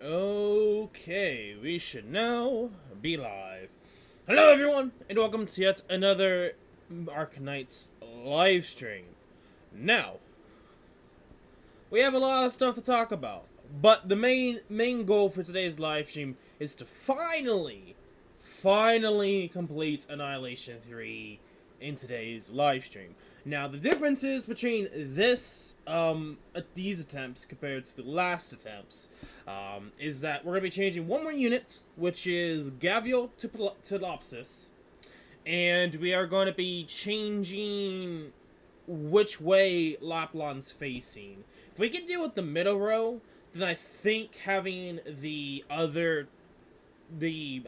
Okay, we should now be live. Hello everyone, and welcome to yet another Arknights live stream. Now, we have a lot of stuff to talk about, but the main goal for today's live stream is to finally complete Annihilation 3 in today's live stream. Now, the differences between these attempts compared to the last attempts is that we're going to be changing one more unit, which is Gavial to Telopsis, and we are going to be changing which way Laplan's facing. If we can deal with the middle row, then I think having at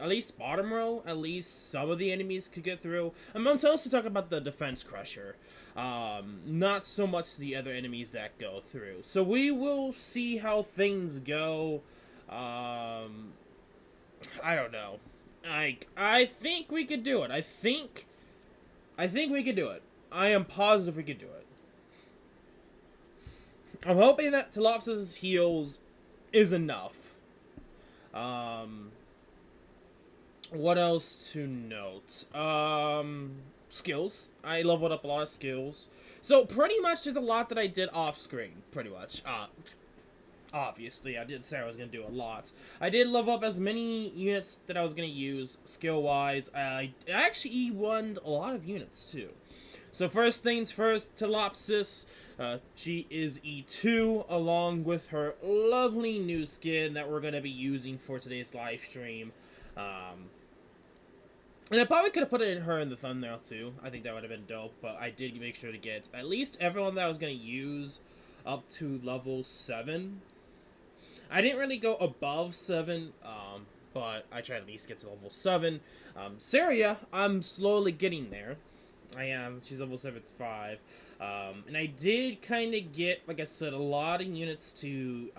least bottom row, at least some of the enemies could get through. I'm also talking about the defense crusher, not so much the other enemies that go through. So we will see how things go. I don't know. I think we could do it. I think we could do it. I am positive we could do it. I'm hoping that Telopsis' heals is enough. What else to note? Skills. I leveled up a lot of skills. So pretty much there's a lot that I did off screen, pretty much. Obviously, I did say I was going to do a lot. I did level up as many units that I was going to use, skill-wise. I actually won a lot of units, too. So first things first, Telopsis. She is E2, along with her lovely new skin that we're going to be using for today's live stream. And I probably could have put her in the thumbnail too. I think that would have been dope, but I did make sure to get at least everyone that I was going to use up to level 7. I didn't really go above 7, but I tried to at least get to level 7. Saria, I'm slowly getting there. I am. She's level 75. And I did kind of get, like I said, a lot of units to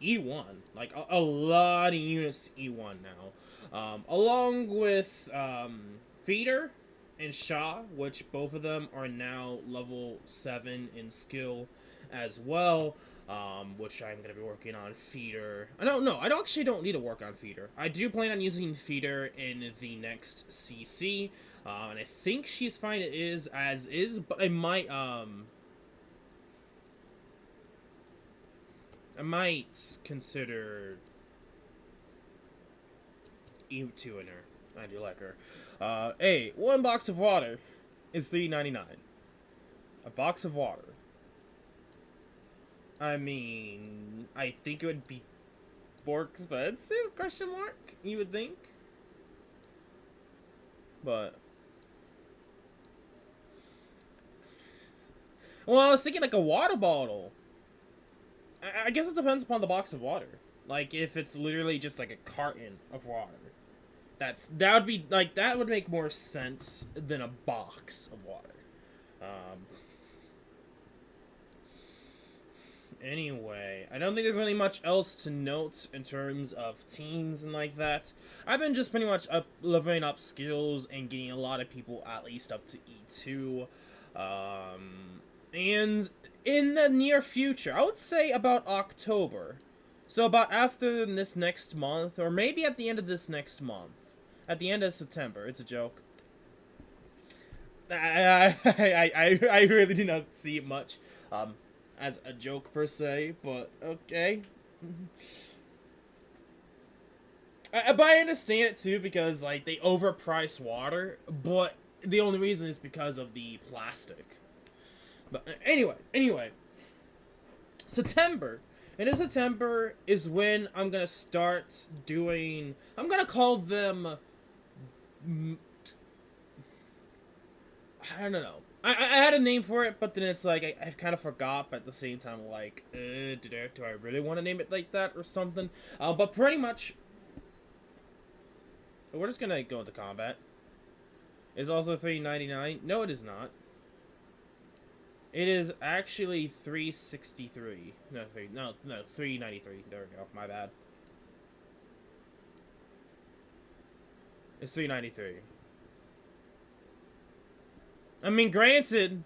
E1. Like, a lot of units to E1 now. Along with Feeder and Shaw, which both of them are now level 7 in skill as well, which I'm going to be working on Feeder. I actually don't need to work on Feeder. I do plan on using Feeder in the next CC, and I think she's fine as is, but I might consider E2 in her. I do like her. Hey, one box of water is $3.99. A box of water. I mean, I think it would be more expensive? Question mark? You would think. But well, I was thinking like a water bottle. I guess it depends upon the box of water. Like if it's literally just like a carton of water. That would make more sense than a box of water. Anyway, I don't think there's really much else to note in terms of teams and like that. I've been just pretty much leveling up skills and getting a lot of people at least up to E2. And in the near future, I would say about October. So about after this next month, or maybe at the end of this next month. At the end of September. It's a joke. I really did not see it much as a joke per se, but okay. But I understand it too because like they overprice water, but the only reason is because of the plastic. But anyway, September. And in September is when I'm gonna start doing. I'm gonna call them. I don't know. I had a name for it, but then it's like I kind of forgot. But at the same time, like, do I really want to name it like that or something? But pretty much, we're just gonna go into combat. Is also $3.99? No, it is not. It is actually $3.63. No, $3.93. There we go. My bad. It's $3.93. I mean, granted,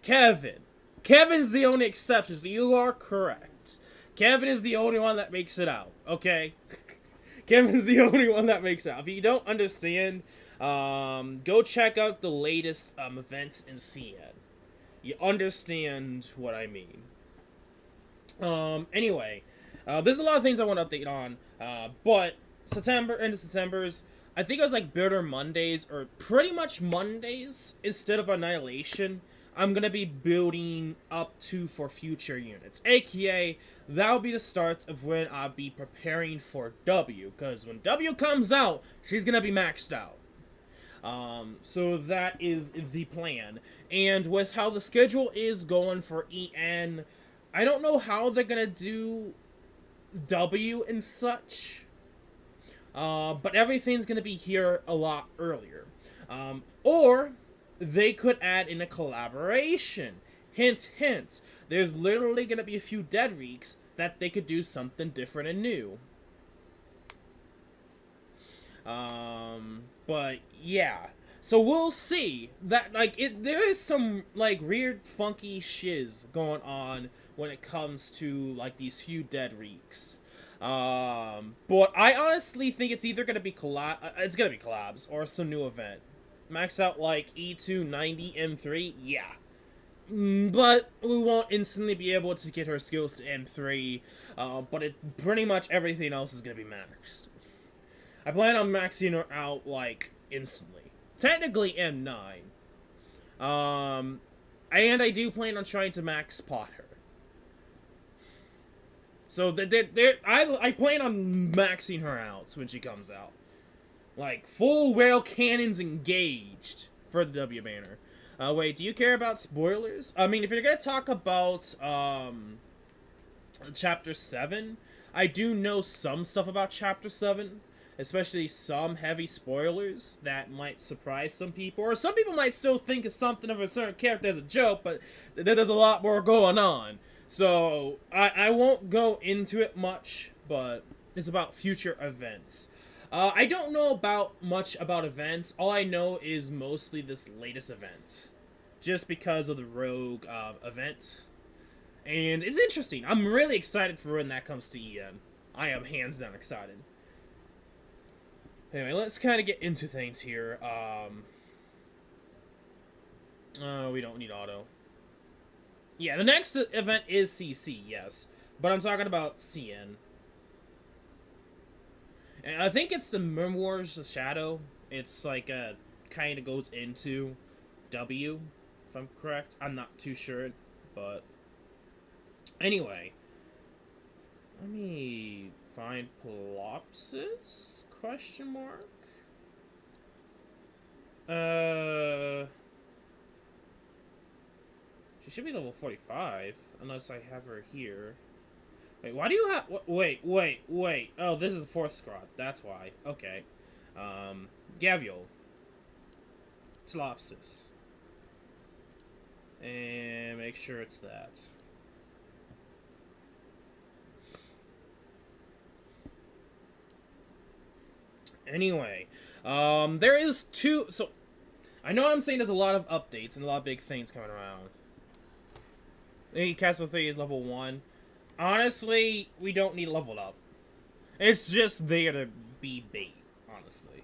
Kevin's the only exception, so you are correct. Kevin is the only one that makes it out, okay? Kevin's the only one that makes it out. If you don't understand, go check out the latest events in CN. You understand what I mean. Anyway, there's a lot of things I want to update on, but into September's, I think it was like Builder Mondays, or pretty much Mondays, instead of Annihilation, I'm going to be building up to for future units. AKA, that'll be the start of when I'll be preparing for W, because when W comes out, she's going to be maxed out. So that is the plan. And with how the schedule is going for EN, I don't know how they're going to do W and such. But everything's going to be here a lot earlier. Or they could add in a collaboration. Hint, hint. There's literally going to be a few dead weeks that they could do something different and new. But yeah. So we'll see. That, like, there is some, like, weird, funky shiz going on when it comes to, like, these few dead weeks. But I honestly think it's either gonna be collabs or some new event. Max out like E290 M3, yeah. But we won't instantly be able to get her skills to M3. But pretty much everything else is gonna be maxed. I plan on maxing her out like instantly. Technically M9. And I do plan on trying to max pot her. So I plan on maxing her out when she comes out. Like, full rail cannons engaged for the W banner. Wait, do you care about spoilers? I mean, if you're gonna talk about, Chapter 7, I do know some stuff about Chapter 7. Especially some heavy spoilers that might surprise some people. Or some people might still think of something of a certain character as a joke, but there's a lot more going on. So, I won't go into it much, but it's about future events. I don't know much about events. All I know is mostly this latest event. Just because of the Rogue event. And it's interesting. I'm really excited for when that comes to EN. I am hands down excited. Anyway, let's kind of get into things here. We don't need auto. Yeah, the next event is CC, yes. But I'm talking about CN. And I think it's the Memoirs of Shadow. It's like kind of goes into W, if I'm correct. I'm not too sure, but anyway. Let me find Pelopsis? Question mark? She should be level 45, unless I have her here. Wait, why do you have... Wait. Oh, this is the 4th squad. That's why. Okay. Gaviol. Telopsis. And make sure it's that. Anyway. There is two... So, I know I'm saying there's a lot of updates and a lot of big things coming around. Castle 3 is level 1. Honestly, we don't need leveled up. It's just there to be bait, honestly.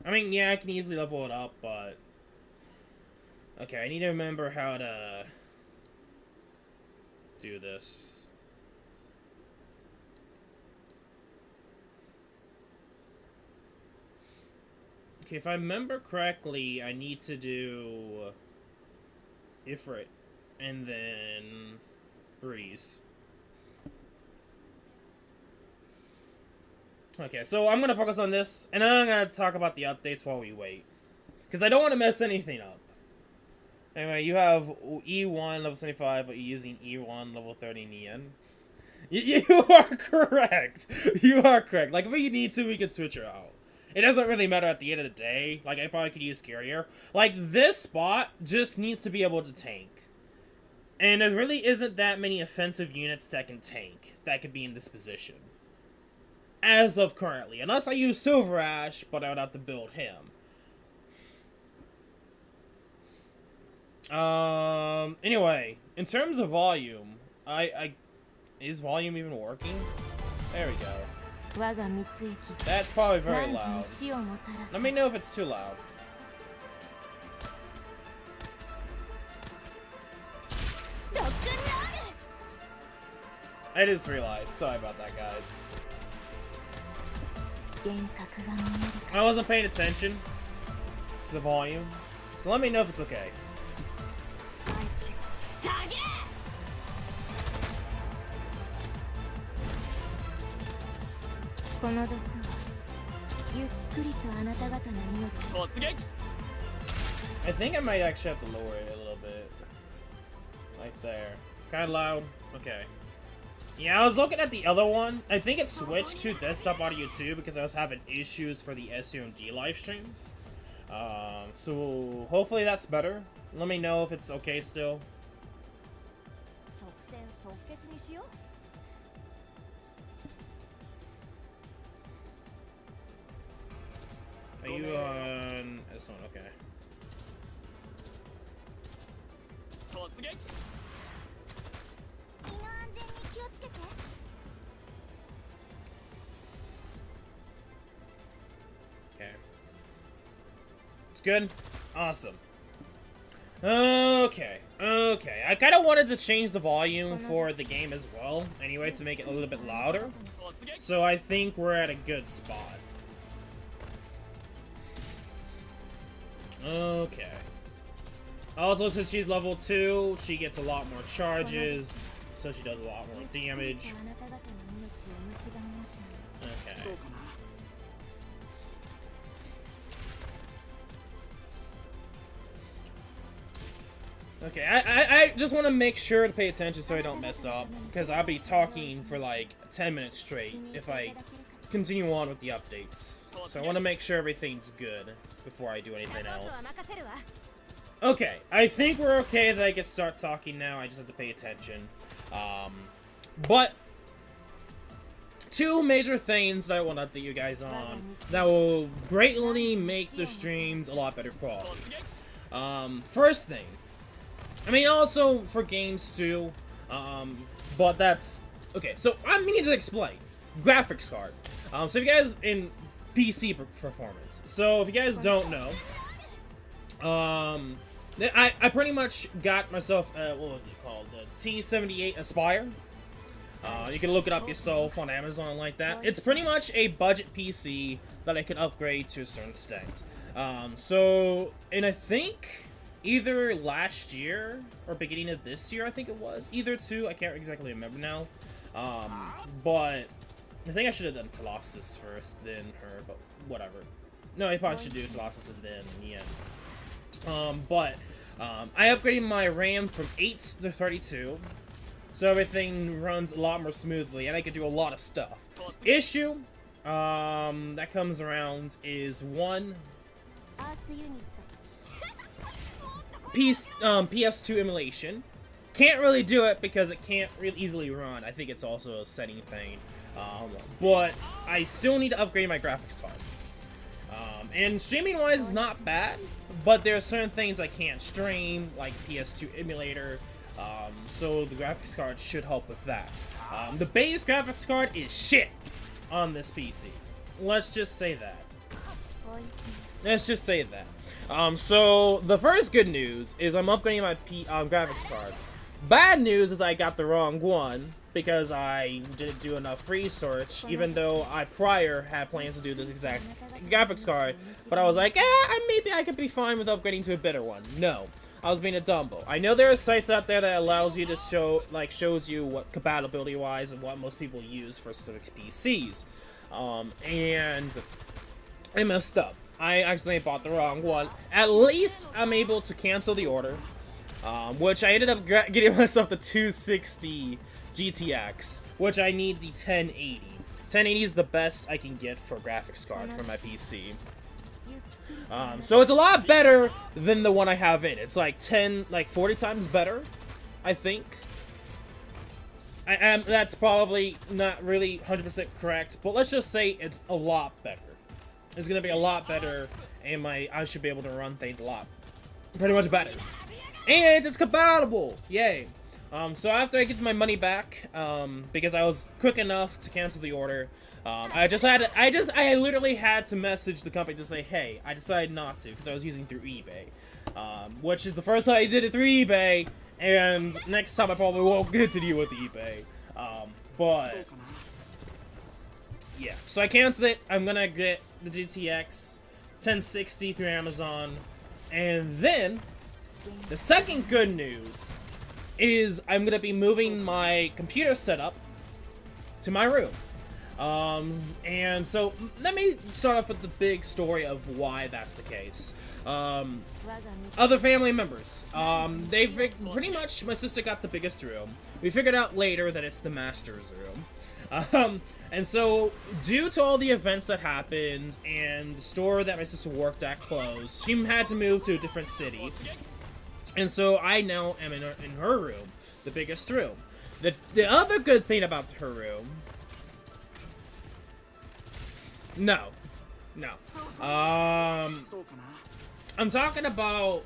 I mean, yeah, I can easily level it up, but... Okay, I need to remember how to... do this. Okay, if I remember correctly, I need to do... Ifrit. And then... Breeze. Okay, so I'm gonna focus on this, and then I'm gonna talk about the updates while we wait. Because I don't want to mess anything up. Anyway, you have E1 level 75, but you're using E1 level 30 in EN. You are correct! You are correct. Like, if we need to, we can switch her out. It doesn't really matter at the end of the day. Like, I probably could use Carrier. Like, this spot just needs to be able to tank. And there really isn't that many offensive units that can tank, that could be in this position. As of currently. Unless I use Silver Ash, but I would have to build him. Anyway, in terms of volume, Is volume even working? There we go. That's probably very loud. Let me know if it's too loud. I just realized. Sorry about that, guys. I wasn't paying attention to the volume, so let me know if it's okay. I think I might actually have to lower it a little bit. Right there. Kind of loud. Okay. Yeah, I was looking at the other one. I think it switched to desktop audio too because I was having issues for the SAO MD livestream. So hopefully that's better. Let me know if it's okay still. Are you on this one? Okay. Okay. It's good? Awesome. Okay. Okay. I kind of wanted to change the volume for the game as well, anyway, to make it a little bit louder. So I think we're at a good spot. Okay. Also, since she's level 2, she gets a lot more charges, so she does a lot more damage. Okay. Okay, I just want to make sure to pay attention so I don't mess up, because I'll be talking for like 10 minutes straight if I continue on with the updates. So I want to make sure everything's good before I do anything else. Okay, I think we're okay that I can start talking now. I just have to pay attention. But two major things that I want to update you guys on that will greatly make the streams a lot better quality. First thing, I mean also for games too, but that's okay. So I need to explain graphics card. So if you guys in PC performance. So if you guys don't know, I pretty much got myself what was it called? The T78 Aspire. You can look it up yourself on Amazon like that. It's pretty much a budget PC that I can upgrade to a certain extent. And I think either last year or beginning of this year, I think it was. Either two, I can't exactly remember now. But I think I should have done Telopsis first, then her, but whatever. No, I probably should do Telopsis and then in the end. I upgraded my RAM from 8 to 32, so everything runs a lot more smoothly, and I can do a lot of stuff. Issue that comes around is one PS2 emulation. Can't really do it because it can't really easily run. I think it's also a setting thing. But I still need to upgrade my graphics card. And streaming-wise is not bad, but there are certain things I can't stream, like PS2 emulator, so the graphics card should help with that. The base graphics card is shit on this PC. Let's just say that. Let's just say that. So the first good news is I'm upgrading my graphics card. Bad news is I got the wrong one, because I didn't do enough research, even though I prior had plans to do this exact graphics card, but I was like, maybe I could be fine with upgrading to a better one. No, I was being a dumbo. I know there are sites out there that allows you to shows you what compatibility-wise and what most people use for specific PCs, and I messed up. I accidentally bought the wrong one. At least I'm able to cancel the order, which I ended up getting myself the 260 GTX, which I need the 1080. 1080 is the best I can get for graphics card for my PC. So it's a lot better than the one I have in. It's like 40 times better, I think. That's probably not really 100% correct, but let's just say it's a lot better. It's gonna be a lot better, and I should be able to run things a lot pretty much better. And it's compatible! Yay! So after I get my money back, because I was quick enough to cancel the order, I literally had to message the company to say, hey, I decided not to, because I was using through eBay. Which is the first time I did it through eBay, and next time I probably won't continue with eBay. But yeah, so I canceled it. I'm gonna get the GTX 1060 through Amazon, and then the second good news is I'm gonna be moving my computer setup to my room. And so let me start off with the big story of why that's the case. Other family members. Pretty much, my sister got the biggest room. We figured out later that it's the master's room. And so, due to all the events that happened, and the store that my sister worked at closed, she had to move to a different city. And so, I now am in her room, the biggest room. The other good thing about her room... No. I'm talking about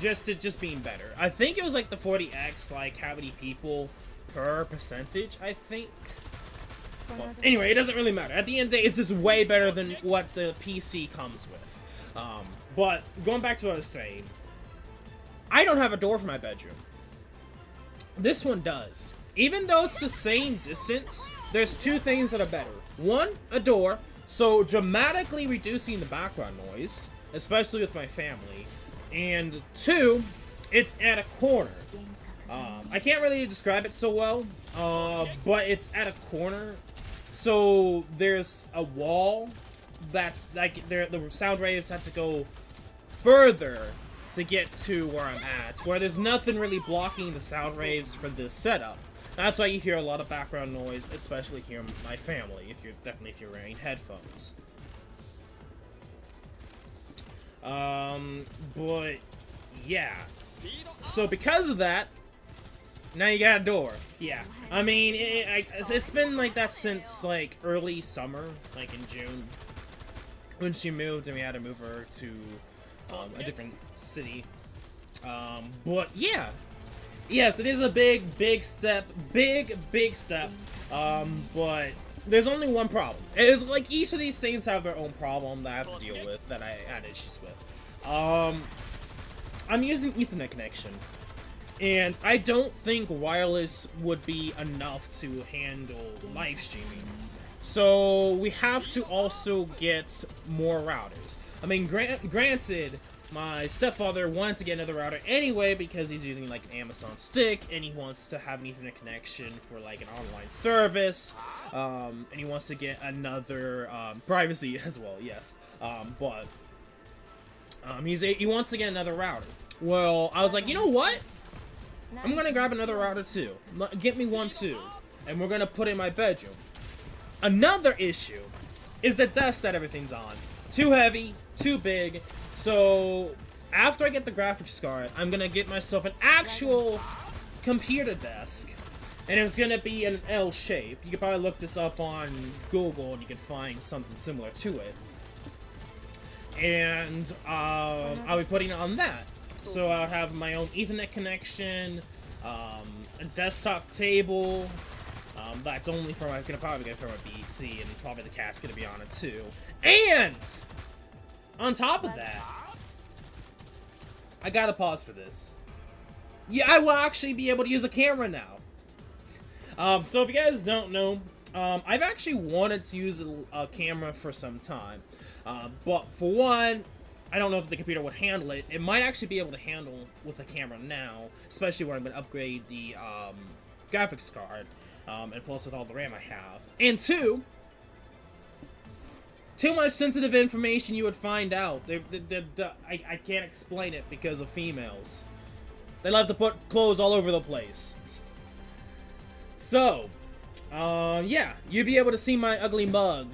just being better. I think it was like the 40x, like how many people per percentage, I think. Well, anyway, it doesn't really matter. At the end of the day, it's just way better than what the PC comes with. But going back to what I was saying, I don't have a door for my bedroom. This one does. Even though it's the same distance, there's two things that are better. One, a door, so dramatically reducing the background noise, especially with my family. And two, it's at a corner. I can't really describe it so well, but it's at a corner. So there's a wall that's like the sound waves have to go further to get to where I'm at, where there's nothing really blocking the sound waves for this setup. That's why you hear a lot of background noise, especially here in my family, if you're wearing headphones. But yeah. So because of that, now you got a door. Yeah. I mean, it's been like that since like early summer, like in June, when she moved and we had to move her to a different city. But yeah. Yes, it is a big step. Big step. But there's only one problem. It's like each of these things have their own problem that I have to deal with, that I had issues with. I'm using Ethernet connection. And I don't think wireless would be enough to handle live streaming. So we have to also get more routers. I mean, granted, my stepfather wanted to get another router anyway because he's using like an Amazon stick and he wants to have an Ethernet connection for like an online service. And he wants to get another privacy as well, yes. But he wants to get another router. Well, I was like, you know what? I'm gonna grab another router too. Get me one too. And we're gonna put it in my bedroom. Another issue is the desk that everything's on. Too heavy, too big. So after I get the graphics card, I'm gonna get myself an actual computer desk. And it's gonna be an L shape. You can probably look this up on Google and you can find something similar to it. And I'll be putting it on that. So I'll have my own Ethernet connection, a desktop table, that's only for my, probably gonna for my PC, and probably the cat's gonna be on it too. And on top of that, I gotta pause for this. Yeah, I will actually be able to use a camera now. So if you guys don't know, I've actually wanted to use a camera for some time. But for one, I don't know if the computer would handle it. It might actually be able to handle with a camera now, especially when I'm going to upgrade the graphics card, and plus with all the RAM I have. And two, too much sensitive information you would find out. I can't explain it because of females. They love to put clothes all over the place. So, yeah, you'll be able to see my ugly mug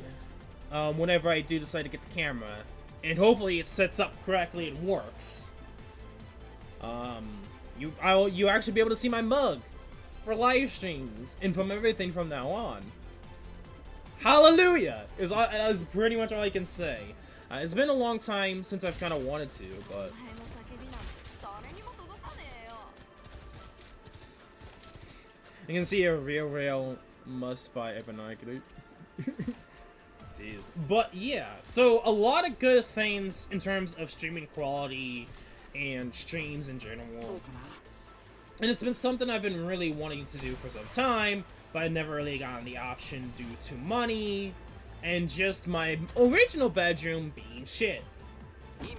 whenever I do decide to get the camera. And hopefully it sets up correctly and works. You'll actually be able to see my mug for live streams and from everything from now on. Hallelujah! Is pretty much all I can say. It's been a long time since I've kind of wanted to, but You can see a real must buy Arknights. Jeez. But yeah, so a lot of good things in terms of streaming quality and streams in general. And it's been something I've been really wanting to do for some time, but I never really gotten the option due to money and just my original bedroom being shit.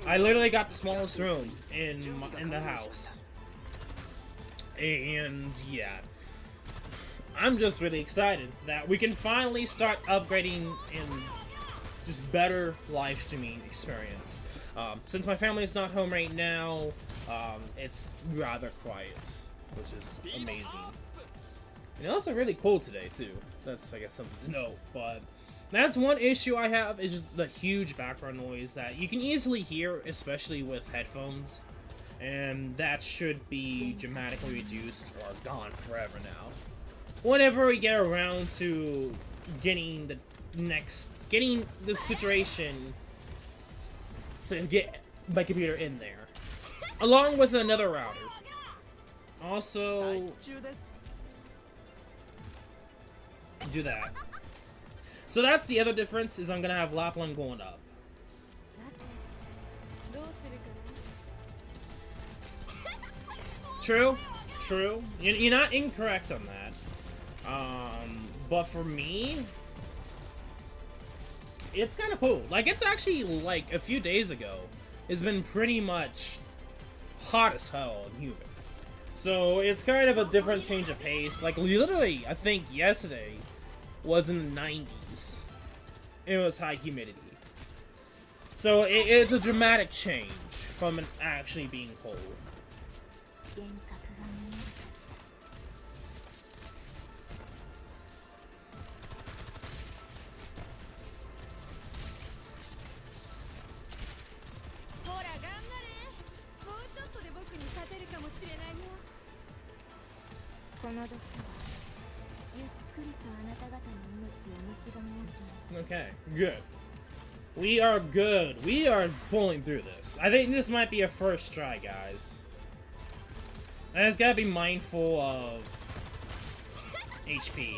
I literally got the smallest room in the house. And yeah, I'm just really excited that we can finally start upgrading and just better live streaming experience. Since my family is not home right now, it's rather quiet, which is amazing. And also really cool today too. That's, I guess, something to note. But that's one issue I have, is just the huge background noise that you can easily hear, especially with headphones. And that should be dramatically reduced or gone forever now. Whenever we get around to getting the situation to get my computer in there, along with another router. Also, do that. So that's the other difference, is I'm gonna have Lapland going up. True, true. You're not incorrect on that. But for me, it's kind of cool. Like, it's actually, like, a few days ago, it's been pretty much hot as hell and humid. So it's kind of a different change of pace. Like, literally, I think yesterday was in the 90s. It was high humidity. So it's a dramatic change from it actually being cold. Okay, good. We are good. We are pulling through this. I think this might be a first try, guys. And it's gotta be mindful of HP.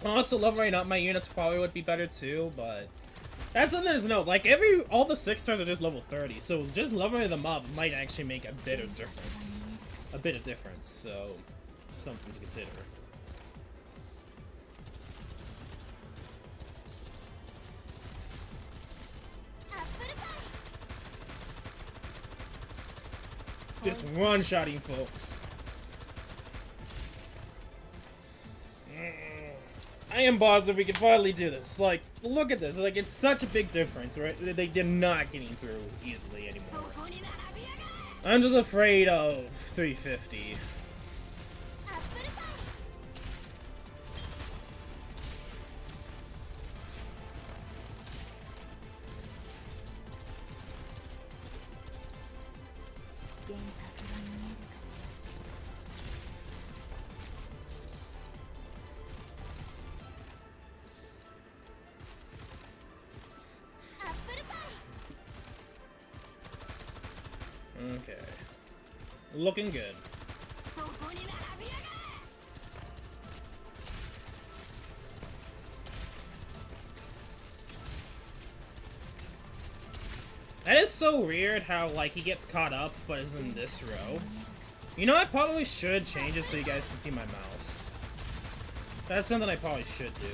Also, leveling up my units probably would be better too, but that's something to note. Like, all the 6-stars are just level 30, so just leveling them up might actually make a bit of difference. A bit of difference, so something to consider. Just one-shotting, folks. I am positive we can finally do this. Like, look at this. Like, it's such a big difference, right? They're not getting through easily anymore. I'm just afraid of 350. Okay. Looking good. That is so weird how, like, he gets caught up, but is in this row. You know, I probably should change it so you guys can see my mouse. That's something I probably should do.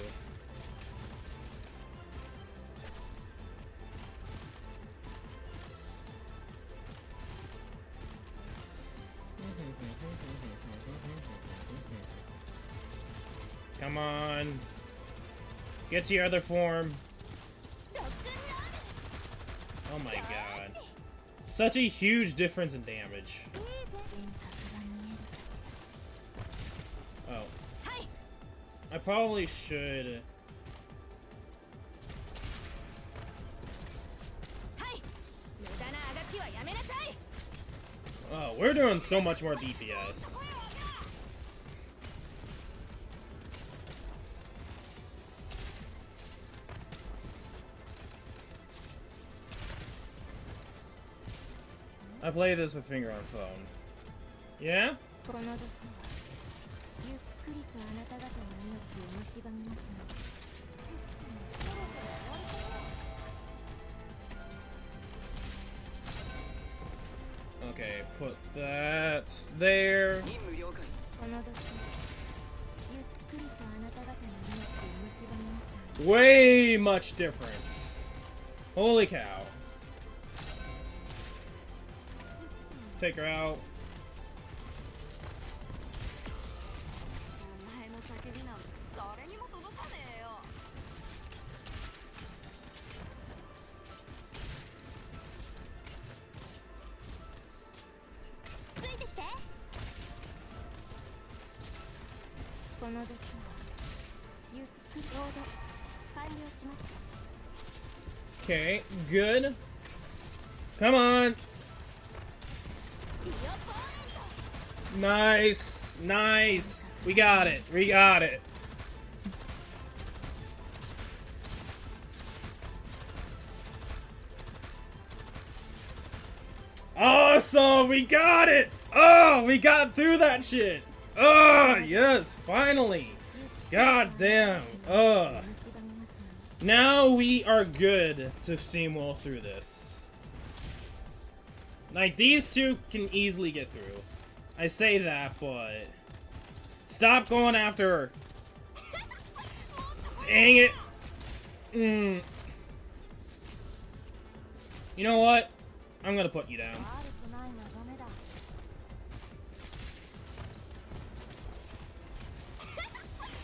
Come on. Get to your other form. Oh my god. Such a huge difference in damage. Oh. I probably should... Oh, we're doing so much more DPS. I play this with finger on phone. Yeah? Okay, put that there. Way much difference. Holy cow. Take her out. Okay, good. Come on. Nice, nice. We got it. We got it. Awesome, we got it. Oh, we got through that shit. Oh, yes, finally. God damn. Now we are good to steamroll through this. Like, these two can easily get through. I say that, but... Stop going after her. Dang it. You know what? I'm gonna put you down.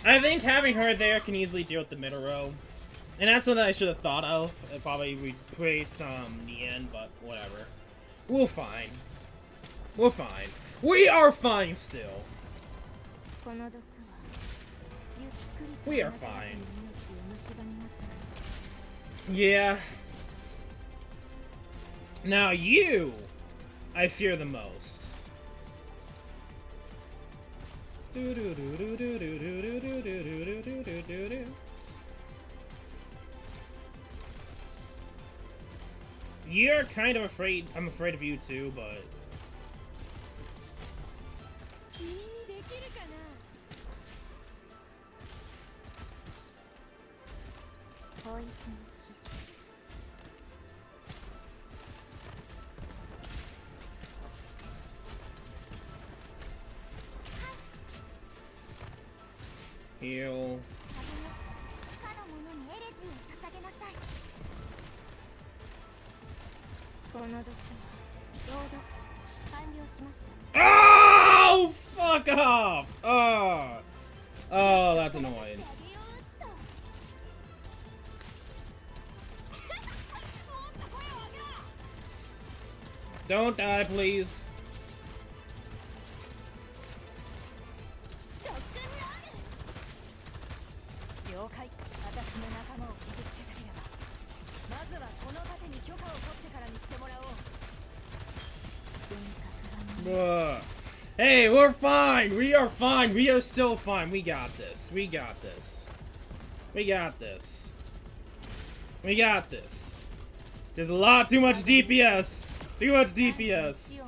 I think having her there can easily deal with the middle row. And that's something I should have thought of. It probably would play some in the end, but whatever. We're fine. We're fine. We are fine still. We are fine. Yeah. Now you, I fear the most. You're kind of afraid. I'm afraid of you too, but. Heal. Oh, fuck off! Oh, that's annoying. Don't die, please. Hey, we're fine! We are fine! We are still fine! We got this. We got this. We got this. We got this. There's a lot too much DPS! Too much DPS!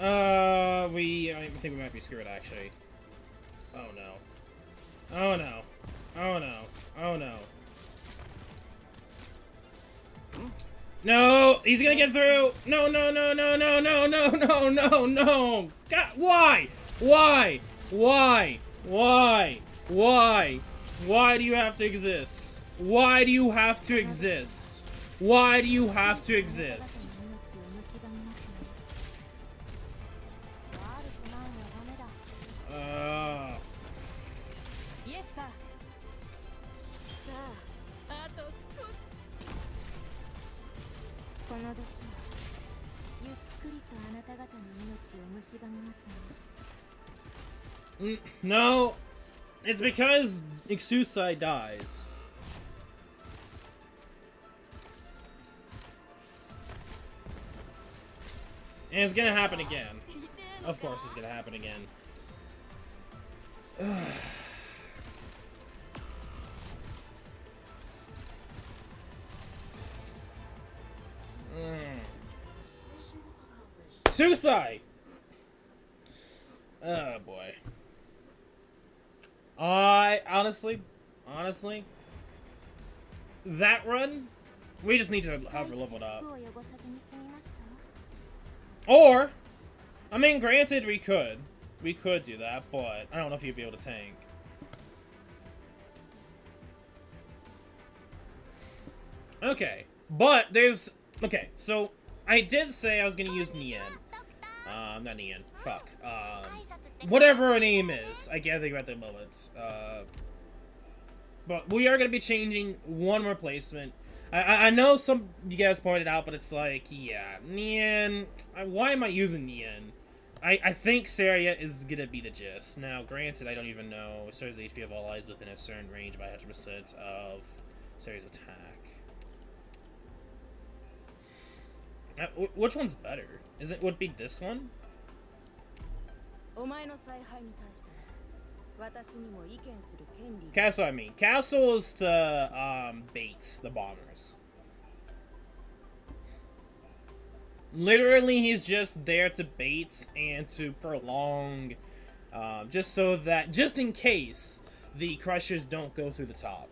I think we might be screwed, actually. Oh no. Oh no. Oh no. Oh no. No! He's gonna get through! No, no, no, no, no, no, no, no, no, no! God, why? Why? Why? Why? Why? Why do you have to exist? Why do you have to exist? Why do you have to exist? No, it's because Ixusai dies. And it's gonna happen again. Of course it's gonna happen again. Tusai! Oh boy. Honestly, that run, we just need to have her leveled up. Or, I mean, granted, we could do that, but I don't know if you'd be able to tank. Okay, but there's... Okay, so I did say I was gonna use Nien. Not Nien. Fuck. Whatever her name is. I can't think about the moment. But we are gonna be changing one replacement. I know some of you guys pointed out, but it's like, yeah, Nien... Why am I using Nien? I think Saria is gonna be the gist. Now, granted, I don't even know Saria's HP of all eyes within a certain range by 100% of Saria's attack. Which one's better? Would it be this one? Castle, I mean. Castle is to, bait the bombers. Literally, he's just there to bait and to prolong, just in case the crushers don't go through the top.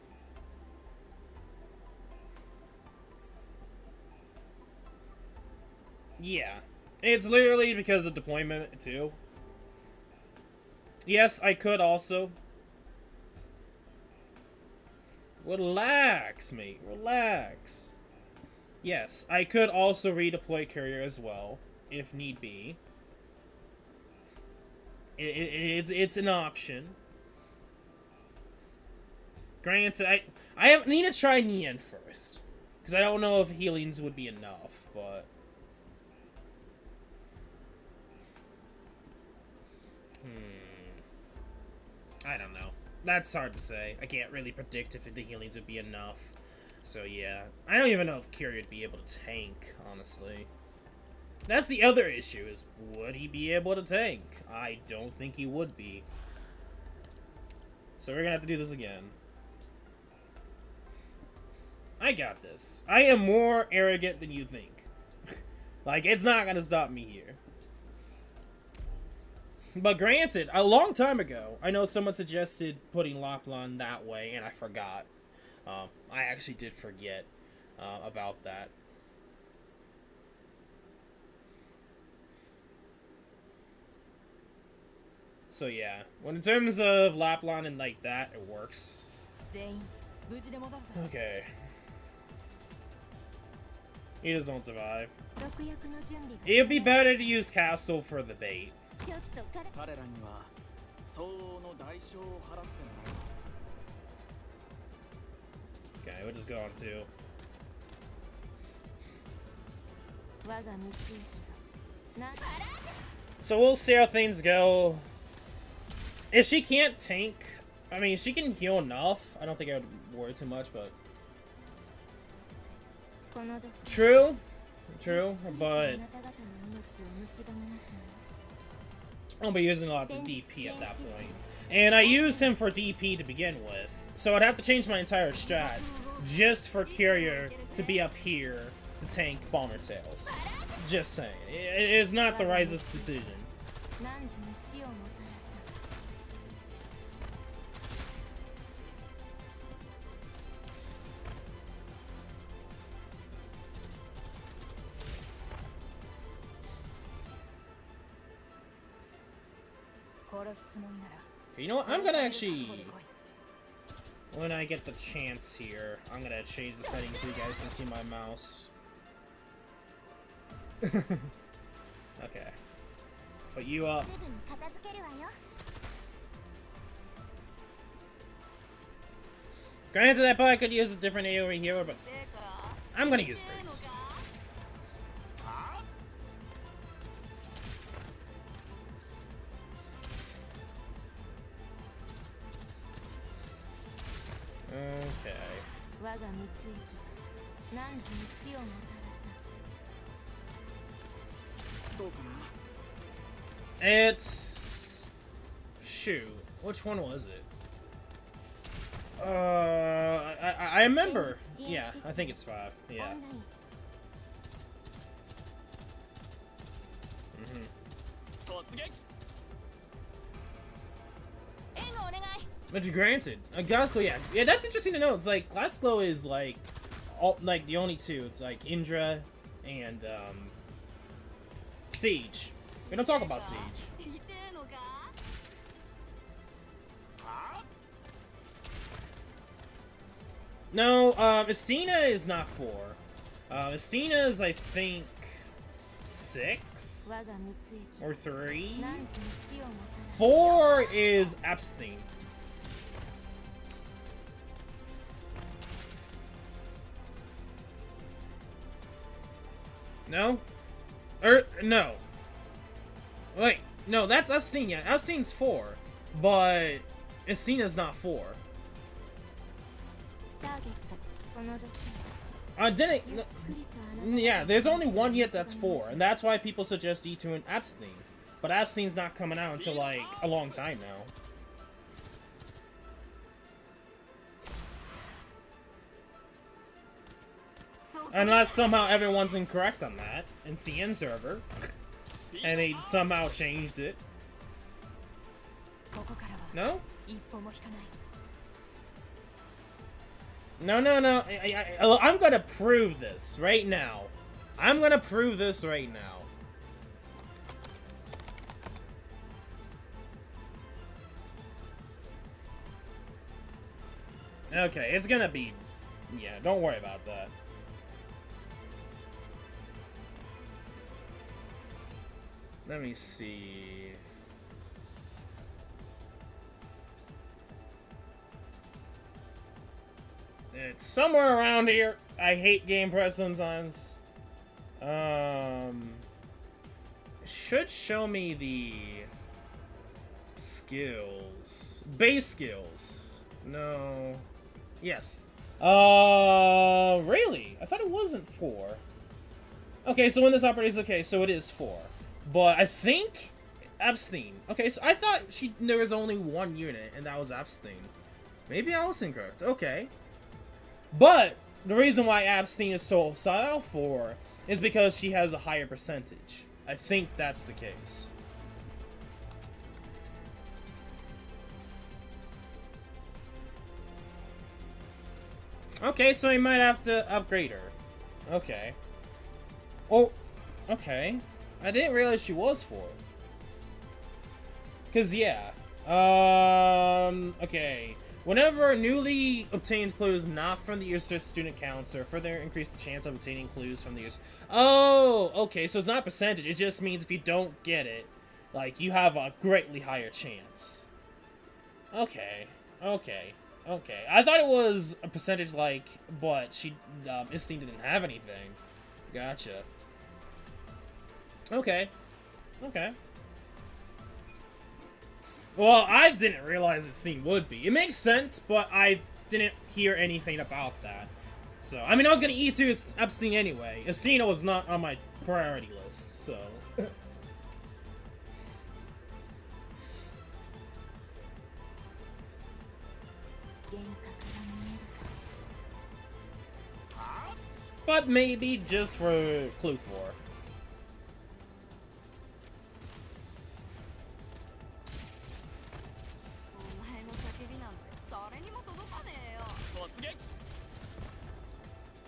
Yeah. It's literally because of deployment, too. Yes, I could also. Relax, mate. Relax. Yes, I could also redeploy Courier as well, if need be. It's an option. Granted, I need to try Nien first. Because I don't know if healings would be enough, but... I don't know. That's hard to say. I can't really predict if the healings would be enough. So yeah. I don't even know if Kyrie would be able to tank, honestly. That's the other issue, is would he be able to tank? I don't think he would be. So we're gonna have to do this again. I got this. I am more arrogant than you think. Like, it's not gonna stop me here. But granted, a long time ago, I know someone suggested putting Laplan that way, and I forgot. I actually did forget about that. So yeah, when in terms of Laplan and like that, it works. Okay. He just won't survive. It would be better to use Castle for the bait. Okay, we'll just go on 2. So we'll see how things go. If she can't tank, I mean, she can heal enough. I don't think I would worry too much, but... True, but... I'll be using a lot of DP at that point. And I use him for DP to begin with. So I'd have to change my entire strat just for Courier to be up here to tank Bomber Tails. Just saying. It is not the wisest decision. Okay, you know what? I'm gonna actually, when I get the chance here, I'm gonna change the settings so you guys can see my mouse. Okay. Put you up. Granted, I probably could use a different AoE healer, but I'm gonna use Freeze. Okay. It's... Shoot. Which one was it? I remember. Yeah, I think it's 5. Yeah. Which granted, Glassglow, yeah, that's interesting to know. It's like Glassglow is like, like the only two. It's like Indra and Siege. We don't talk about Siege. No, Estina is not 4. Estina is, I think, 6 or 3. 4 is Abstain. No? No. Wait, no, that's Abstain, yeah. Abstain's 4, but Estina's not 4. Yeah, there's only one yet that's 4, and that's why people suggest E2 and Abstain. But Abstain's not coming out until, like, a long time now. Unless somehow everyone's incorrect on that in CN server. And they somehow changed it. No? No. I'm gonna prove this right now. I'm gonna prove this right now. Okay, it's gonna be... Yeah, don't worry about that. Let me see... It's somewhere around here. I hate GamePress sometimes. Should show me the skills. Base skills. No. Yes. Really? I thought it wasn't 4. Okay, so when this operates, okay, so it is 4. But I think Abstain. Okay, so I thought there was only 1 unit, and that was Abstain. Maybe I was incorrect. Okay. But the reason why Abstain is so sought out for is because she has a higher percentage. I think that's the case. Okay, so I might have to upgrade her. Okay. Oh, okay. I didn't realize she was 4. Cause yeah. Okay. Whenever newly obtained clues not from the user's student counselor, further increase the chance of obtaining clues from the user. Oh, okay, so it's not percentage. It just means if you don't get it, like, you have a greatly higher chance. Okay. I thought it was a percentage, like, but Instinct didn't have anything. Gotcha. Okay. Well, I didn't realize Instinct would be. It makes sense, but I didn't hear anything about that. So, I mean, I was gonna E2 Abstain anyway. Instinct was not on my priority list, so... But maybe just for Clue 4.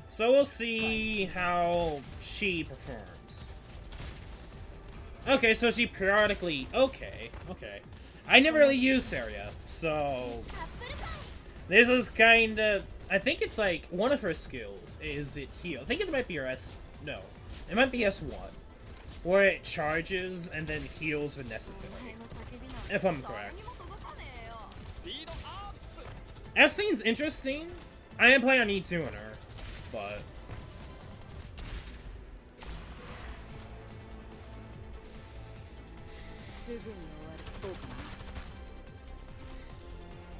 So we'll see how she performs. Okay, so she periodically... Okay. I never really used Saria, so... This is kinda... I think it's like, one of her skills is it heal. I think it might be her S... No. It might be S1. Where it charges and then heals when necessary. If I'm correct. F-Scene's interesting. I am playing on E2 on her, but...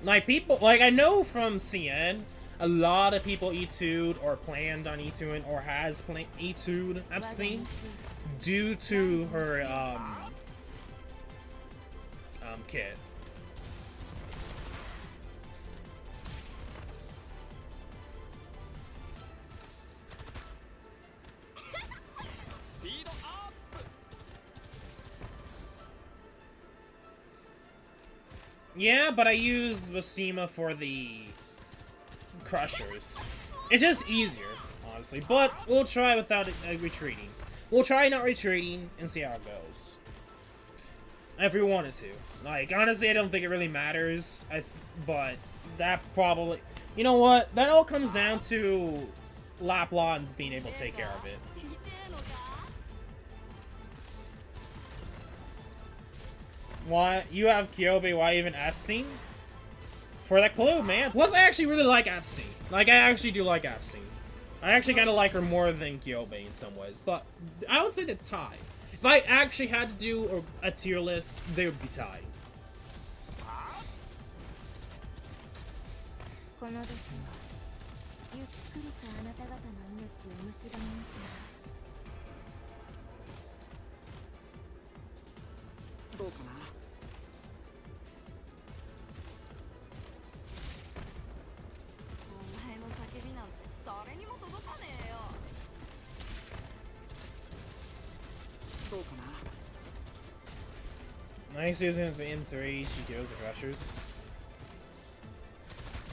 Like, people... Like, I know from CN... A lot of people E2'd or planned on E2'ing or has E2'd Abstain due to her kit. Yeah, but I use Bastima for the crushers. It's just easier, honestly. But we'll try without retreating. We'll try not retreating and see how it goes. If we wanted to. Like, honestly, I don't think it really matters. But that probably... You know what? That all comes down to Lapla being able to take care of it. Why? You have Kyobe, why even Epstein? For that clue, man. Plus, I actually really like Epstein. Like, I actually do like Epstein. I actually kind of like her more than Kyobe in some ways. But I would say the tie. If I actually had to do a tier list, they would be tied. Nice using the in3, she kills the crushers.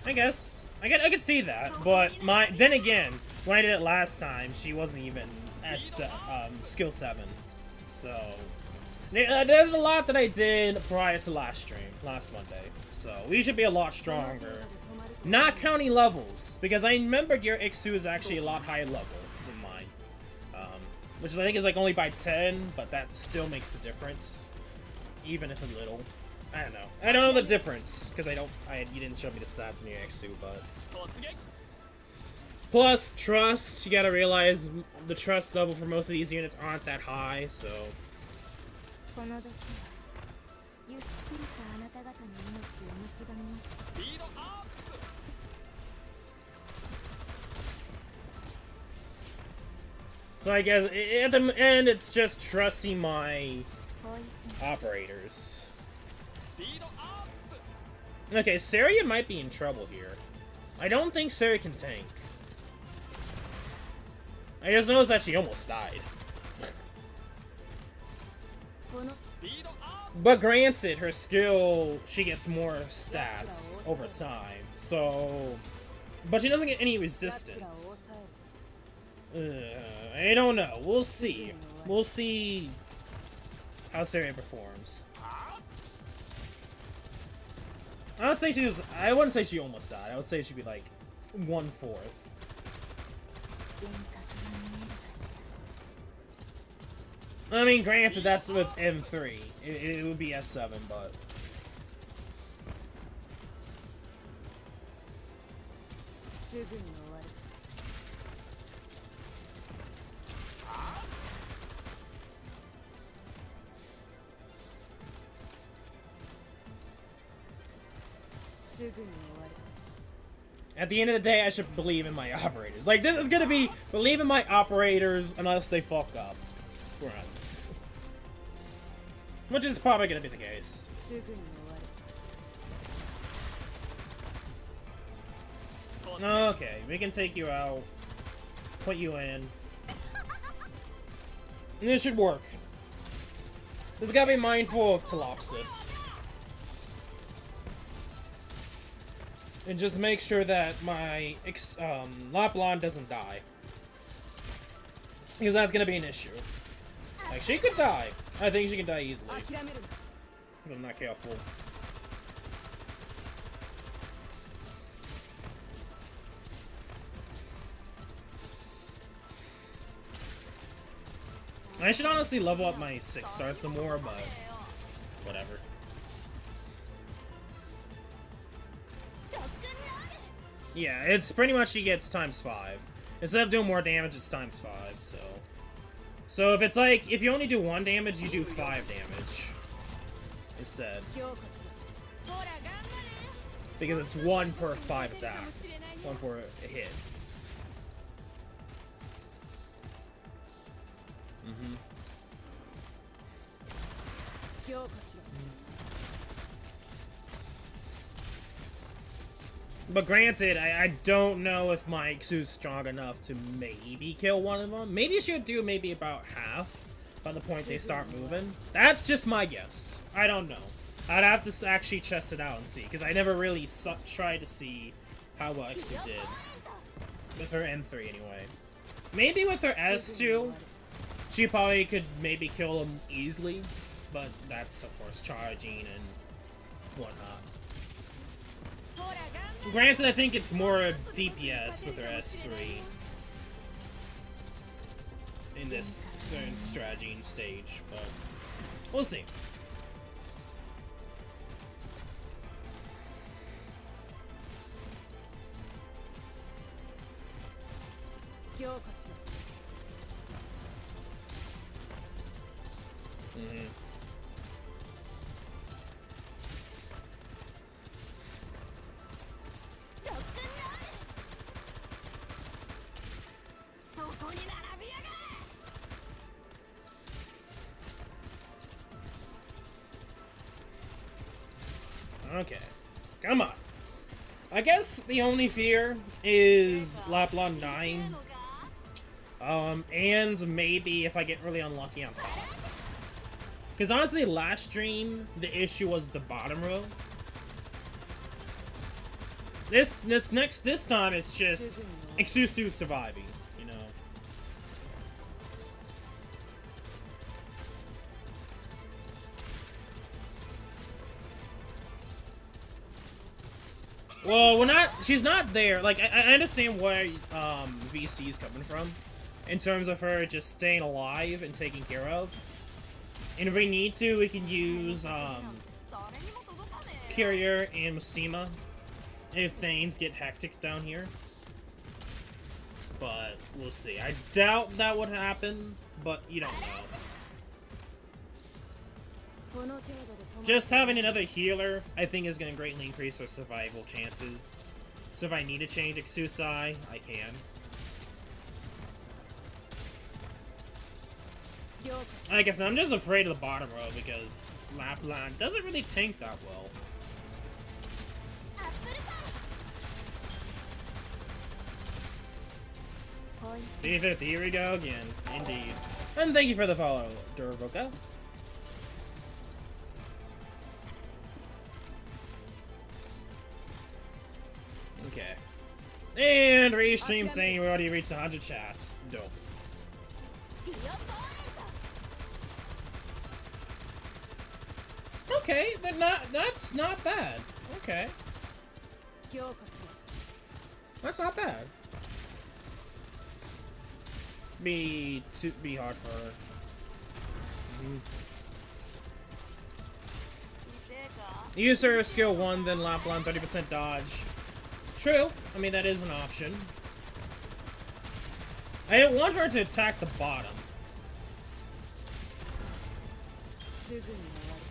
I guess. I could see that, but then again, when I did it last time, she wasn't even at skill 7. So there's a lot that I did prior to last stream, last Monday. So we should be a lot stronger. Not counting levels, because I remembered your X2 is actually a lot higher level than mine. Which I think is like only by 10, but that still makes a difference. Even if a little. I don't know. I don't know the difference, because you didn't show me the stats in your X2, but... Plus, trust, you gotta realize the trust level for most of these units aren't that high, so... So I guess, at the end, it's just trusting my operators. Okay, Saria might be in trouble here. I don't think Saria can tank. I just noticed that she almost died. But granted, her skill, she gets more stats over time, so... But she doesn't get any resistance. I don't know. We'll see. We'll see how Saria performs. I would say I wouldn't say she almost died. I would say she'd be like 1/4. I mean, granted, that's with M3. It would be S7, but... At the end of the day, I should believe in my operators. Like, this is gonna be believe in my operators unless they fuck up. Which is probably gonna be the case. Okay, we can take you out, put you in. And this should work. Just gotta be mindful of Telopsis. And just make sure that my Laplan doesn't die. Because that's gonna be an issue. Like, she could die. I think she can die easily. If I'm not careful. I should honestly level up my 6-star some more, but whatever. Yeah, it's pretty much she gets ×5. Instead of doing more damage, it's ×5, so... So if it's like, if you only do 1 damage, you do 5 damage. Instead. Because it's 1 per 5 attack. 1 per hit. But granted, I don't know if my Xu's strong enough to maybe kill one of them. Maybe she should do maybe about half by the point they start moving. That's just my guess. I don't know. I'd have to actually test it out and see, because I never really tried to see how well she did. With her M3 anyway. Maybe with her S2, she probably could maybe kill him easily, but that's of course charging and whatnot. Granted, I think it's more DPS with her S3 in this certain strategy and stage, but we'll see. Mm-hmm. Okay, come on. I guess the only fear is Laplan 9. And maybe if I get really unlucky on top. Because honestly, last stream, the issue was the bottom row. This time, it's just Ixusu surviving, you know. Well, she's not there. Like, I understand where, VC is coming from. In terms of her just staying alive and taken care of. And if we need to, we can use, Courier and Mistima. If things get hectic down here. But, we'll see. I doubt that would happen, but you don't know. Just having another healer, I think, is going to greatly increase our survival chances. So if I need to change Ixusai, I can. Like I said, I'm just afraid of the bottom row because Lapland doesn't really tank that well. Here we go again, indeed. And thank you for the follow, Durvoka. Okay. And restream saying we already reached 100 chats. Dope. Okay, but that's not bad. Okay. That's not bad. Be hard for her. Use her skill 1, then Laplan 30% dodge. True. I mean, that is an option. I didn't want her to attack the bottom.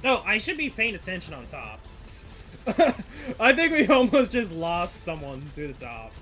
No, I should be paying attention on top. I think we almost just lost someone through the top.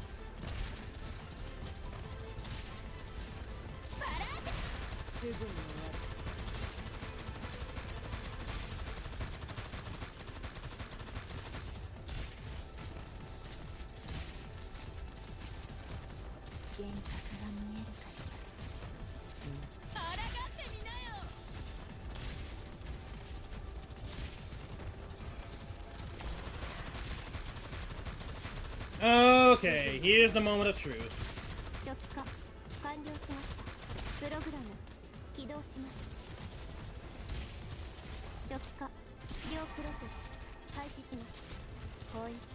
Okay, here's the moment of truth.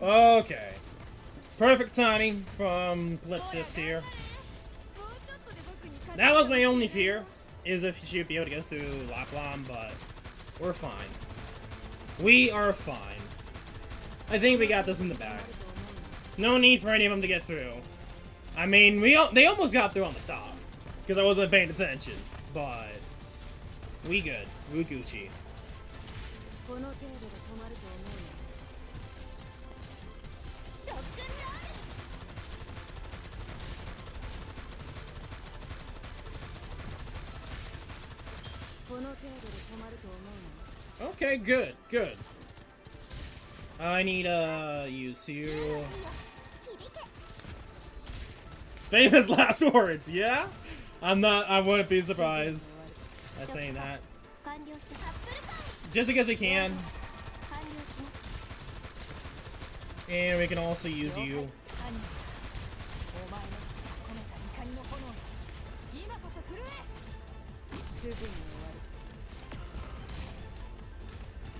Okay. Perfect timing from Blitz here. That was my only fear, is if she would be able to go through Laplam, but we're fine. We are fine. I think we got this in the bag. No need for any of them to get through. I mean, they almost got through on the top, because I wasn't paying attention, but we good. We Gucci. Okay, good, good. I need to use you. Famous last words, yeah? I wouldn't be surprised at saying that. Just because we can. And we can also use you.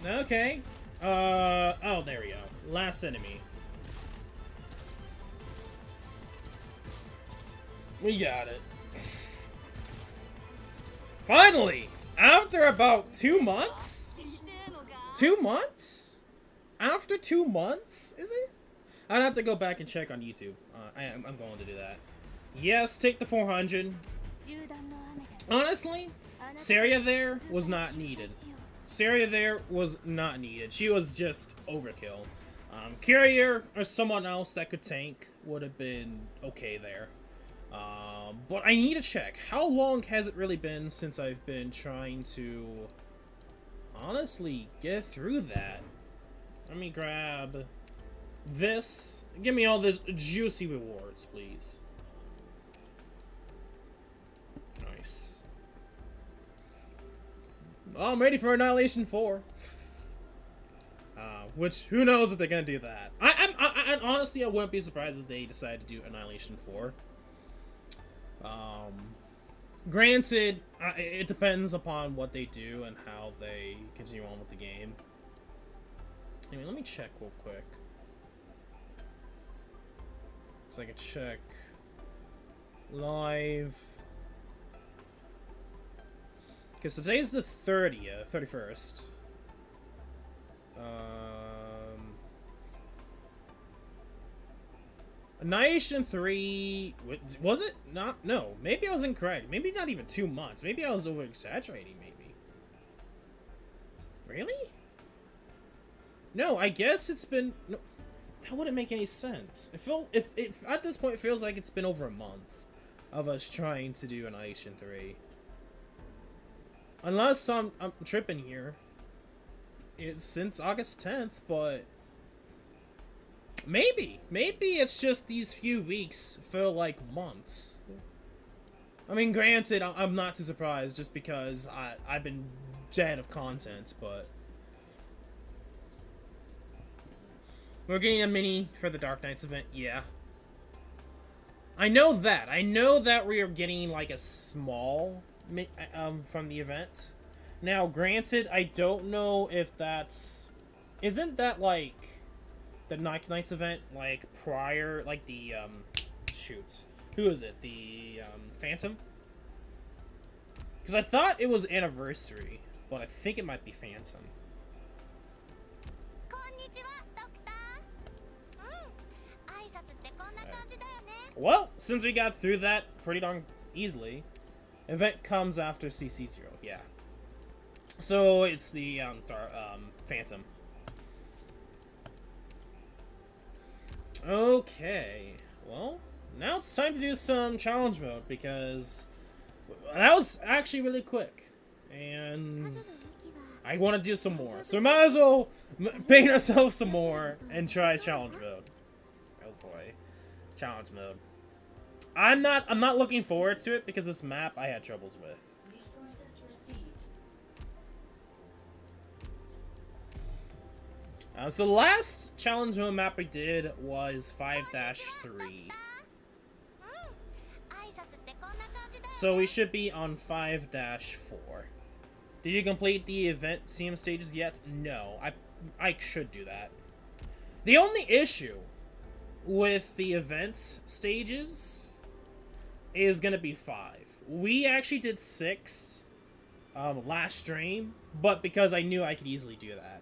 Okay. Oh, there we go. Last enemy. We got it. Finally! After about 2 months? 2 months? After 2 months? Is it? I'd have to go back and check on YouTube. I'm going to do that. Yes, take the 400. Honestly, Saria there was not needed. Saria there was not needed. She was just overkill. Courier or someone else that could tank would have been okay there. But I need to check. How long has it really been since I've been trying to honestly get through that? Let me grab this. Give me all this juicy rewards, please. Nice. Oh, I'm ready for Annihilation 4. Which, who knows if they're gonna do that. I honestly, I wouldn't be surprised if they decide to do Annihilation 4. Granted, it depends upon what they do and how they continue on with the game. Anyway, let me check real quick. So I can check live. Okay, so today's the 30th, 31st. Annihilation 3... Was it? Not... No. Maybe I was incorrect. Maybe not even 2 months. Maybe I was over-exaggerating, maybe. Really? No, I guess it's been... No, that wouldn't make any sense. At this point, it feels like it's been over a month of us trying to do Annihilation 3. Unless I'm tripping here. It's since August 10th, but... Maybe it's just these few weeks feel like months. I mean, granted, I'm not too surprised just because I've been dead of content, but... We're getting a mini for the Arknights event, yeah. I know that we are getting, like, a small from the event. Now, granted, I don't know if that's... Isn't that, like... The Arknights event, like, prior, like, the, shoot. Who is it? The, Phantom? Because I thought it was Anniversary, but I think it might be Phantom. Well, since we got through that pretty darn easily, event comes after CC0, yeah. So, it's the, Phantom. Okay, well, now it's time to do some challenge mode, because that was actually really quick, and I want to do some more, so we might as well paint ourselves some more and try challenge mode. Oh boy, challenge mode. I'm not looking forward to it, because this map I had troubles with. So the last challenge mode map we did was 5-3. So we should be on 5-4. Did you complete the event CM stages yet? No, I should do that. The only issue with the event stages is gonna be 5. We actually did 6 last stream, but because I knew I could easily do that.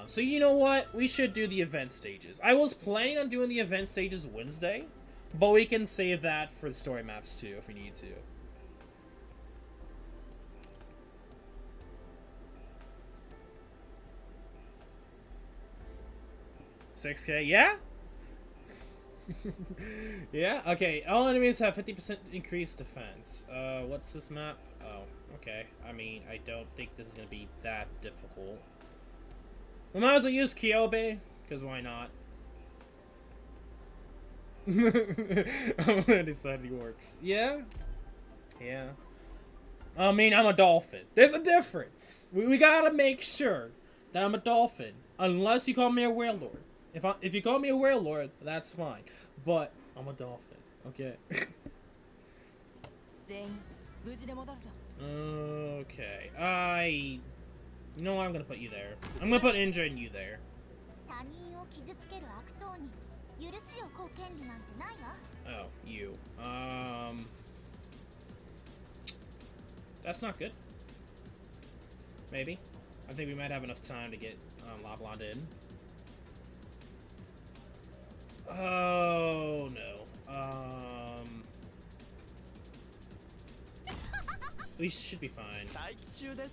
So you know what? We should do the event stages. I was planning on doing the event stages Wednesday, but we can save that for the story maps too if we need to. $6K, yeah? Yeah? Okay, all enemies have 50% increased defense. What's this map? Oh, okay. I mean, I don't think this is gonna be that difficult. We might as well use Kyobe, because why not? I'm gonna decide he works. Yeah? Yeah. I mean, I'm a dolphin. There's a difference. We gotta make sure that I'm a dolphin. Unless you call me a warlord. If you call me a whale lord, that's fine. But I'm a dolphin. Okay. Okay. You know what? I'm gonna put you there. I'm gonna put Indra and you there. Oh, you. That's not good. Maybe. I think we might have enough time to get Loblond in. Oh no. We should be fine.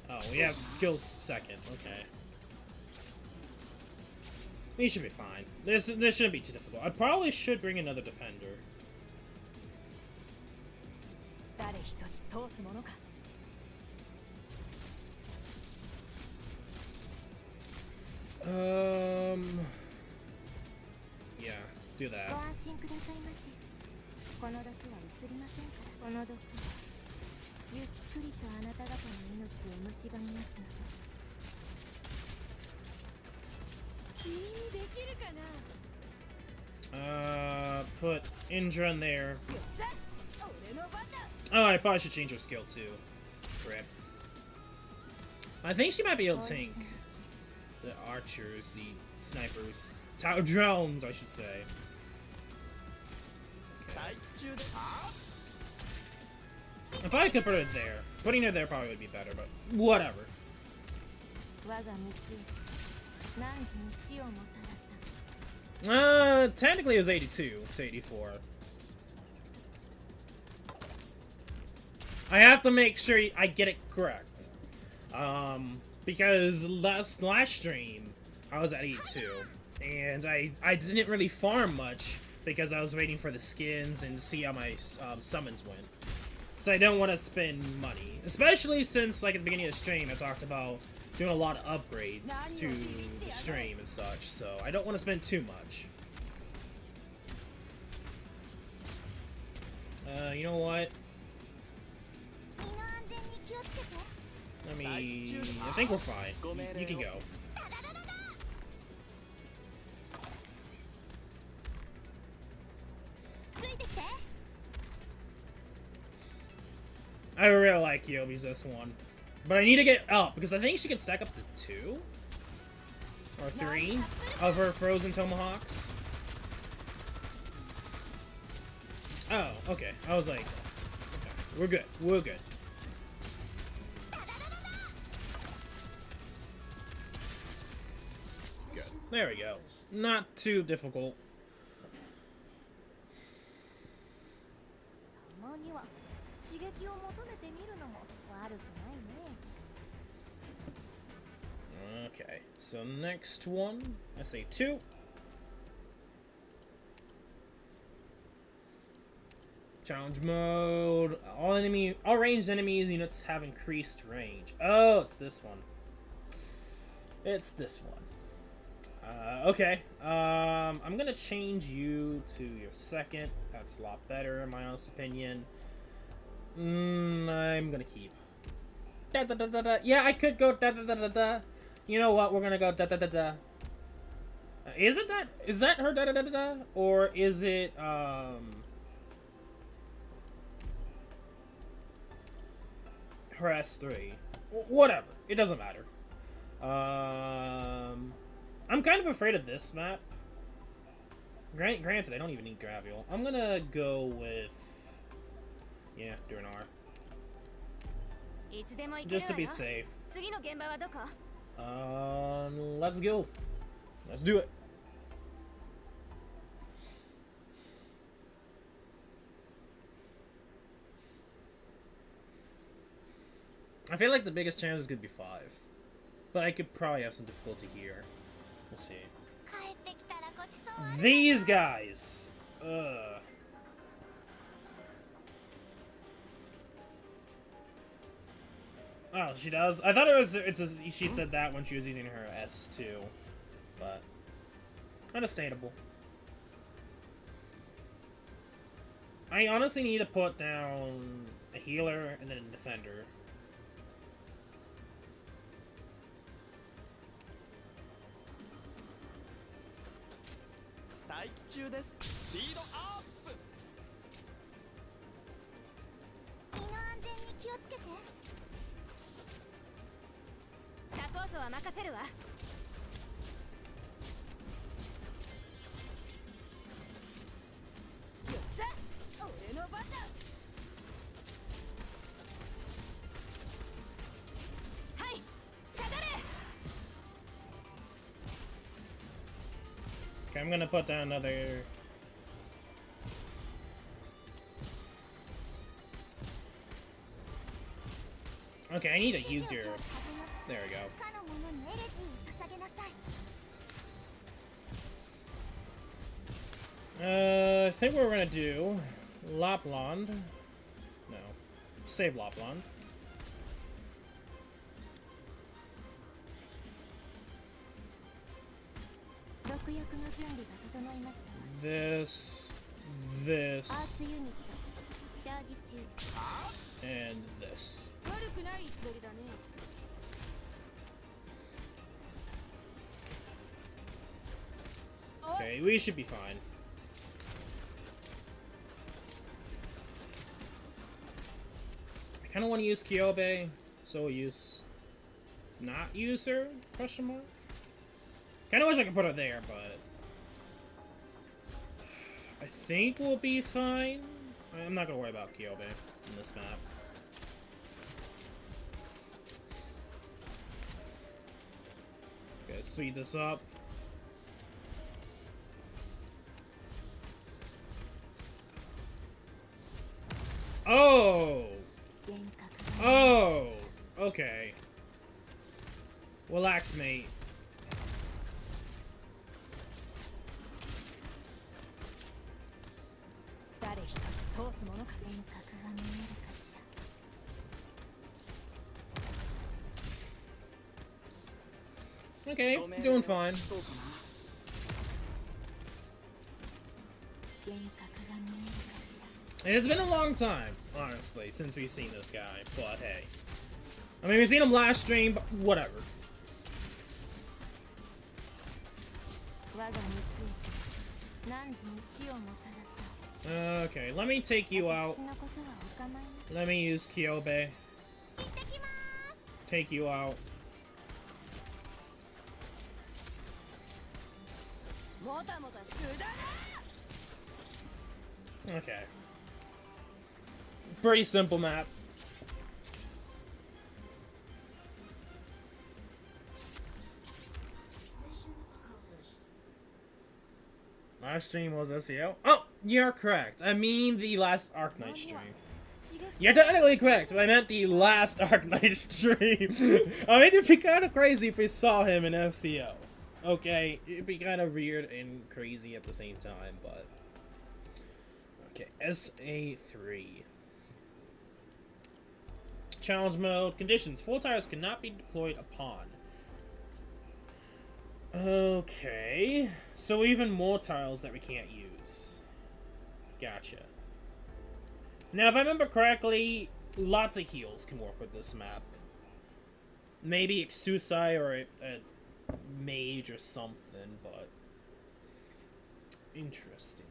Oh, we have skills second. Okay. We should be fine. This shouldn't be too difficult. I probably should bring another defender. Yeah, do that. Put Indra in there. Oh, I probably should change her skill too. Rip. I think she might be able to tank the archers, the snipers, drones, I should say. Okay. I probably could put her there. Putting her there probably would be better, but whatever. Technically it was 82 to 84. I have to make sure I get it correct. Because last stream, I was at 82. And I didn't really farm much because I was waiting for the skins and to see how my summons went. So I don't want to spend money. Especially since, like, at the beginning of the stream, I talked about doing a lot of upgrades to the stream and such. So I don't want to spend too much. You know what? I think we're fine. You can go. I really like Yobi's this one. But I need to get up, because I think she can stack up to 2? Or 3 of her frozen tomahawks. Oh, okay. I was like, okay, we're good. We're good. Good. There we go. Not too difficult. Okay, so next one, SA2. Challenge mode. All ranged enemies units have increased range. Oh, it's this one. It's this one. Okay. I'm gonna change you to your second. That's a lot better in my honest opinion. I'm gonna keep. Da da da da da. Yeah, I could go da da da da da. You know what? We're gonna go da da da da. Is it that? Is that her da da da da da? Or is it her S3? Whatever. It doesn't matter. I'm kind of afraid of this map. Granted, I don't even need Gravial. I'm gonna go with. Yeah, do an R. Just to be safe. Let's go. Let's do it. I feel like the biggest chance is gonna be 5. But I could probably have some difficulty here. Let's see. These guys! Ugh. Oh, she does? I thought it was, she said that when she was using her S2. But, understandable. I honestly need to put down a healer and then a defender. Okay, I'm gonna put down another. Okay, I need to use your. There we go. I think what we're gonna do. Lapland. No. Save Lapland. This. This. And this. Okay, we should be fine. I kind of want to use Kyobe, so we'll use... not use her? Question mark? Kind of wish I could put her there, but... I think we'll be fine. I'm not gonna worry about Kyobe in this map. Okay, let's speed this up. Oh! Oh! Okay. Relax, mate. Okay, doing fine. It's been a long time, honestly, since we've seen this guy, but hey. I mean, we've seen him last stream, but whatever. Okay, let me take you out. Let me use Kyobe. Take you out. Okay. Pretty simple map. Last stream was SAO. Oh, you're correct. I mean the last Arknight stream. You're technically correct, but I meant the last Arknight stream. I mean, it'd be kind of crazy if we saw him in SAO. Okay, it'd be kind of weird and crazy at the same time, but... Okay, SA3. Challenge mode. Conditions. Full tires cannot be deployed upon. Okay. So even more tiles that we can't use. Gotcha. Now, if I remember correctly, lots of heals can work with this map. Maybe Exusai or a mage or something, but... Interesting.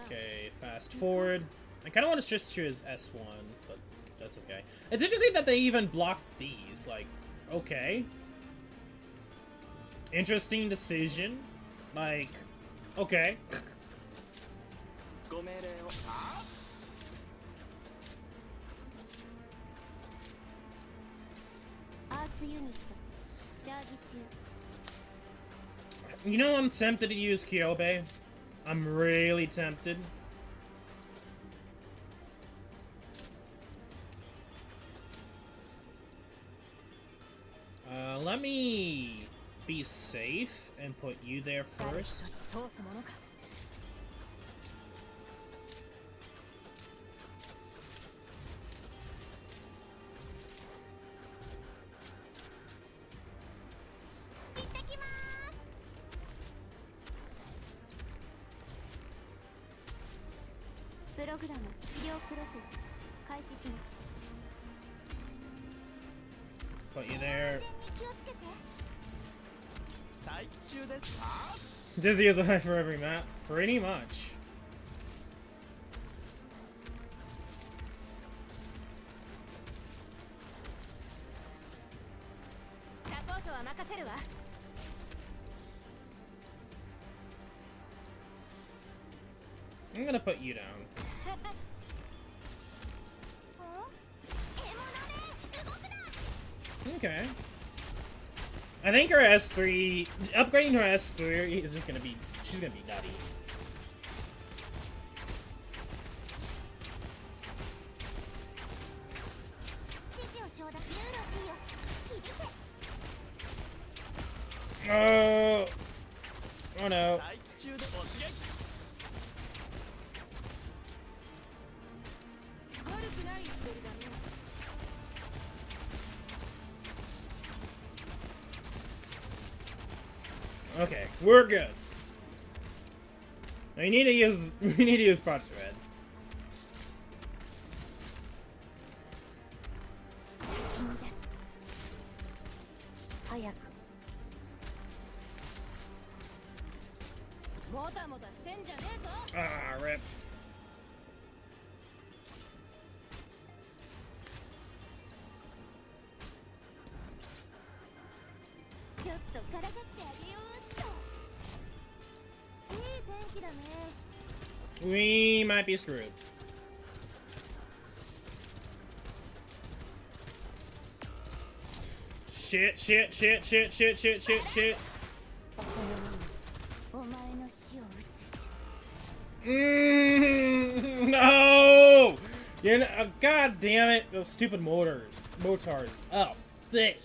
Okay, fast forward. I kind of want to just choose S1, but that's okay. It's interesting that they even blocked these. Like, okay. Interesting decision. Like, okay. You know, I'm tempted to use Kyobe. I'm really tempted. Let me be safe and put you there first. Put you there. Dizzy is a for every map, pretty much. I'm gonna put you down. Okay. I think her S3, upgrading her S3 is just gonna be, she's gonna be nutty. Oh, oh no. Okay, we're good. We need to use Project Red. Ah, rip. We might be screwed. Shit, shit, shit, shit, shit, shit, shit, shit. No! You know, God damn it, those stupid motors. Oh, thick.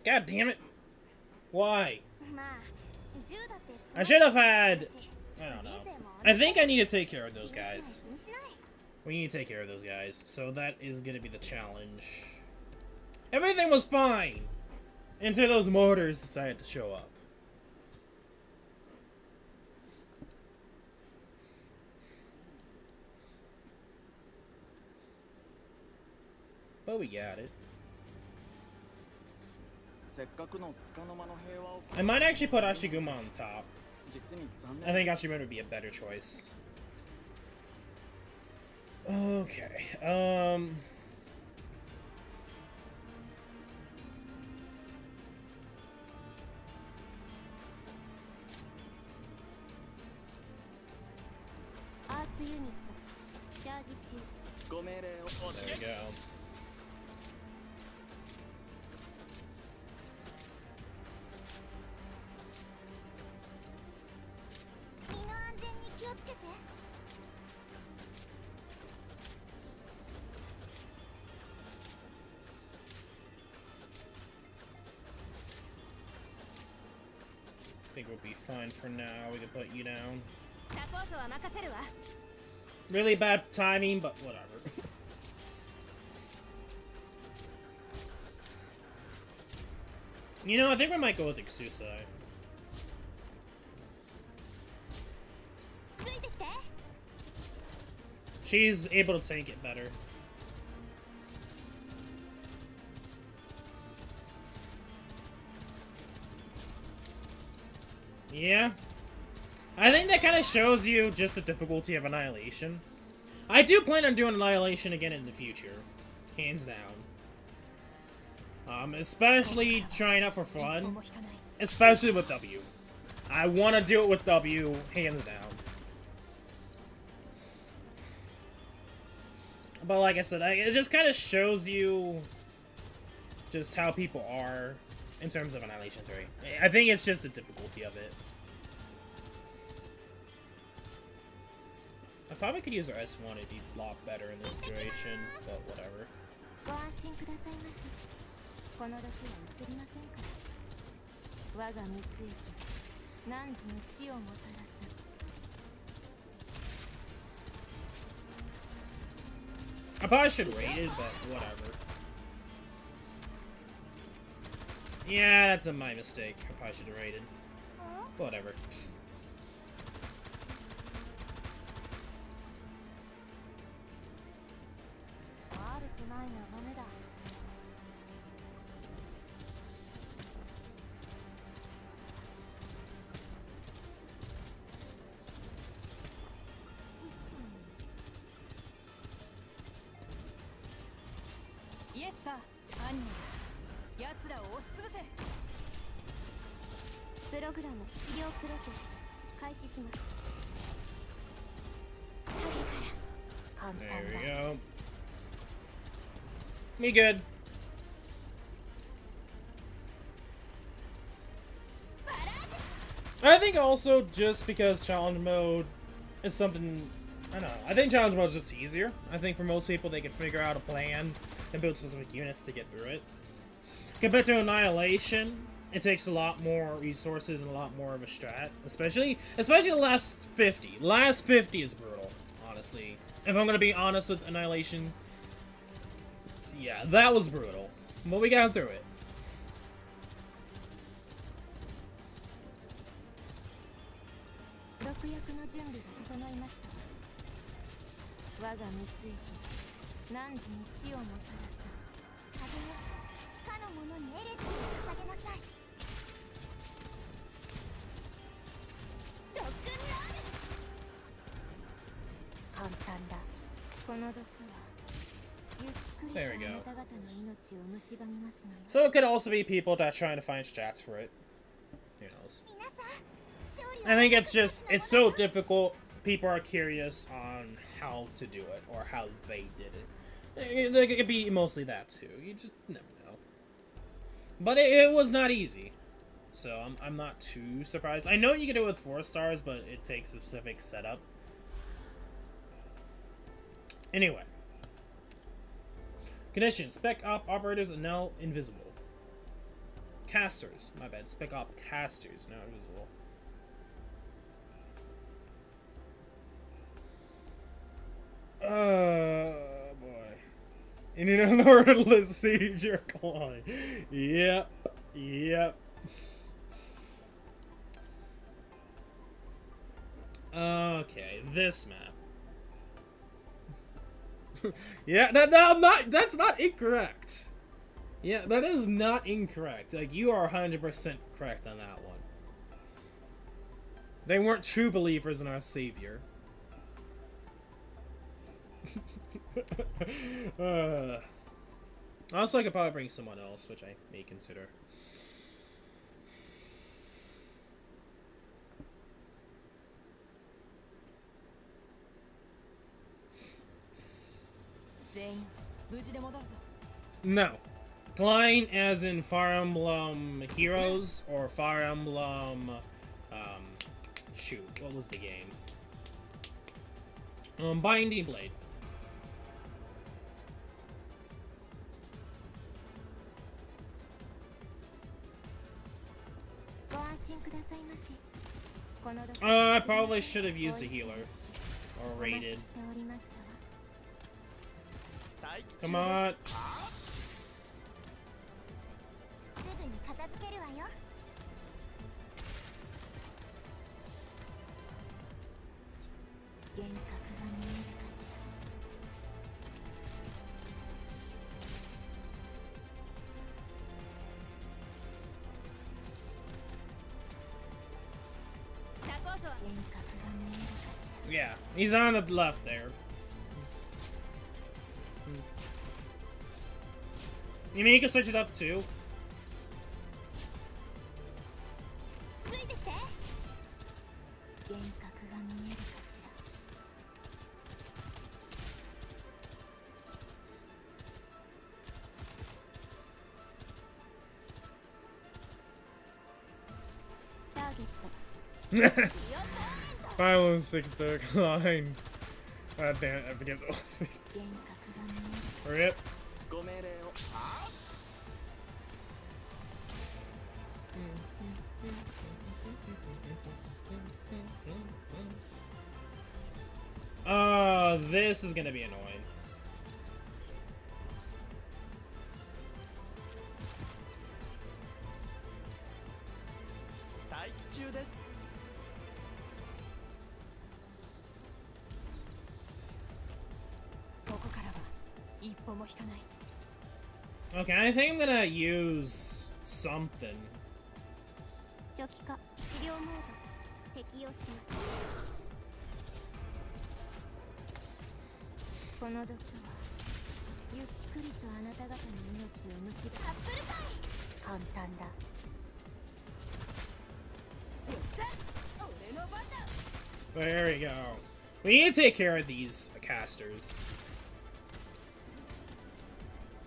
God damn it. Why? I should have had... I don't know. I think I need to take care of those guys. We need to take care of those guys. So that is going to be the challenge. Everything was fine until those motors decided to show up. But we got it. I might actually put Ashiguma on top. I think Ashiguma would be a better choice. Okay, there we go. I think we'll be fine for now. We can put you down. Really bad timing, but whatever. You know, I think we might go with Ixusai. She's able to take it better. Yeah. I think that kind of shows you just the difficulty of Annihilation. I do plan on doing Annihilation again in the future. Hands down. Especially trying out for fun. Especially with W. I want to do it with W, hands down. But like I said, it just kind of shows you just how people are in terms of Annihilation 3. I think it's just the difficulty of it. I probably could use our S1, it'd be a lot better in this situation, but whatever. I probably should rate it, but whatever. Yeah, that's my mistake. I probably should have rated. Whatever. There we go. Me good. I think also just because challenge mode is something, I don't know, I think challenge mode is just easier. I think for most people they can figure out a plan and build specific units to get through it. Compared to Annihilation, it takes a lot more resources and a lot more of a strat. Especially the last 50. Last 50 is brutal, honestly. If I'm gonna be honest with Annihilation, yeah, that was brutal. But we got through it. There we go. So it could also be people that are trying to find strats for it. Who knows? I think it's just, it's so difficult. People are curious on how to do it or how they did it. It could be mostly that too. You just never know. But it was not easy. So I'm not too surprised. I know you can do it with 4 stars, but it takes a specific setup. Anyway. Condition. Spec Op operators are now invisible. Casters. My bad. Spec Op casters now invisible. Boy. You need a lordless siege your calling. Yep. Yep. Okay, this map. Yeah, that's not incorrect. Yeah, that is not incorrect. Like, you are 100% correct on that one. They weren't true believers in our savior. Also, I could probably bring someone else, which I may consider. No. Klein as in Fire Emblem Heroes or Fire Emblem, shoot, what was the game? Binding Blade. I probably should have used a healer. Or raided. Come on. Yeah, he's on the left there. You mean you can switch it up too? Final 6 decline. God damn it, I forget the Rip. This is gonna be annoying. Okay, I think I'm gonna use something. There we go. We need to take care of these casters.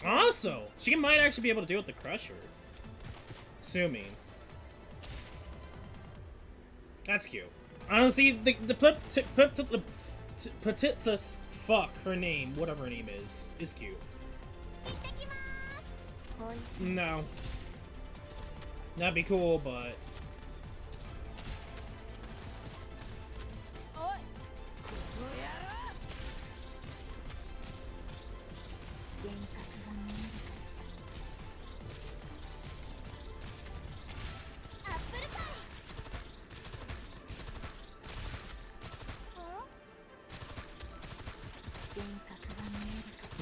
Also, she might actually be able to deal with the Crusher. Assuming. That's cute. Honestly, the Petitless, fuck, her name, whatever her name is cute. No. That'd be cool, but...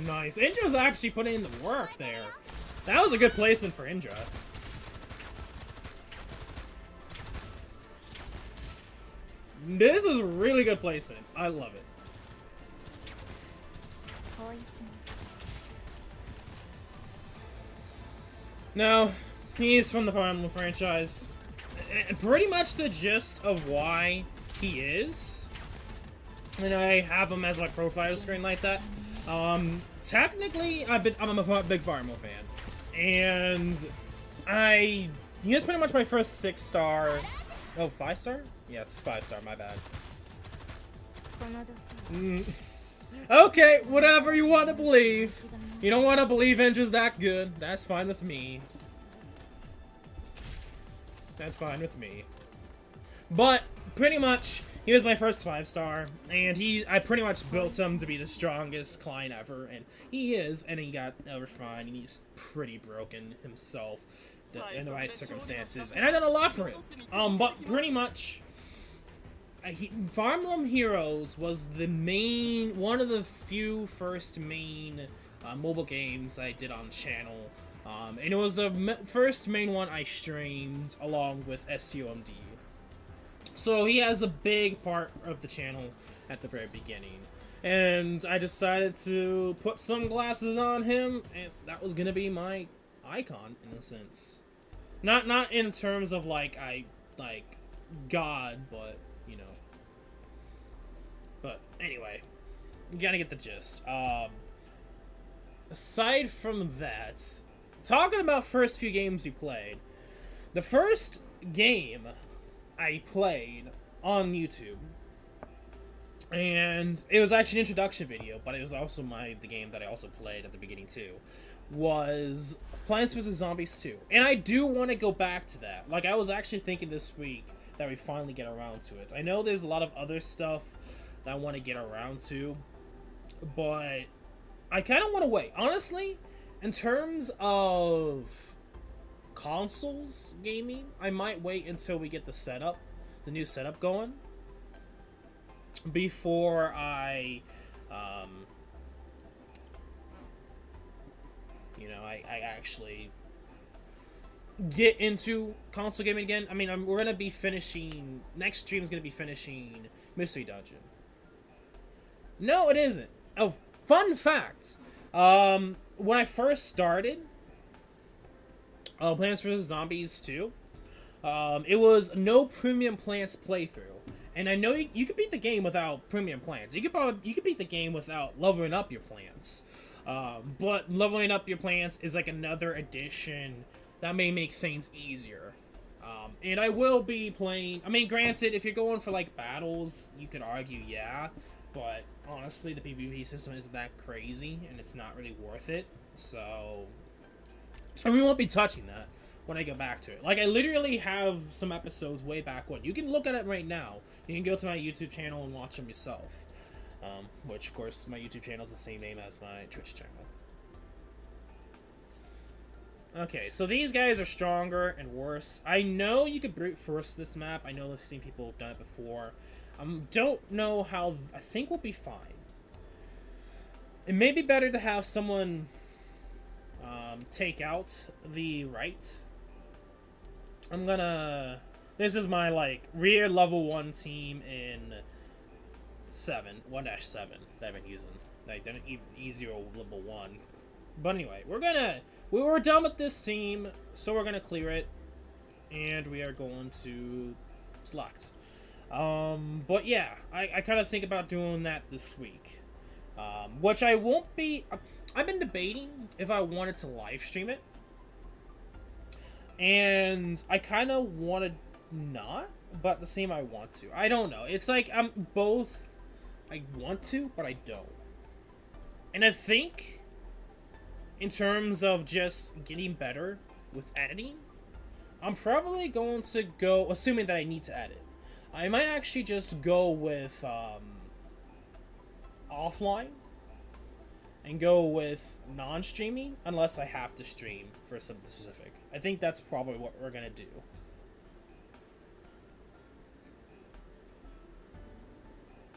Nice. Indra's actually putting in the work there. That was a good placement for Indra. This is a really good placement. I love it. No, he's from the Fire Emblem franchise. Pretty much the gist of why he is. And I have him as like profile screen like that. Technically, I'm a big Fire Emblem fan, and he is pretty much my first 6-star. Oh, 5-star? Yeah, it's 5-star. My bad. Okay, whatever you want to believe. You don't want to believe Indra's that good. That's fine with me. That's fine with me. But pretty much, he was my first 5-star, and I pretty much built him to be the strongest client ever, and he is, and he got refined, and he's pretty broken himself in the right circumstances, and I done a lot for him. But pretty much, Fire Emblem Heroes was one of the few first main mobile games I did on the channel, and it was the first main one I streamed along with SAO MD. So he has a big part of the channel at the very beginning. And I decided to put some glasses on him, and that was gonna be my icon, in a sense. Not in terms of like God, but you know. But anyway, you gotta get the gist. Aside from that, talking about first few games you played, the first game I played on YouTube, and it was actually an introduction video, but it was also the game that I also played at the beginning too, was Plants vs. Zombies 2. And I do want to go back to that. Like, I was actually thinking this week that we finally get around to it. I know there's a lot of other stuff that I want to get around to, but I kind of want to wait. Honestly, in terms of consoles gaming, I might wait until we get the new setup going, before I I actually get into console gaming again. I mean, we're gonna be finishing, next stream is gonna be finishing Mystery Dungeon. No, it isn't. Oh, fun fact, when I first started Plants vs. Zombies 2, it was no premium plants playthrough, and I know you could beat the game without premium plants. You could beat the game without leveling up your plants, but leveling up your plants is like another addition that may make things easier. And I will be playing. I mean, granted, if you're going for like battles, you could argue, yeah, but honestly, the PvP system isn't that crazy, and it's not really worth it. So, and we won't be touching that when I go back to it. Like, I literally have some episodes way back when. You can look at it right now. You can go to my YouTube channel and watch them yourself. Which, of course, my YouTube channel is the same name as my Twitch channel. Okay, so these guys are stronger and worse. I know you could brute force this map. I know I've seen people have done it before. Don't know how. I think we'll be fine. It may be better to have someone take out the right. I'm gonna... This is my, like, rear level 1 team in 1-7 that I've been using. Like, they're easier level 1. But anyway, we were done with this team, so we're gonna clear it. And we are going to select. But yeah, I kind of think about doing that this week. Which I won't be... I've been debating if I wanted to live stream it. And I kind of wanted not, but at the same I want to. I don't know. It's like I'm both... I want to, but I don't. And I think, in terms of just getting better with editing, I'm probably going to go, assuming that I need to edit, I might actually just go with offline and go with non-streaming unless I have to stream for something specific. I think that's probably what we're gonna do.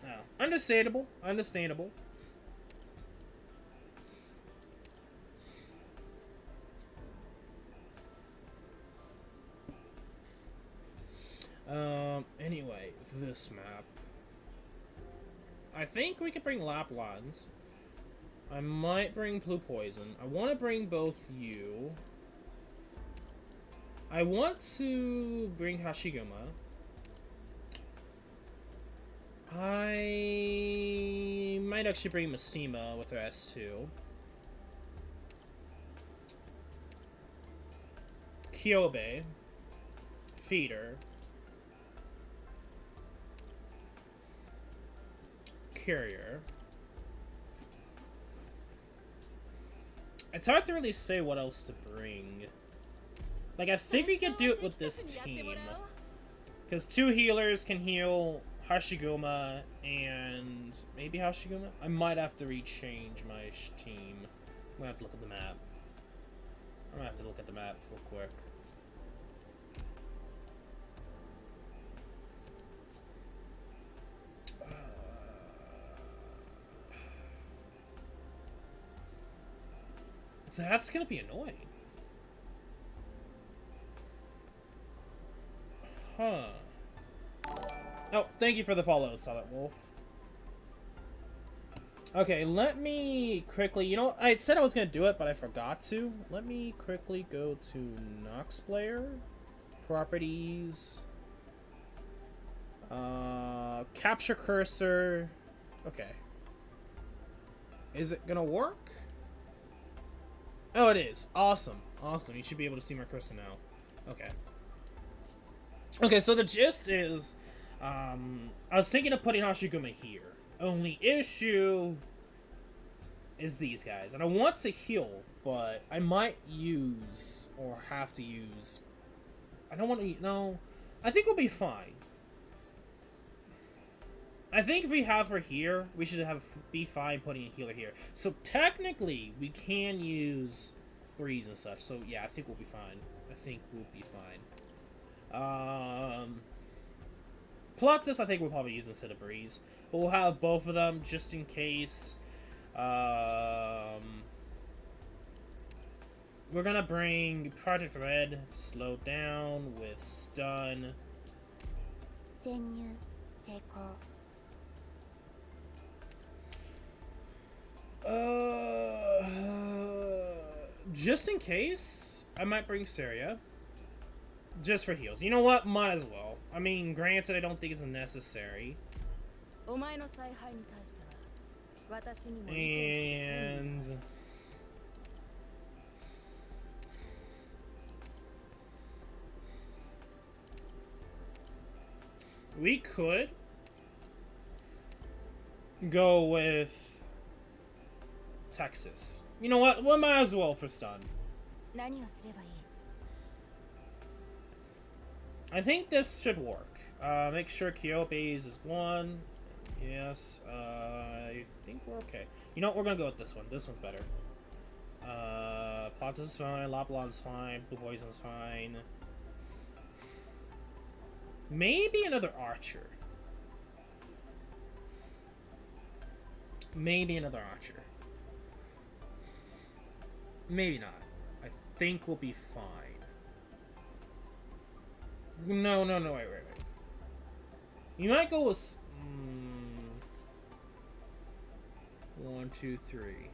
No, understandable. Anyway, this map. I think we could bring Laplans. I might bring Blue Poison. I want to bring both you. I want to bring Hashiguma. I might actually bring Mistima with her S2. Kyobe. Feeder. Carrier. It's hard to really say what else to bring. Like, I think we could do it with this team. Because 2 healers can heal Hashiguma and maybe Hashiguma? I might have to rechange my team. I'm gonna have to look at the map. I'm gonna have to look at the map real quick. That's gonna be annoying. Huh. Oh, thank you for the follow, Silent Wolf. Okay, let me quickly... You know, I said I was gonna do it, but I forgot to. Let me quickly go to Nox Player. Properties. Capture cursor. Okay. Is it gonna work? Oh, it is. Awesome. Awesome. You should be able to see my cursor now. Okay. Okay, so the gist is, I was thinking of putting Hashiguma here. Only issue is these guys. And I want to heal, but I might use, or have to use... I don't want to... No. I think we'll be fine. I think if we have her here, we should be fine putting a healer here. So technically, we can use Breeze and such. So yeah, I think we'll be fine. Plot I think we'll probably use instead of Breeze. But we'll have both of them just in case. We're gonna bring Project Red to slow down with stun. Just in case, I might bring Saria. Just for heals. You know what? Might as well. I mean, granted, I don't think it's necessary. And... we could go with Texas. You know what? We might as well for stun. I think this should work. Make sure Kyobe's is 1. Yes, I think we're okay. You know what? We're gonna go with this one. This one's better. Plot is fine. Laplan's fine. Blue Poison's fine. Maybe another Archer. Maybe not. I think we'll be fine. No, wait. You might go with... 1, 2, 3.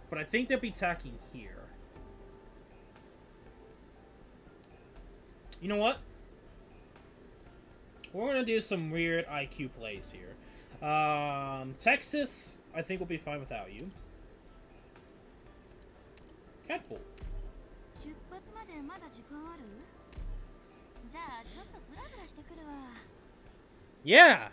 But I think they'll be attacking here. You know what? We're gonna do some weird IQ plays here. Texas, I think we'll be fine without you. Catbull. Yeah!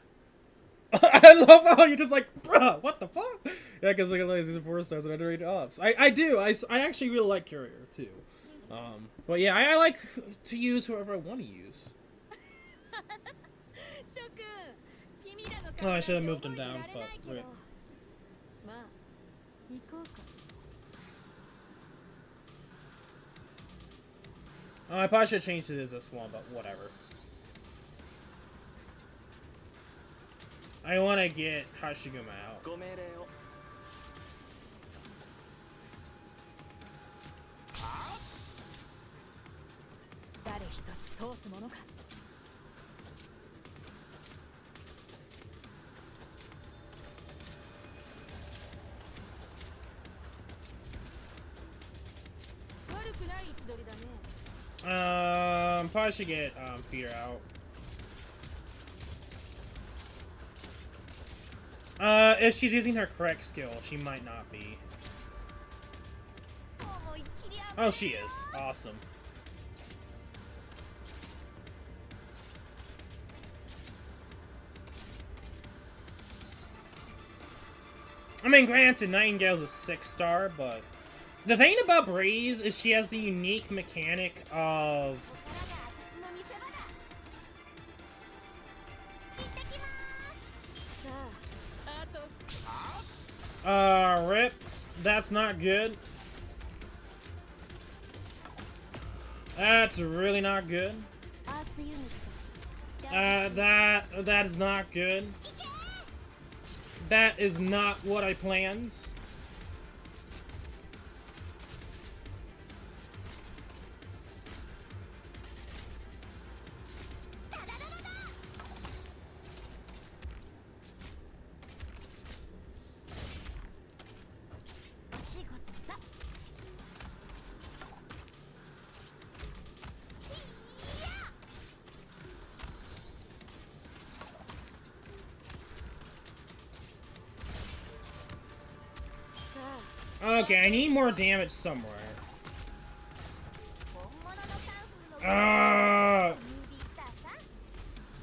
I love how you're just like, bruh, what the fuck? Yeah, because like these are 4 stars and underrated ups. I do. I actually really like Courier too. But yeah, I like to use whoever I want to use. Oh, I should have moved him down, but wait. Oh, I probably should have changed it as this one, but whatever. I want to get Hashiguma out. Probably should get Fear out. If she's using her correct skill, she might not be. Oh, she is. Awesome. I mean, granted, Nightingale's a 6-star, but the thing about Breeze is she has the unique mechanic of... Rip. That's not good. That's really not good. That is not good. That is not what I planned. Okay, I need more damage somewhere.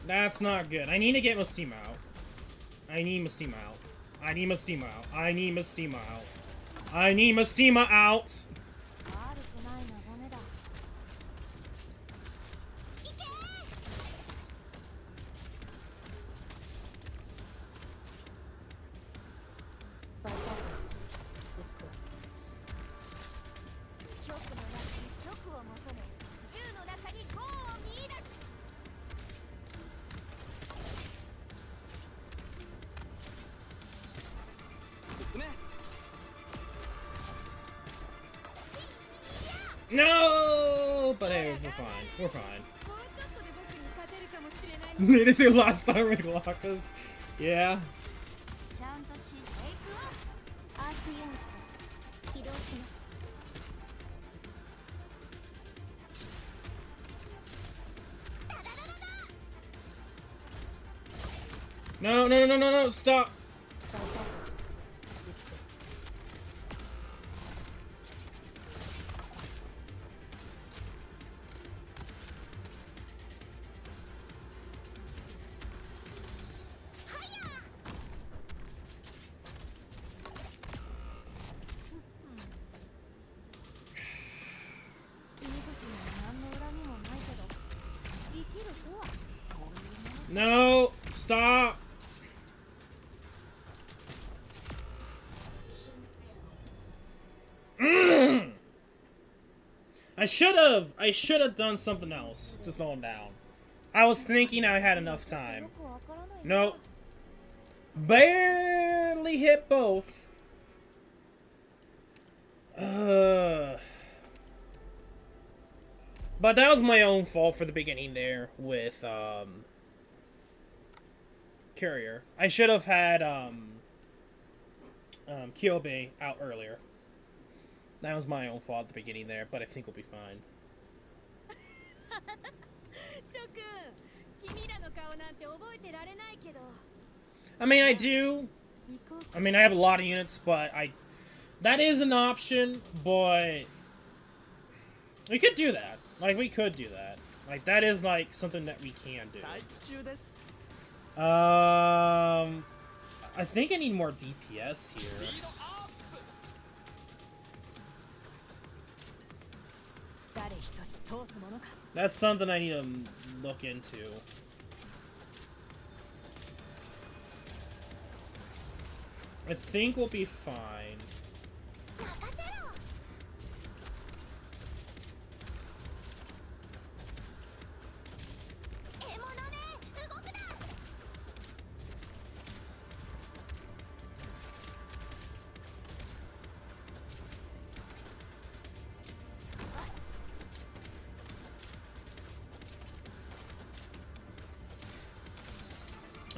That's not good. I need to get Mystima out. I need Mystima out. I need Mystima out. I need Mystima out. I need Mystima out! No! But hey, we're fine. We're fine. Needed the last time with Glockus. Yeah. No, stop! No! Stop! I should have done something else to slow him down. I was thinking I had enough time. Nope. Barely hit both. But that was my own fault for the beginning there with, Courier. I should have had, Kyobe out earlier. That was my own fault at the beginning there, but I think we'll be fine. I mean, I do. I mean, I have a lot of units, but that is an option, but we could do that. Like, we could do that. Like, that is, like, something that we can do. I think I need more DPS here. That's something I need to look into. I think we'll be fine.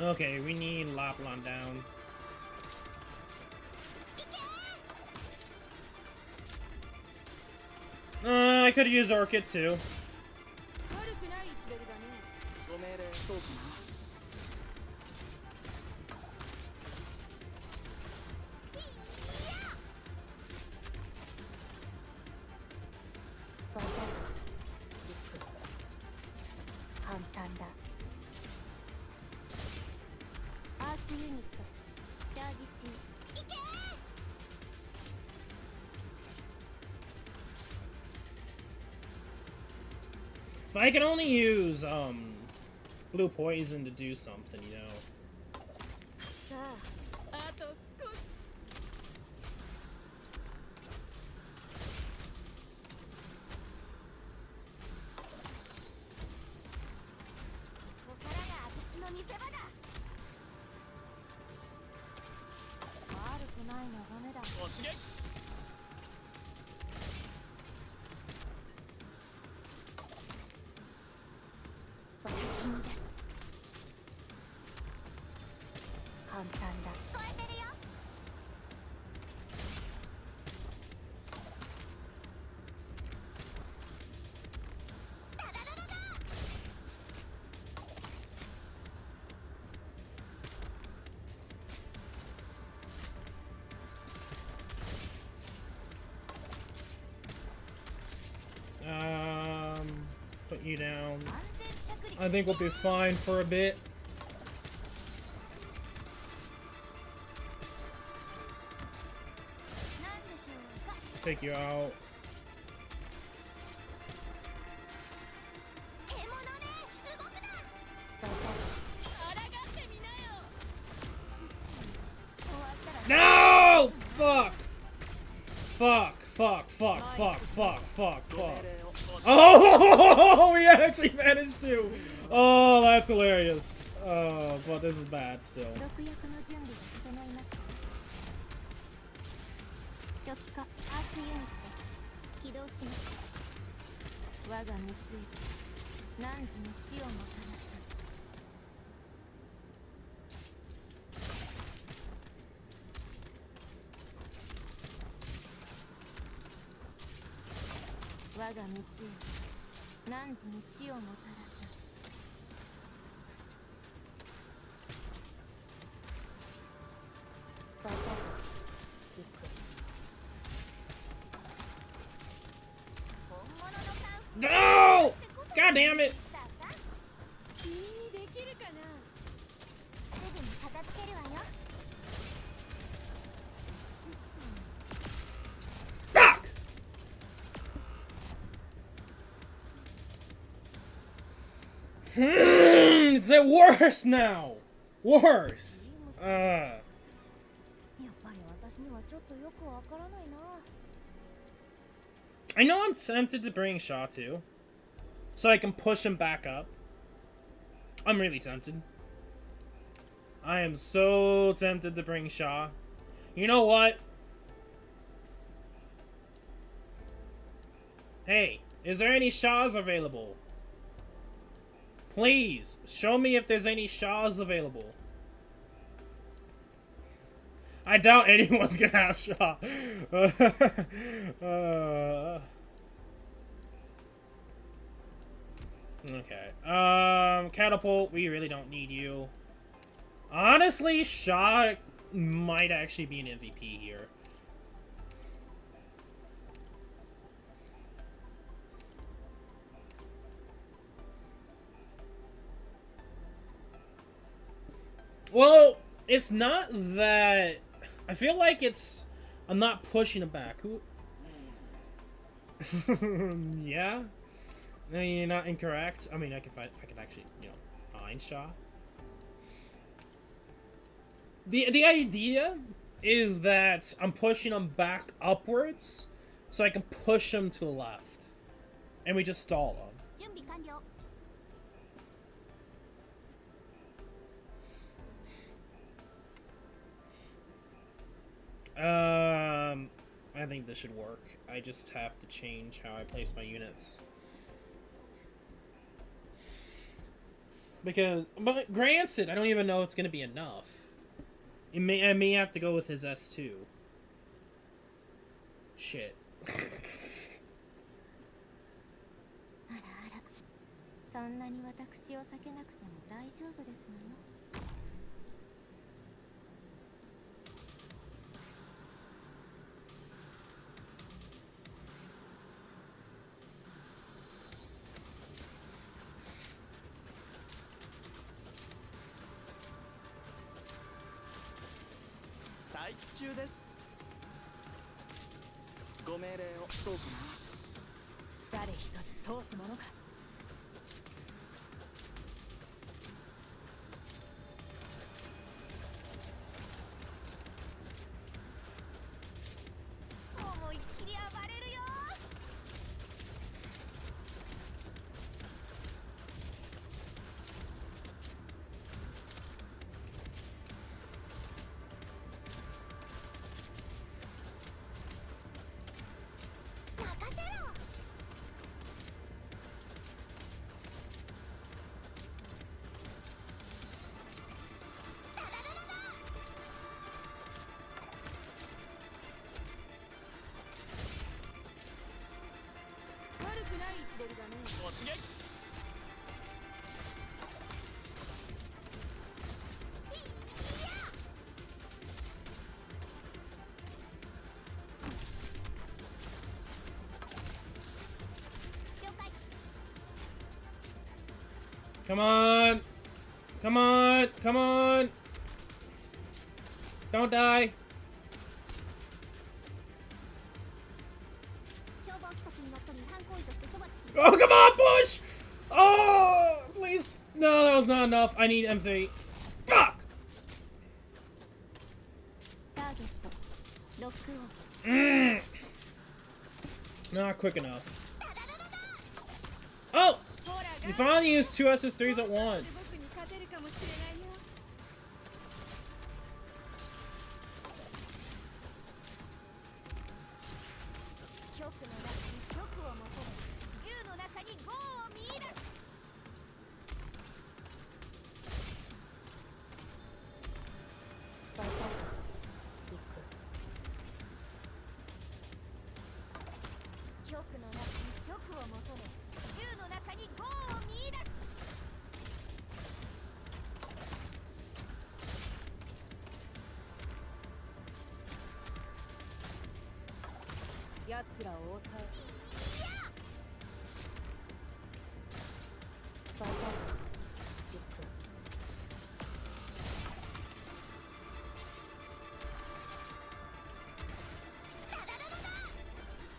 Okay, we need Lapland down. I could use Orchid too. If I can only use, blue poison to do something, you know. Put you down. I think we'll be fine for a bit. Take you out. No! Fuck! Fuck, fuck, fuck, fuck, fuck, fuck, fuck. Oh, we actually managed to! Oh, that's hilarious. Oh, but this is bad, so. No! God damn it! Fuck! It's worse now! Worse! I know I'm tempted to bring Shaw too, so I can push him back up. I'm really tempted. I am so tempted to bring Shaw. You know what? Hey, is there any Shaws available? Please, show me if there's any Shaws available. I doubt anyone's gonna have Shaw. Okay. Catapult, we really don't need you. Honestly, Shaw might actually be an MVP here. Well, it's not that... I feel like it's... I'm not pushing it back. Who... Yeah? No, you're not incorrect. I mean, I can actually, you know, find Shaw. The idea is that I'm pushing them back upwards, so I can push them to the left, and we just stall them. I think this should work. I just have to change how I place my units. Because, but granted, I don't even know it's gonna be enough. I may have to go with his S2. Shit. Come on! Come on! Come on! Don't die! Oh, come on, push! Oh, please! No, that was not enough. I need M3. Fuck! Not quick enough. Oh! You finally used two SS3s at once.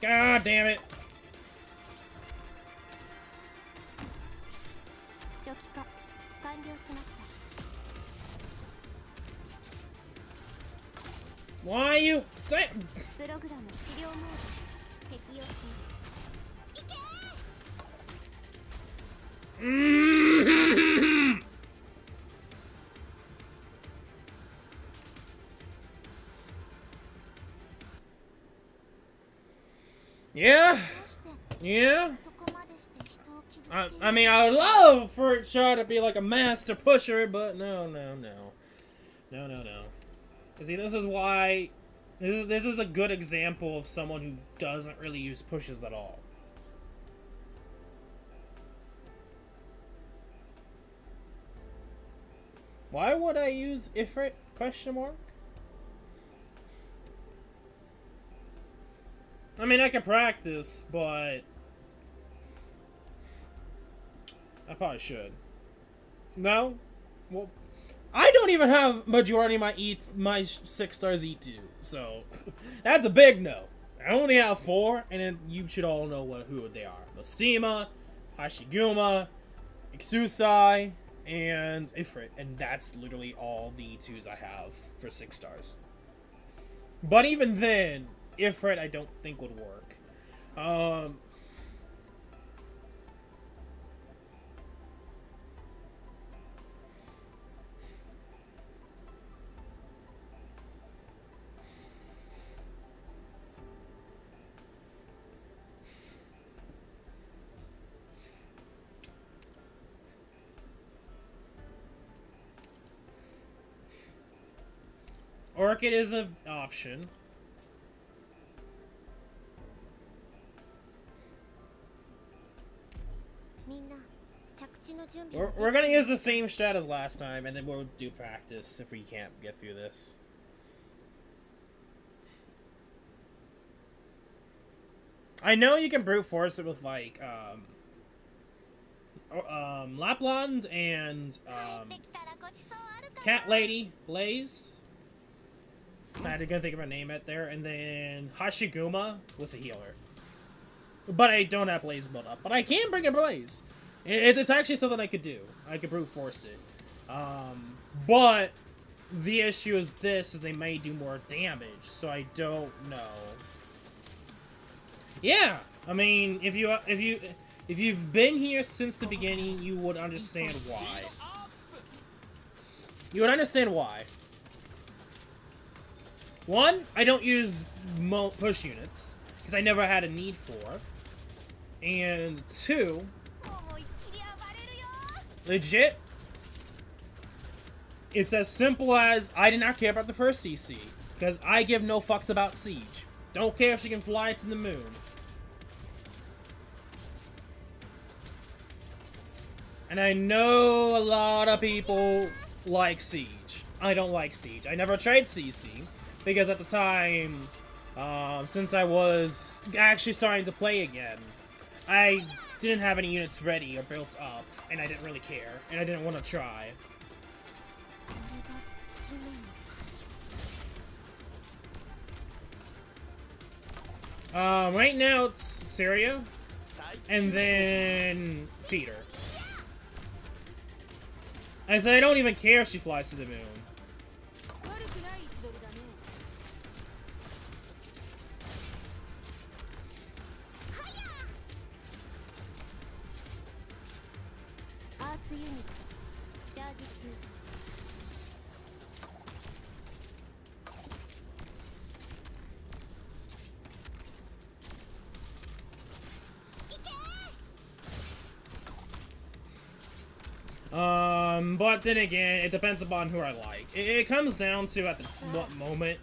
God damn it. Why are you? Yeah. Yeah? I mean, I would love for Shaw to be like a master pusher, but no. See, this is why... This is a good example of someone who doesn't really use pushes at all. Why would I use Ifrit? Question mark? I mean, I can practice, but... I probably should. No? Well, I don't even have majority of my 6 stars E2, so that's a big no. I only have 4, and then you should all know who they are. Nostema, Hashiguma, Ixusai, and Ifrit, and that's literally all the E2s I have for 6 stars. But even then, Ifrit I don't think would work. Orchid is an option. We're gonna use the same strat as last time, and then we'll do practice if we can't get through this. I know you can brute force it with like Lapland and Cat Lady Blaze. I didn't think of her name out there, and then Hashiguma with a healer. But I don't have Blaze built up. But I can bring a Blaze. It's actually something I could do. I could brute force it. But the issue is they may do more damage, so I don't know. Yeah, I mean, if you've been here since the beginning, you would understand why. You would understand why. 1, I don't use push units, because I never had a need for. And 2, legit, it's as simple as I did not care about the first CC, because I give no fucks about Siege. Don't care if she can fly to the moon. And I know a lot of people like Siege. I don't like Siege. I never tried CC. Because at the time, since I was actually starting to play again, I didn't have any units ready or built up, and I didn't really care, and I didn't want to try. Right now it's Syria, and then Feeder. I said I don't even care if she flies to the moon. But then again, it depends upon who I like. It comes down to at what moment.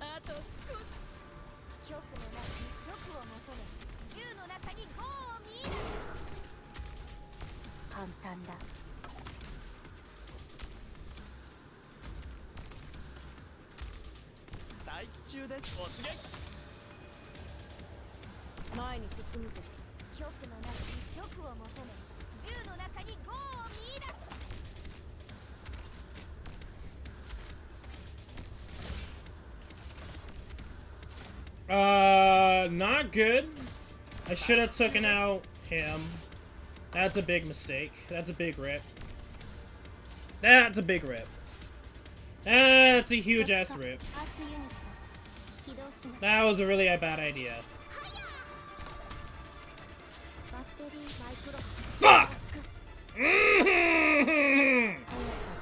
Not good. I should have taken out him. That's a big mistake. That's a big rip. That's a big rip. That's a huge ass rip. That was a really bad idea. Fuck!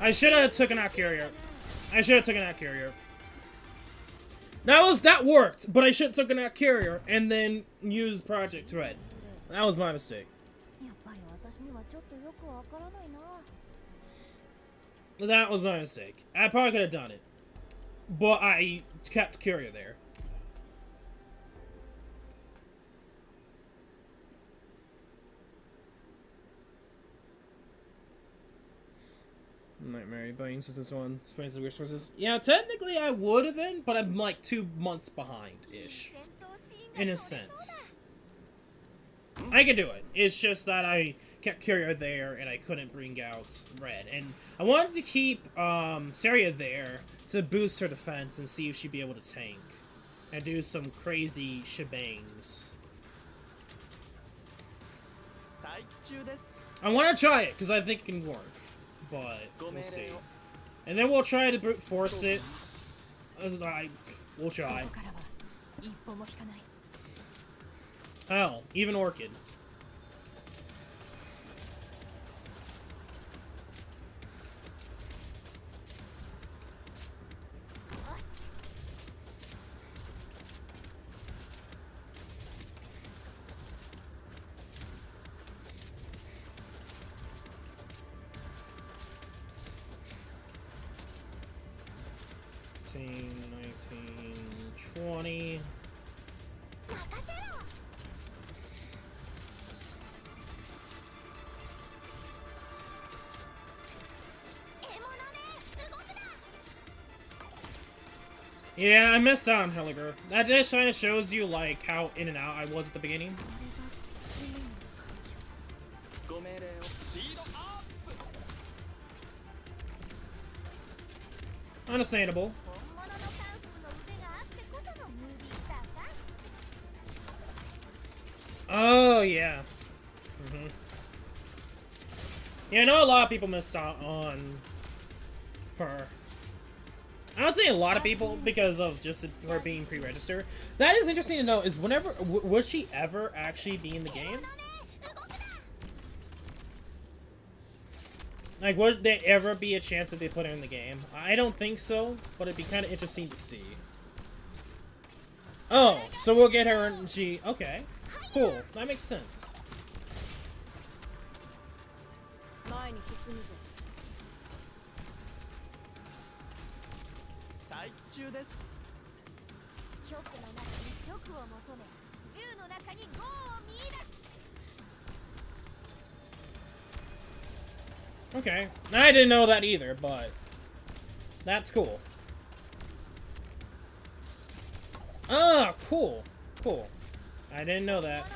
I should have taken out Carrier. That worked, but I should have taken out Carrier and then used Project Red. That was my mistake. やっぱり私にはちょっとよくわからないな。 That was my mistake. I probably could have done it. But I kept Curia there. Nightmare buying this one. Explains the resources. Yeah, technically I would have been, but I'm like 2 months behind-ish. In a sense. I could do it. It's just that I kept Curia there and I couldn't bring out Red. And I wanted to keep Saria there to boost her defense and see if she'd be able to tank. And do some crazy shebangs. I want to try it, because I think it can work. But, we'll see. And then we'll try to brute force it. We'll try. Hell, even Orchid. Yeah, I missed out on Helliger. That just kind of shows you, like, how in and out I was at the beginning. Understandable. Oh, yeah. Yeah, I know a lot of people missed out on her. I don't say a lot of people because of just her being pre-registered. That is interesting to know. Is whenever would she ever actually be in the game? Like, would there ever be a chance that they put her in the game? I don't think so, but it'd be kind of interesting to see. Oh, so we'll get her and she. Okay, cool. That makes sense. Okay, I didn't know that either, but that's cool. Ah, cool, cool. I didn't know that.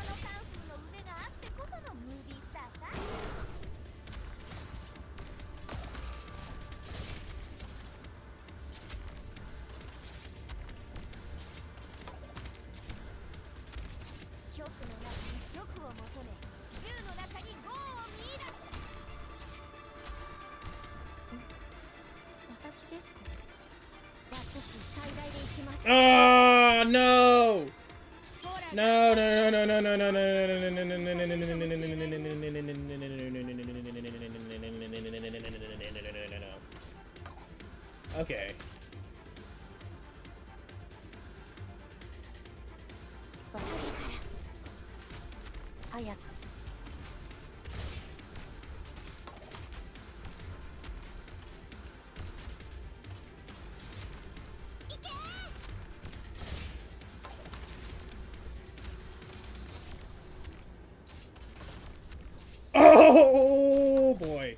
Oh no! No, no, no, no, no, no, no, no, no, no, no, no, no. Okay. Oh boy.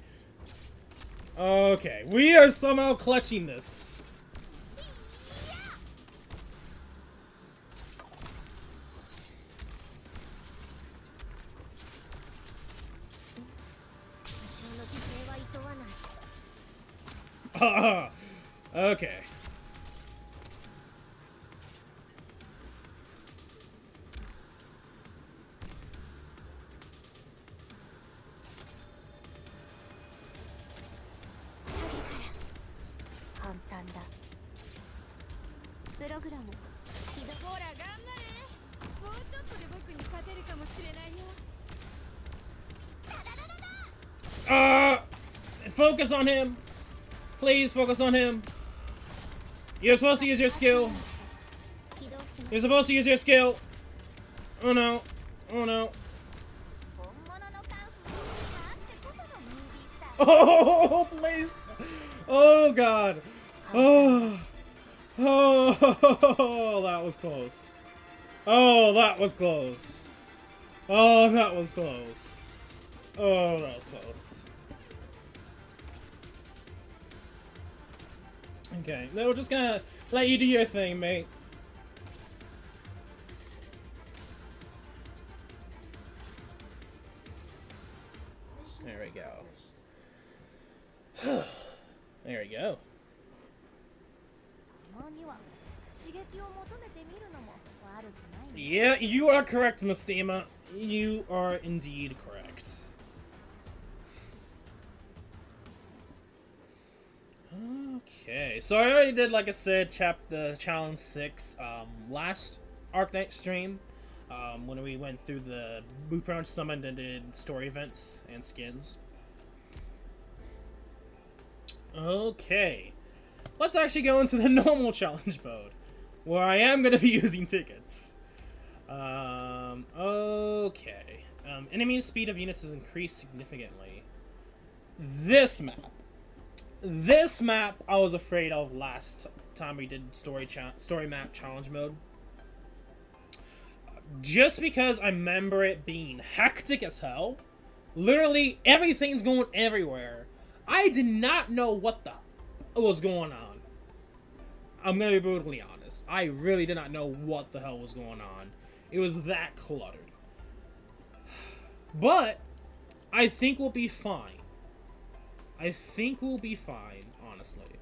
Okay, we are somehow clutching this. Okay. Focus on him. Please focus on him. You're supposed to use your skill. You're supposed to use your skill. Oh no. Oh no. Oh, please. Oh, God. Oh. Oh, that was close. Oh, that was close. Oh, that was close. Oh, that was close. Okay, no, we're just gonna let you do your thing, mate. There we go. There we go. Yeah, you are correct, Mistima. You are indeed correct. Okay, so I already did, like I said, challenge 6 last Arknight stream, when we went through the we pretty much summoned and did story events and skins. Okay, let's actually go into the normal challenge mode, where I am going to be using tickets. Okay. Enemy speed of units is increased significantly. This map I was afraid of last time we did story map challenge mode. Just because I remember it being hectic as hell. Literally everything's going everywhere. I did not know what the was going on. I'm gonna be brutally honest. I really did not know what the hell was going on. It was that cluttered. But I think we'll be fine. I think we'll be fine, honestly.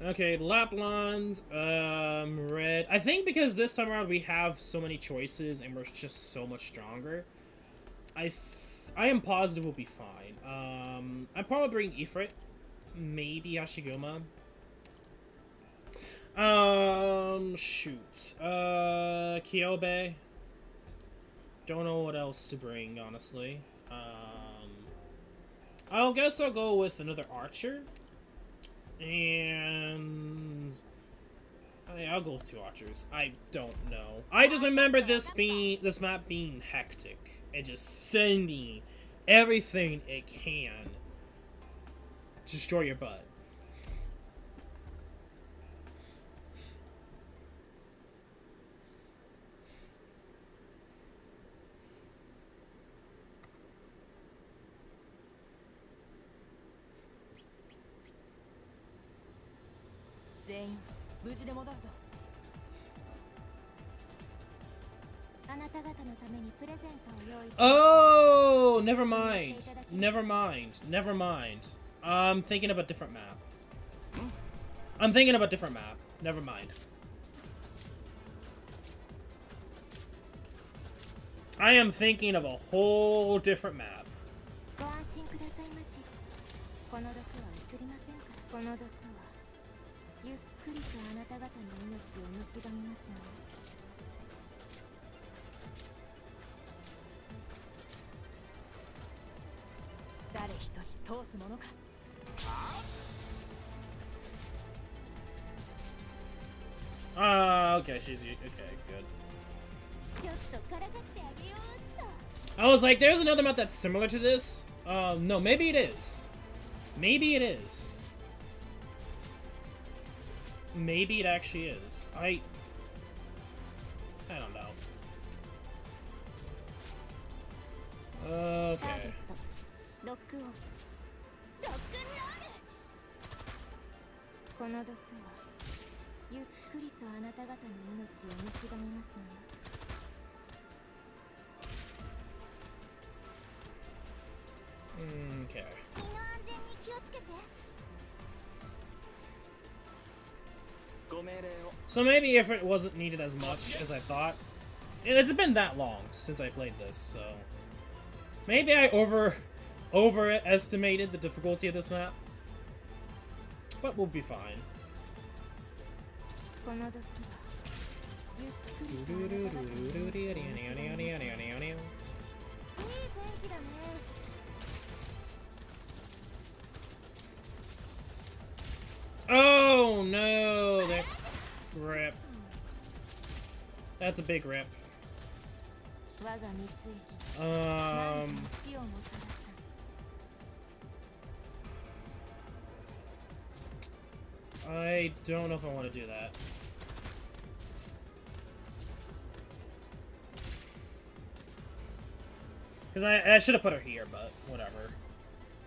Okay, Laplands, red. I think because this time around we have so many choices and we're just so much stronger. I am positive we'll be fine. I'd probably bring Ifrit. Maybe Hashiguma. Shoot. Kyobe. Don't know what else to bring, honestly. I'll guess I'll go with another archer. And I'll go with 2 archers. I don't know. I just remember this map being hectic and just sending everything it can to destroy your butt. Oh, never mind. Never mind. Never mind. I'm thinking of a different map. I'm thinking of a different map. Never mind. I am thinking of a whole different map. Okay, she's okay, good. I was like, there's another map that's similar to this. No, maybe it is. Maybe it is. Maybe it actually is. I don't know. Okay. Okay. So maybe if it wasn't needed as much as I thought. It's been that long since I played this, so maybe I overestimated the difficulty of this map. But we'll be fine. Oh no! That rip. That's a big rip. I don't know if I want to do that. Because I should have put her here, but whatever.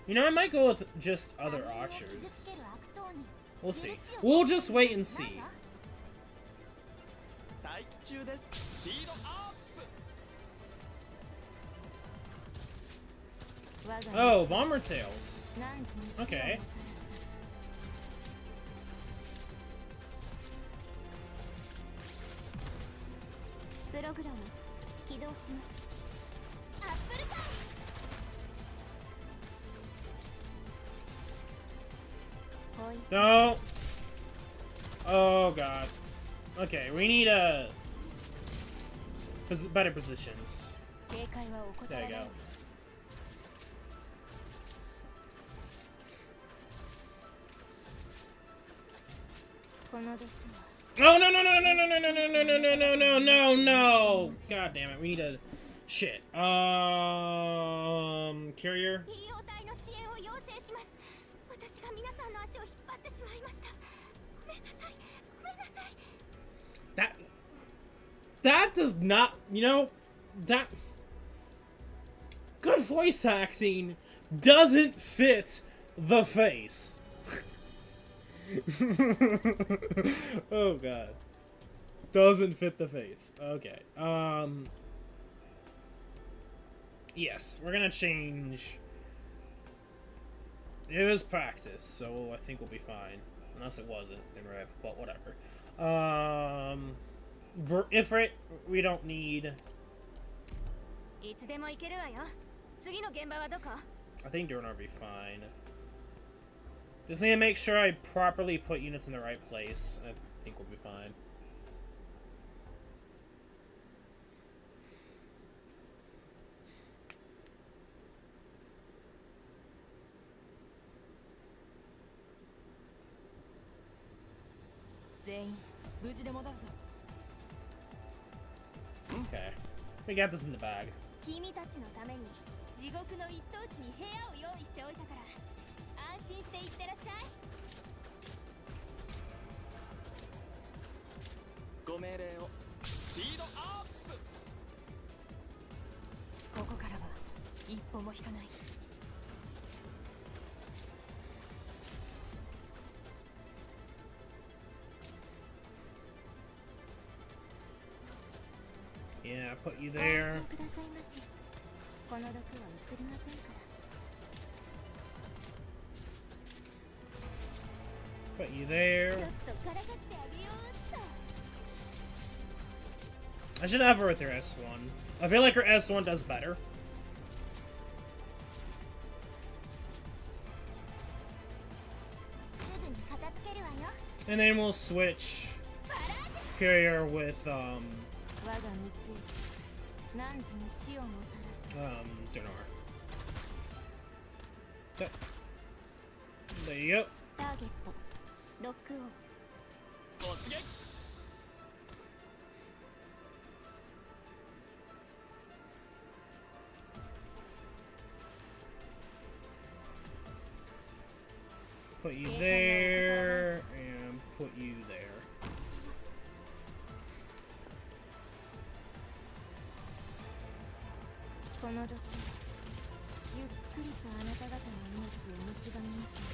You know, I might go with just other archers. We'll see. We'll just wait and see. Oh, bomber tails. Okay. No. Oh god. Okay, we need better positions. There you go. Oh no no no no no no no no no no no no no no no! God damn it! We need a shit. Carrier. That does not, you know, that good voice acting doesn't fit the face. Oh god. Doesn't fit the face. Okay. Yes, we're gonna change. It was practice, so I think we'll be fine. Unless it wasn't, then right, but whatever. Ifrit, we don't need. I think Durnar will be fine. Just need to make sure I properly put units in the right place. I think we'll be fine. Okay. We got this in the bag. Yeah, put you there. Put you there. I should have her with her S1. I feel like her S1 does better. And then we'll switch carrier with Durnar. There you go. Put you there, and put you there.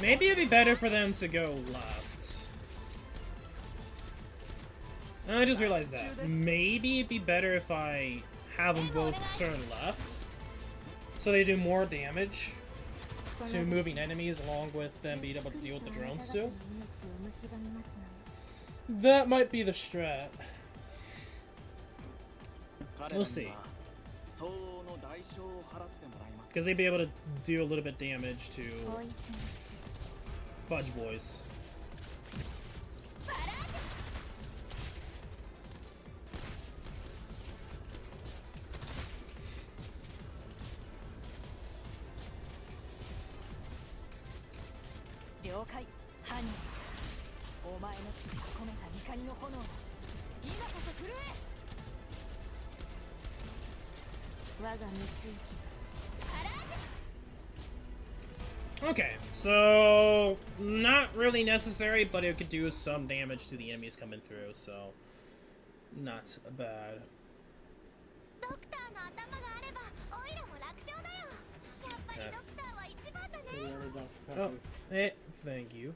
Maybe it'd be better for them to go left. I just realized that. Maybe it'd be better if I have them both turn left, so they do more damage to moving enemies along with them being able to deal with the drones too. That might be the strat. We'll see. Because they'd be able to do a little bit damage to Fudge Boys. Okay, so not really necessary, but it could do some damage to the enemies coming through, so not bad. Oh, thank you.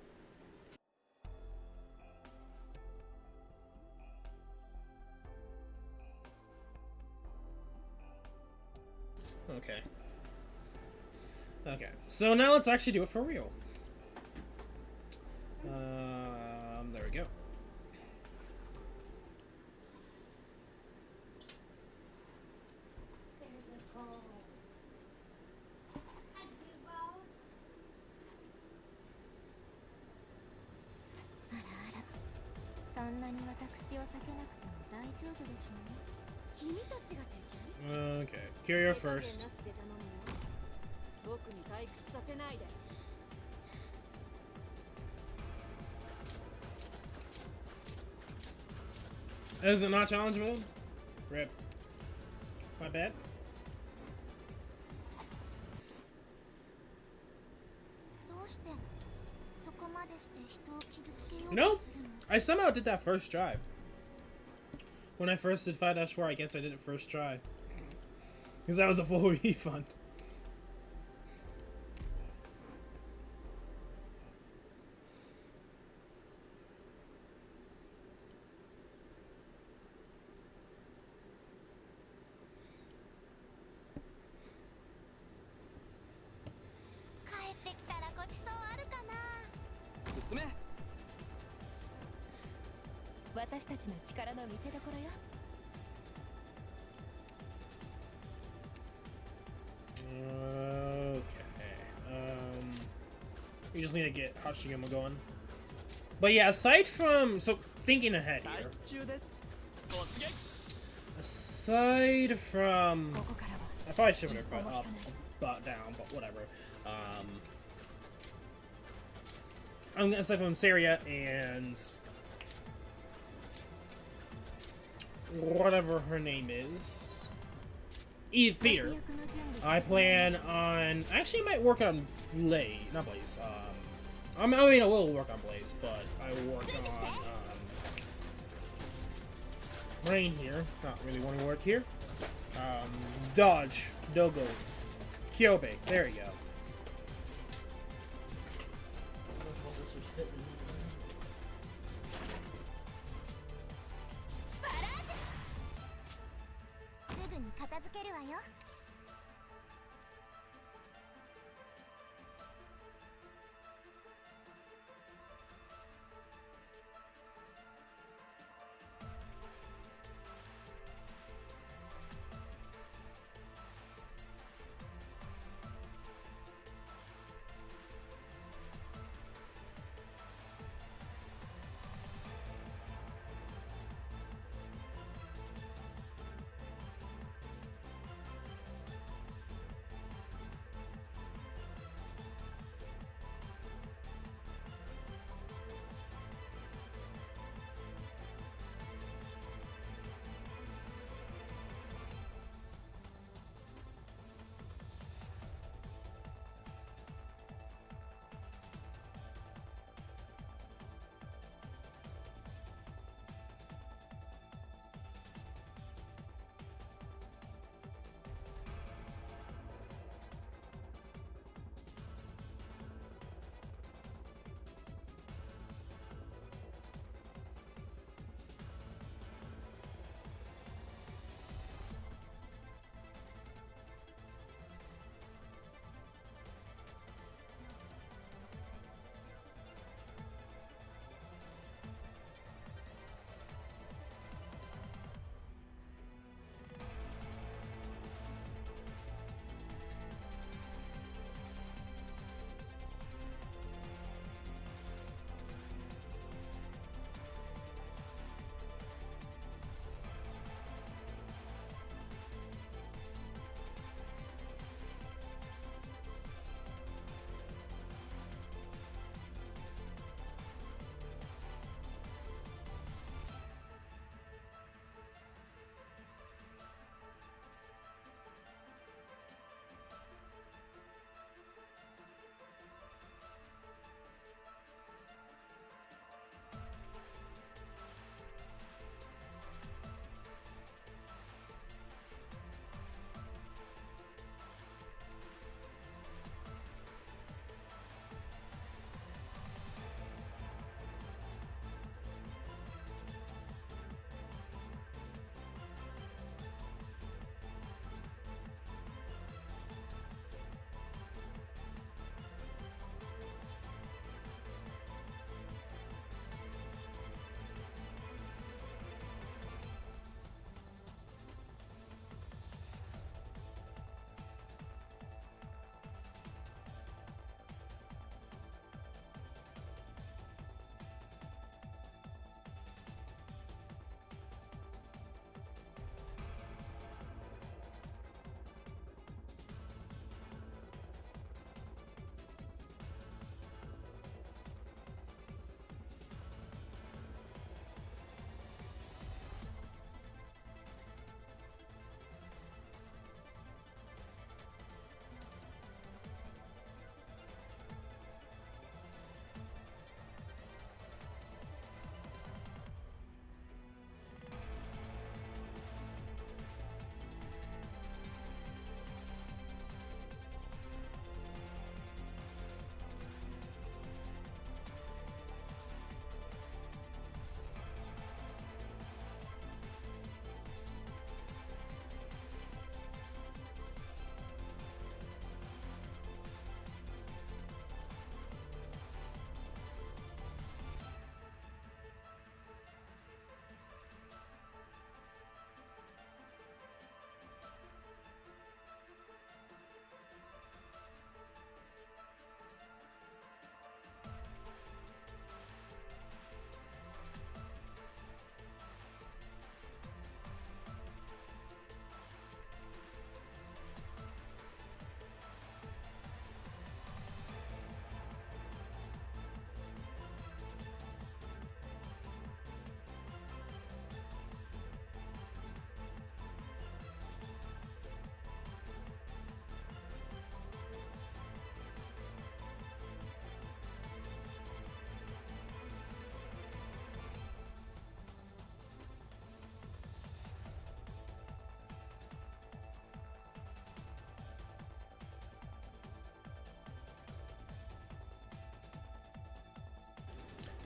Okay. Okay, so now let's actually do it for real. There we go. Okay, Kyria first. Is it not challenge mode? Rip. My bad. You know, I somehow did that first try. When I first did 5-4, I guess I did it first try. Because that was a full refund. We just need to get Hashigama going. But yeah, aside from... So, thinking ahead here. Aside from... I probably should have put up, but down, but whatever. Aside from Saria and... whatever her name is. Theater. I plan on... Actually, I might work on Blaze. Not Blaze. I mean, I will work on Blaze, but I will work on Rain here. Not really want to work here. Dodge. Dogo. Kyobe. There you go.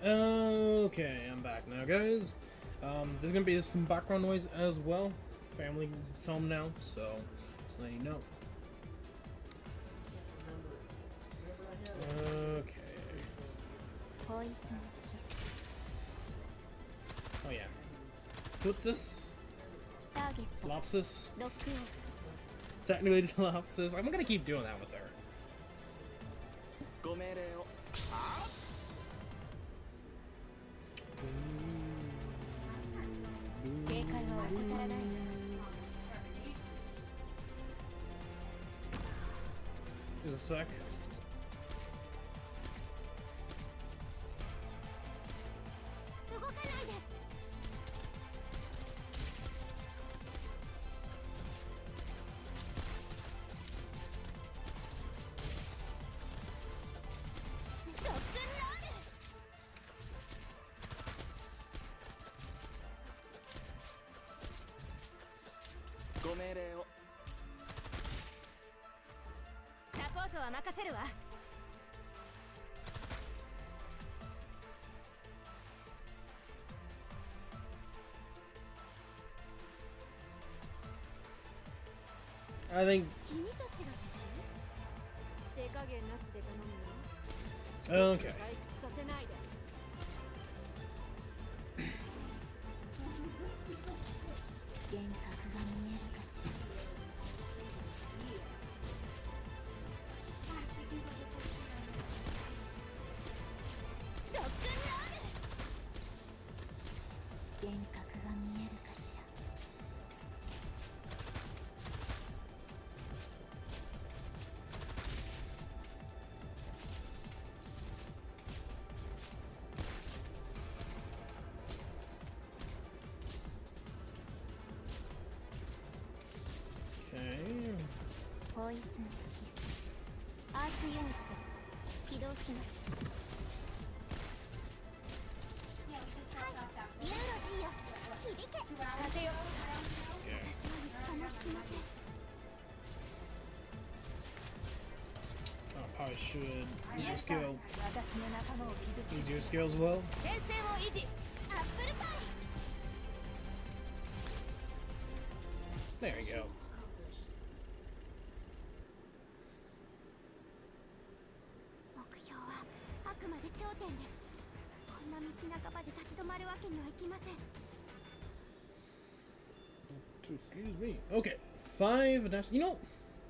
Okay, I'm back now, guys. There's gonna be some background noise as well. Family's home now, so just letting you know. Okay. Oh yeah. Put this. Lopsis. Technically Lopsis. I'm gonna keep doing that with her. Just a sec. I think. Okay. Probably should use your skill. Use your skill as well. There you go. Excuse me. Okay, 5 dash. You know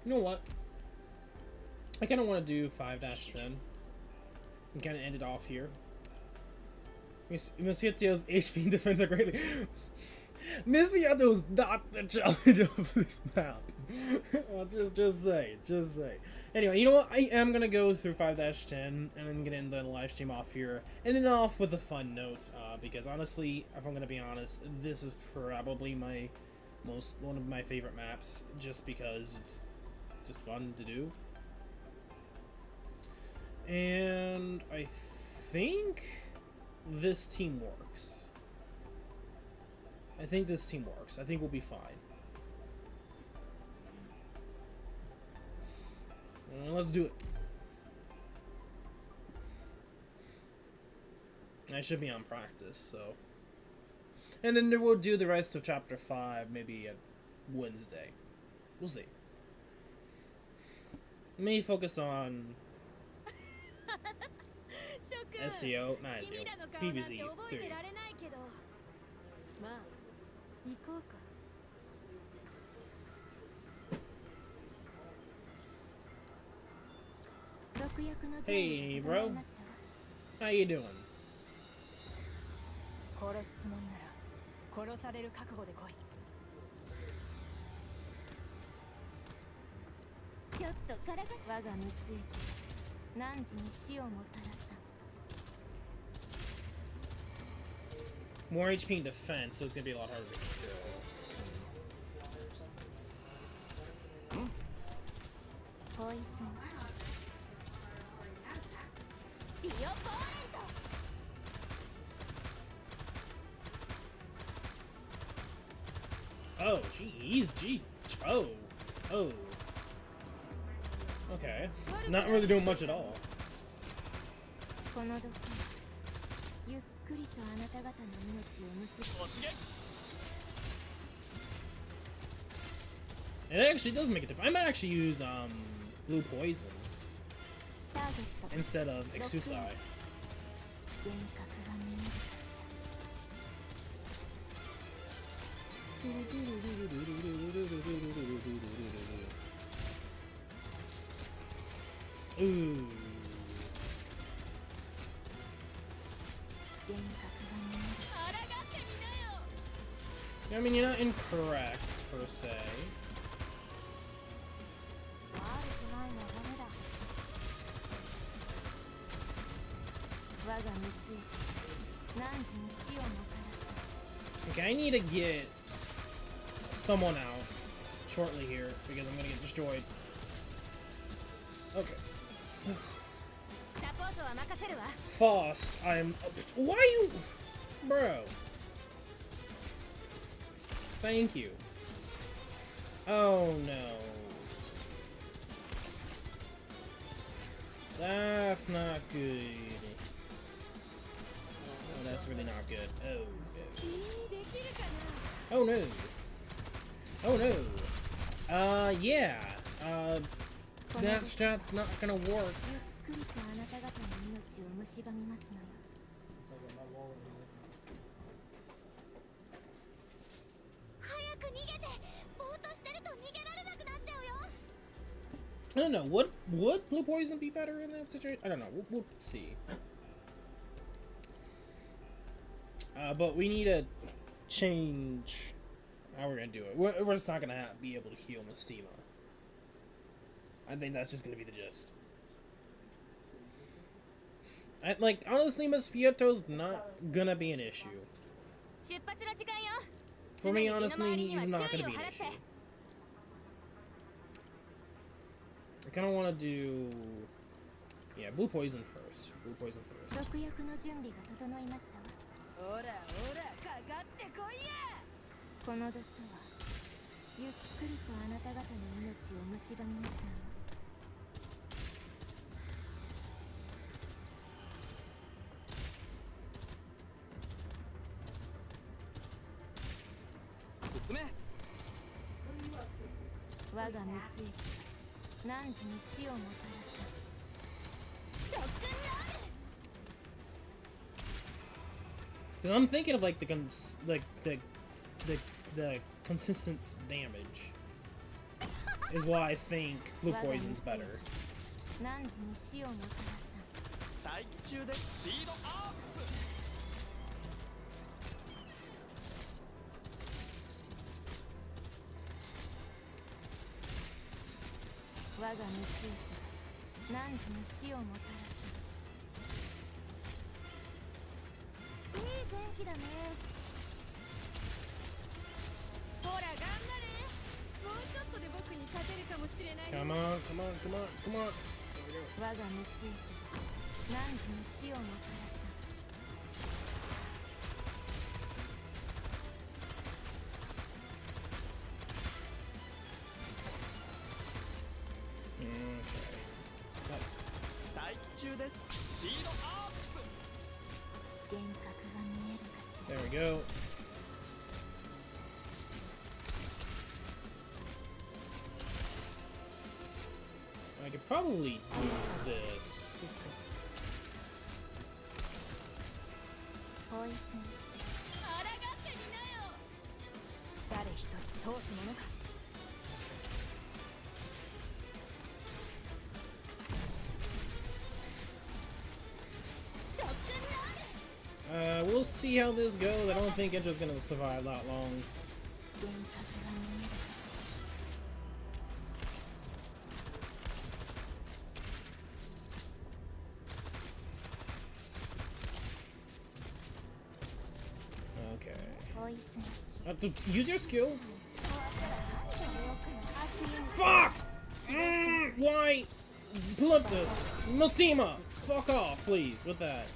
what? I kind of want to do 5-10 and kind of end it off here. Miss Fiato's HP and defense are greatly. Miss Fiato is not the challenge of this map. I'll just say. Anyway, you know what? I am gonna go through 5-10 and I'm gonna end the live stream off here, and then off with a fun note. Because honestly, if I'm gonna be honest, this is probably one of my favorite maps, just because it's just fun to do. And I think this team works. I think we'll be fine. Let's do it. I should be on practice, so. And then we'll do the rest of Chapter 5 maybe at Wednesday. We'll see. May focus on SAO, not SAO, PVZ 3. Hey, bro. How you doing? More HP in defense, so it's gonna be a lot harder to kill. Oh, geez. Oh. Okay. Not really doing much at all. It actually does make a difference. I might actually use blue poison instead of Exusai. Ooh. I mean, you're not incorrect, per se. Okay, I need to get someone out shortly here, because I'm gonna get destroyed. Okay. Faust, why you... Bro. Thank you. Oh no. That's not good. Oh, that's really not good. Oh no. Oh no. Yeah. That's not gonna work. I don't know. Would blue poison be better in that situation? I don't know. We'll see. But we need to change how we're gonna do it. We're just not gonna be able to heal Mystima. I think that's just gonna be the gist. Honestly, Mosfioto's not gonna be an issue. For me, honestly, he's not gonna be an issue. I kind of want to do... Yeah, blue poison first. Blue poison first. Because I'm thinking of like the consistent damage is why I think blue poison's better. Come on, come on, come on, come on. There we go. There we go. I could probably do this. We'll see how this goes. I don't think Intra's gonna survive that long. Okay. Have to use your skill. Fuck! Why? Flip this. Mystima! Fuck off, please, with that.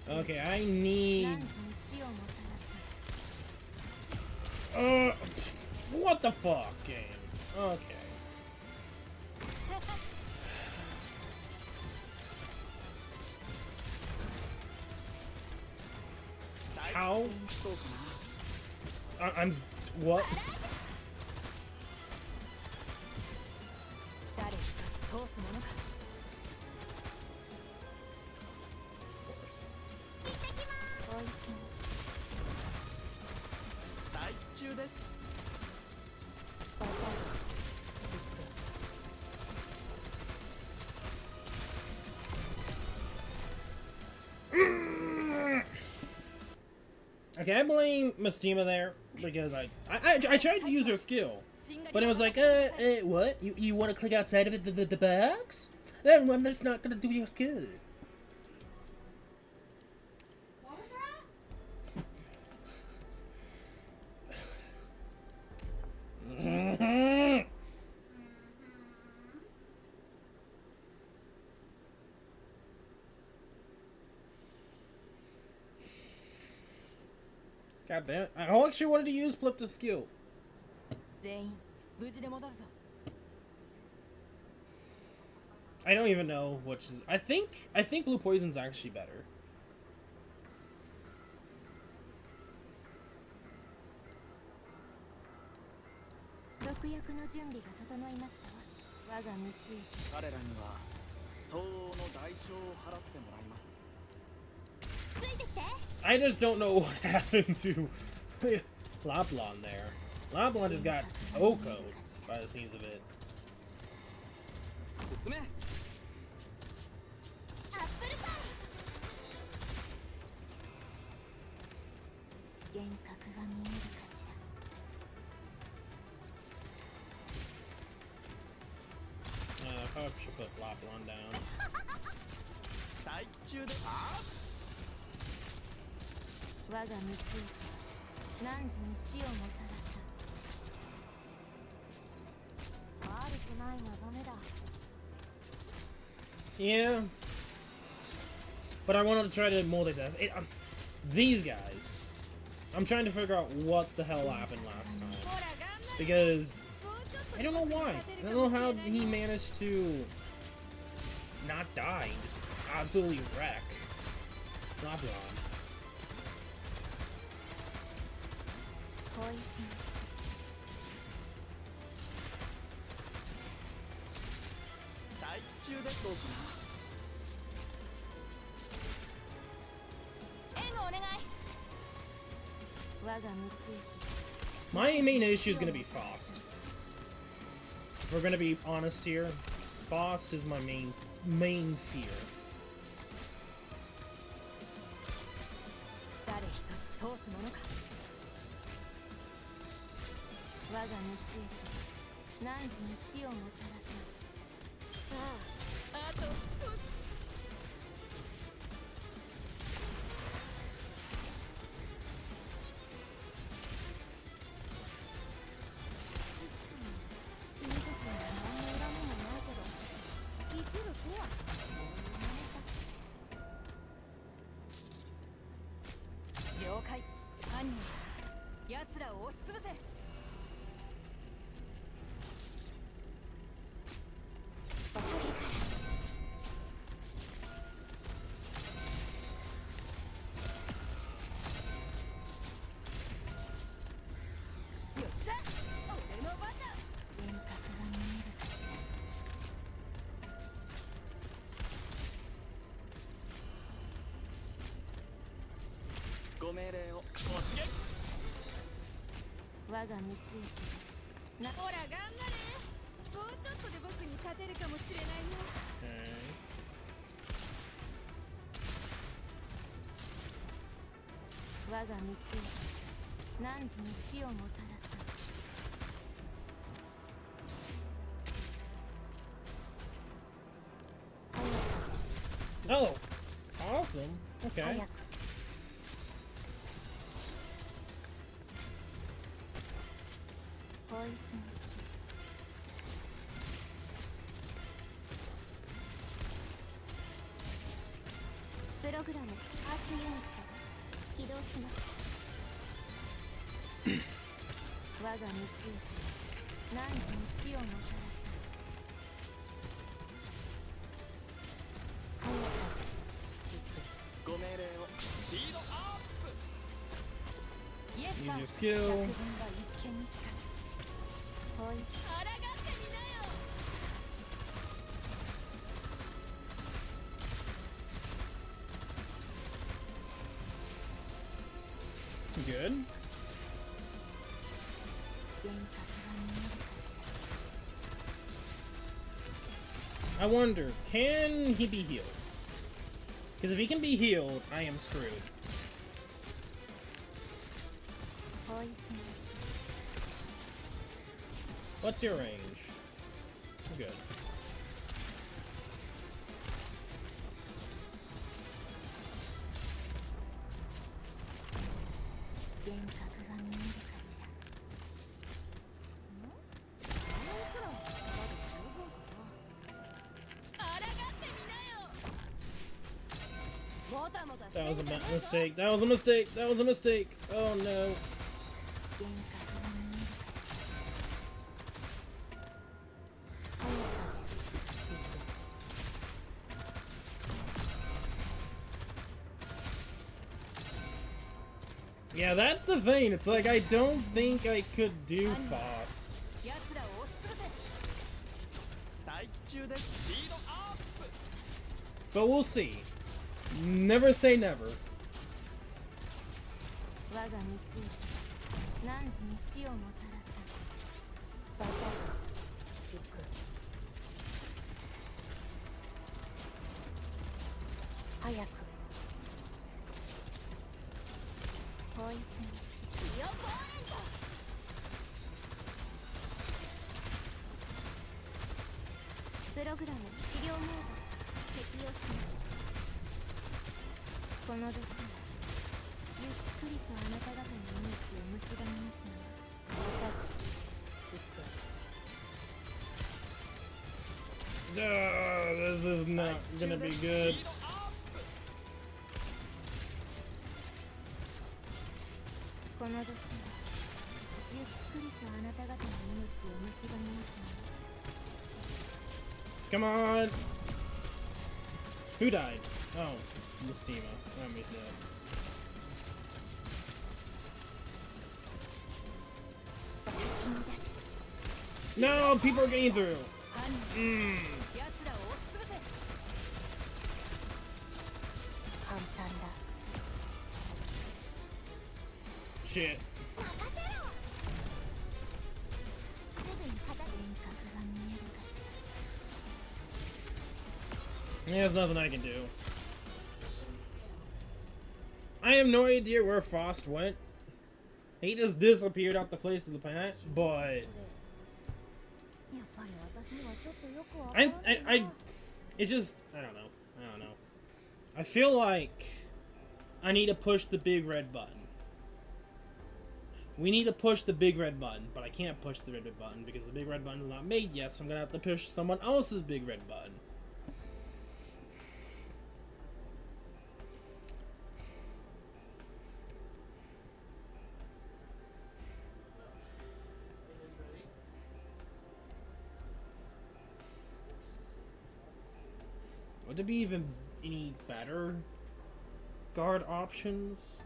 Okay, I need. What the fuck, game? Okay. How? I'm. What? Okay, I blame Mistima there because I tried to use her skill, but it was like, what? You want to click outside of the box? Then I'm just not gonna do your skill. What was that? God damn it. I actually wanted to use flip the skill. I don't even know which is. I think blue poison's actually better. I just don't know what happened to Lablon there. Lablon just got Oko by the seams of it. I probably should put Lablon down. Yeah, but I wanted to try to multitask. These guys, I'm trying to figure out what the hell happened last time, because I don't know why. I don't know how he managed to not die, just absolutely wreck Lablon. My main issue is going to be Faust. If we're going to be honest here, Faust is my main fear. Oh, awesome. Okay. Use your skill. Good. I wonder, can he be healed? Because if he can be healed, I am screwed. What's your range? Good. That was a mistake. That was a mistake. That was a mistake. Oh no. Yeah, that's the thing. It's like I don't think I could do fast. But we'll see. Never say never. This is not gonna be good. Come on! Who died? Oh, Mistima. I missed that. No, people are getting through. Shit. There's nothing I can do. I have no idea where Frost went. He just disappeared off the face of the planet, but it's just I don't know. I feel like I need to push the big red button. We need to push the big red button, but I can't push the red button because the big red button's not made yet, so I'm gonna have to push someone else's big red button. Would there be even any better guard options?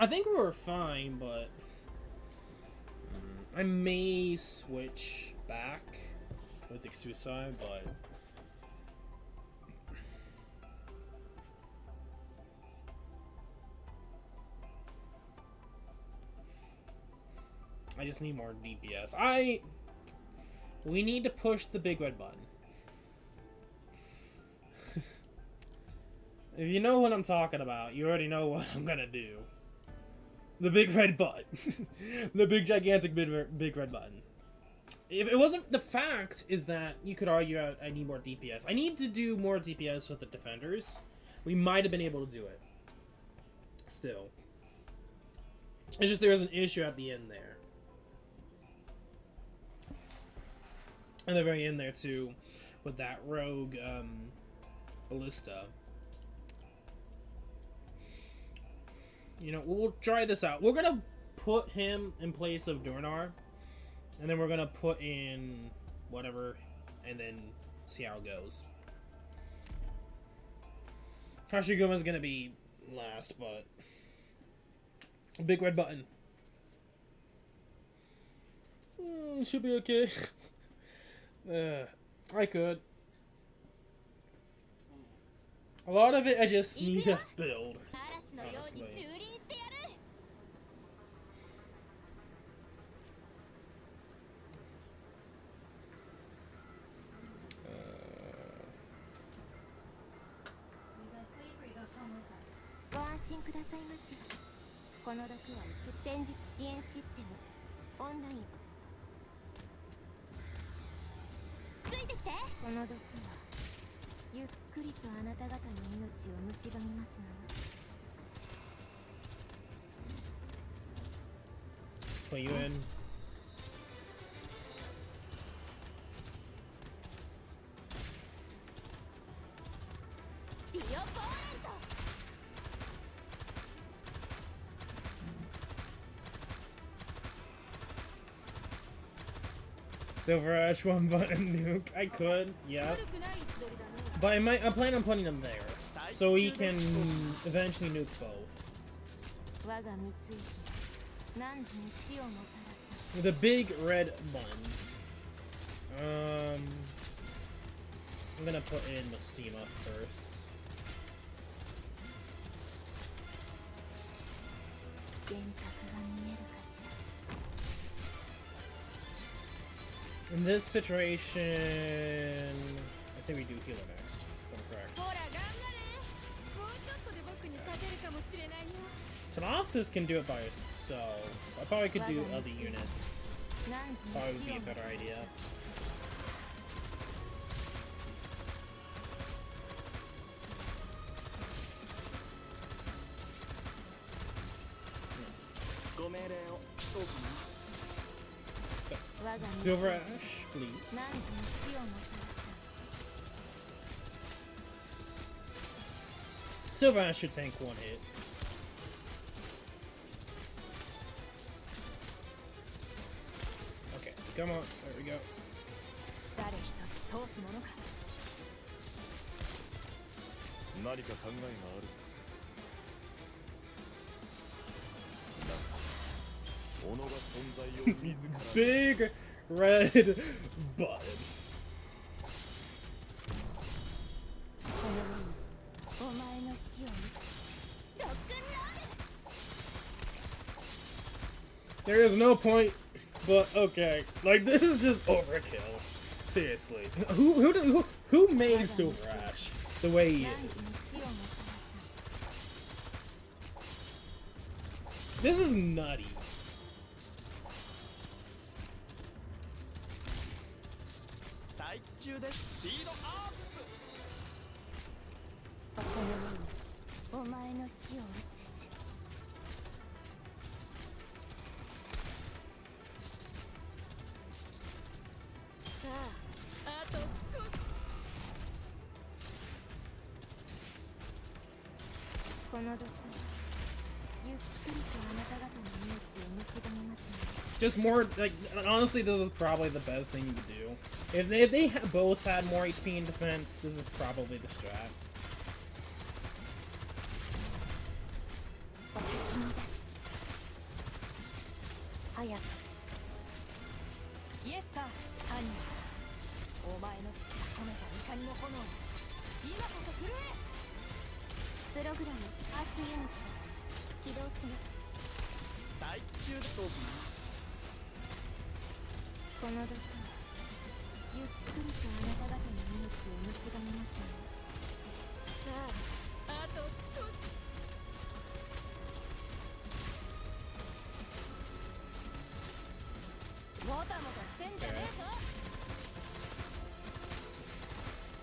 I think we were fine, but I may switch back with Exusai, but I just need more DPS. We need to push the big red button. If you know what I'm talking about, you already know what I'm gonna do. The big red button. The big gigantic big red button. If it wasn't, the fact is that you could argue I need more DPS. I need to do more DPS with the defenders. We might have been able to do it. Still. It's just there was an issue at the end there. And the very end there too, with that rogue ballista. You know, we'll try this out. We're gonna put him in place of Durnar, and then we're gonna put in whatever, and then see how it goes. Hashiguma's gonna be last, but a big red button. Should be okay. I could. A lot of it I just need to build, honestly. Put you in. Silver Ash one button nuke. I could, yes. But I plan on putting them there. So we can eventually nuke both. The big red button. I'm gonna put in Mystima first. In this situation, I think we do healer next, if I'm correct. Tanasis can do it by herself. I probably could do other units. Probably would be a better idea. Silver Ash, please. Silver Ash should tank one hit. Okay, come on, there we go. Big red button. There is no point, but okay. Like, this is just overkill. Seriously, who made Silver Ash the way he is? This is nutty. Just more, like, honestly, this is probably the best thing you could do. If they both had more HP in defense, this is probably the strat. ゆっくりとあなた方の命を蝕みますね。さあ、あと少し。もたもたしてんじゃねえぞ。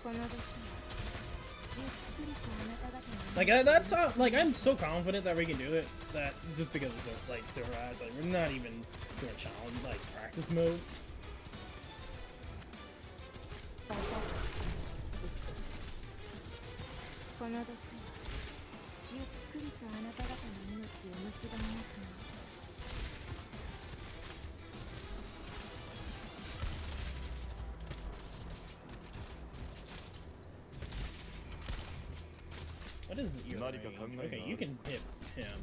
この時、ゆっくりとあなた方の Like that's like I'm so confident that we can do it that just because it's like so rad, like we're not even doing a challenge like practice mode. この時、ゆっくりとあなた方の命を蝕みますね。What is your range? Okay, you can hit him.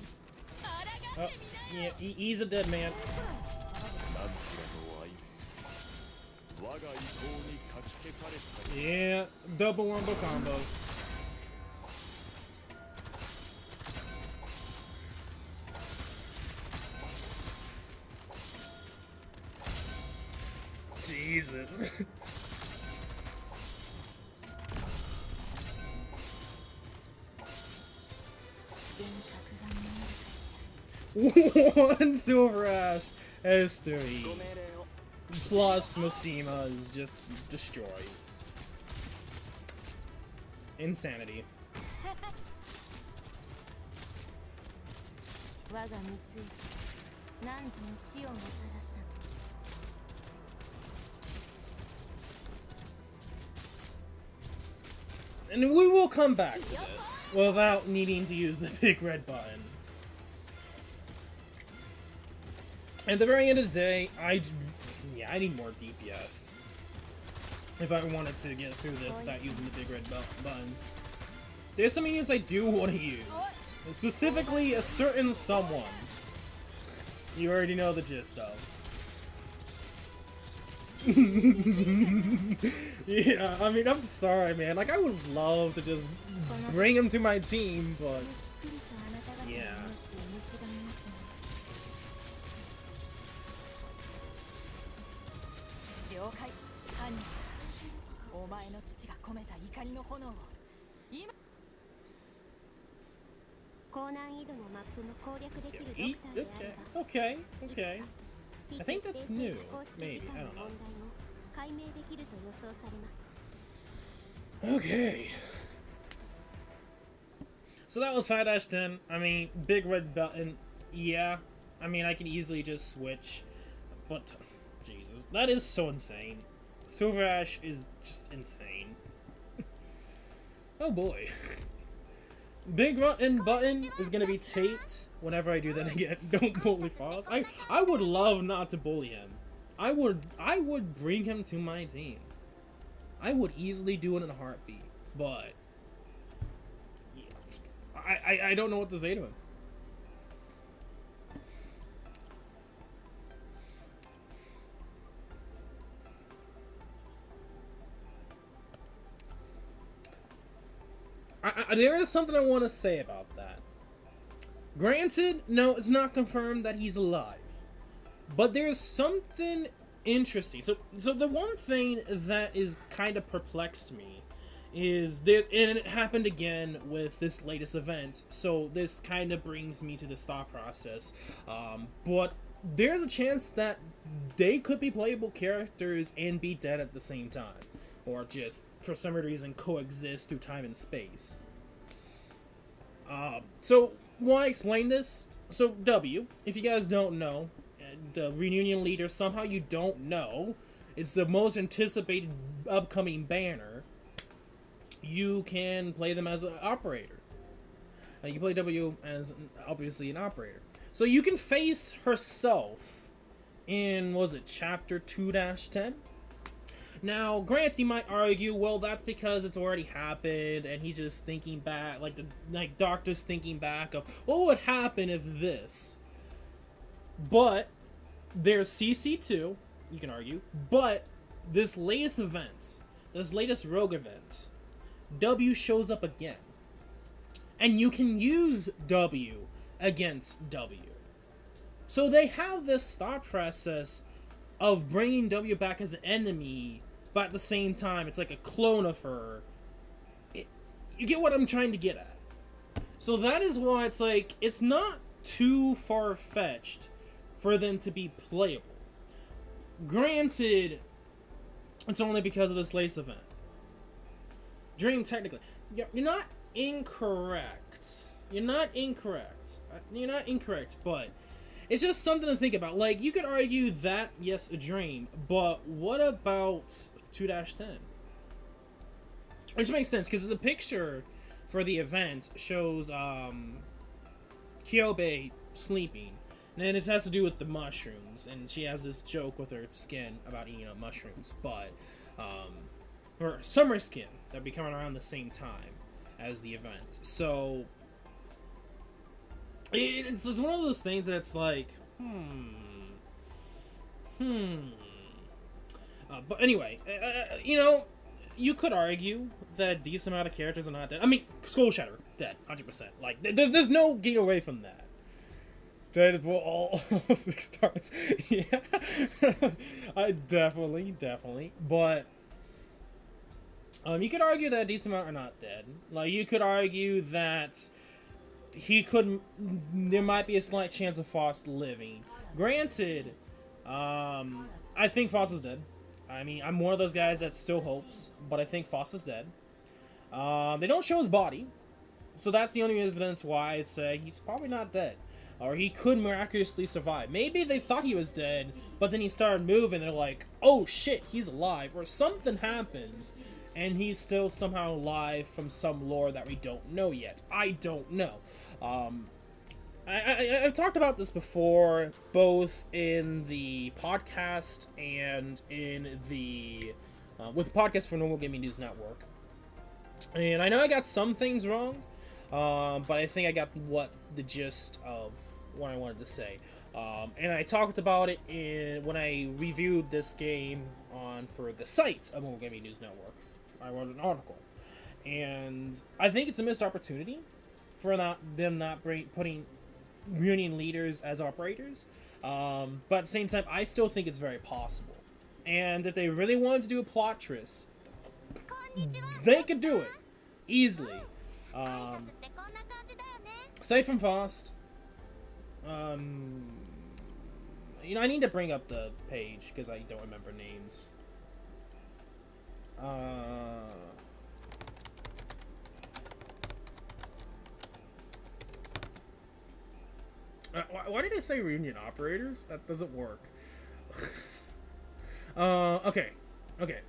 Oh, yeah, he's a dead man. Yeah, double wombo combo. Jesus. One Silver Ash S3 plus Mostima is just destroys. Insanity. 我が三井、汝の死をもたらさん。And we will come back to this without needing to use the big red button. At the very end of the day, I need more DPS. If I wanted to get through this without using the big red button. There's some units I do want to use. Specifically, a certain someone. You already know the gist of. Yeah, I mean, I'm sorry, man. Like, I would love to just bring him to my team, but yeah. 了解。犯人、お前の父が込めた怒りの炎を今。高難易度のマップも攻略できるドクターであれば。Okay. I think that's new. Maybe, I don't know. Okay. So that was 5-10. I mean, big red button. Yeah. I mean, I can easily just switch. But, Jesus. That is so insane. Silver Ash is just insane. Oh boy. Big button is gonna be taped whenever I do that again. Don't bully Foss. I would love not to bully him. I would bring him to my team. I would easily do it in a heartbeat. But yeah, I don't know what to say to him. There is something I want to say about that. Granted, no, it's not confirmed that he's alive. But there's something interesting. So the one thing that is kind of perplexed me is that, and it happened again with this latest event, so this kind of brings me to this thought process. But there's a chance that they could be playable characters and be dead at the same time. Or just, for some reason, coexist through time and space. So, why explain this? So, W, if you guys don't know, the reunion leader, somehow you don't know, it's the most anticipated upcoming banner, you can play them as an operator. You can play W as, obviously, an operator. So you can face herself in, was it chapter 2-10? Now, granted, you might argue, well, that's because it's already happened, and he's just thinking back, like Doctor's thinking back of, what would happen if this? But there's CC2, you can argue, but this latest event, this latest rogue event, W shows up again. And you can use W against W. So they have this thought process of bringing W back as an enemy but at the same time, it's like a clone of her. You get what I'm trying to get at. So that is why it's like, it's not too far-fetched for them to be playable. Granted, it's only because of this lace event. Dream, technically. You're not incorrect. You're not incorrect. You're not incorrect, but it's just something to think about. Like, you could argue that, yes, a dream, but what about 2-10? Which makes sense, because the picture for the event shows Kyobe sleeping. And it has to do with the mushrooms, and she has this joke with her skin about eating up mushrooms, but, her summer skin that'll be coming around the same time as the event. So, it's one of those things that's like, but anyway, you know, you could argue that a decent amount of characters are not dead. I mean, Skull Shatter, dead, 100%. Like, there's no getting away from that. Dead for all 6 stars. Yeah. I definitely. But, you could argue that a decent amount are not dead. Like, you could argue that there might be a slight chance of Faust living. Granted, I think Faust is dead. I mean, I'm one of those guys that still hopes, but I think Faust is dead. They don't show his body, so that's the only evidence why I'd say he's probably not dead. Or he could miraculously survive. Maybe they thought he was dead, but then he started moving, and they're like, oh shit, he's alive. Or something happens, and he's still somehow alive from some lore that we don't know yet. I don't know. I've talked about this before, both in the podcast and in the with the podcast for Normal Gaming News Network. And I know I got some things wrong, but I think I got the gist of what I wanted to say. And I talked about it when I reviewed this game for the site of Normal Gaming News Network. I wrote an article, and I think it's a missed opportunity for them not putting Union leaders as operators, but at the same time, I still think it's very possible. And if they really wanted to do a plot twist, they could do it easily. Aside from Faust, you know, I need to bring up the page because I don't remember names. Why did I say reunion operators? That doesn't work. Okay.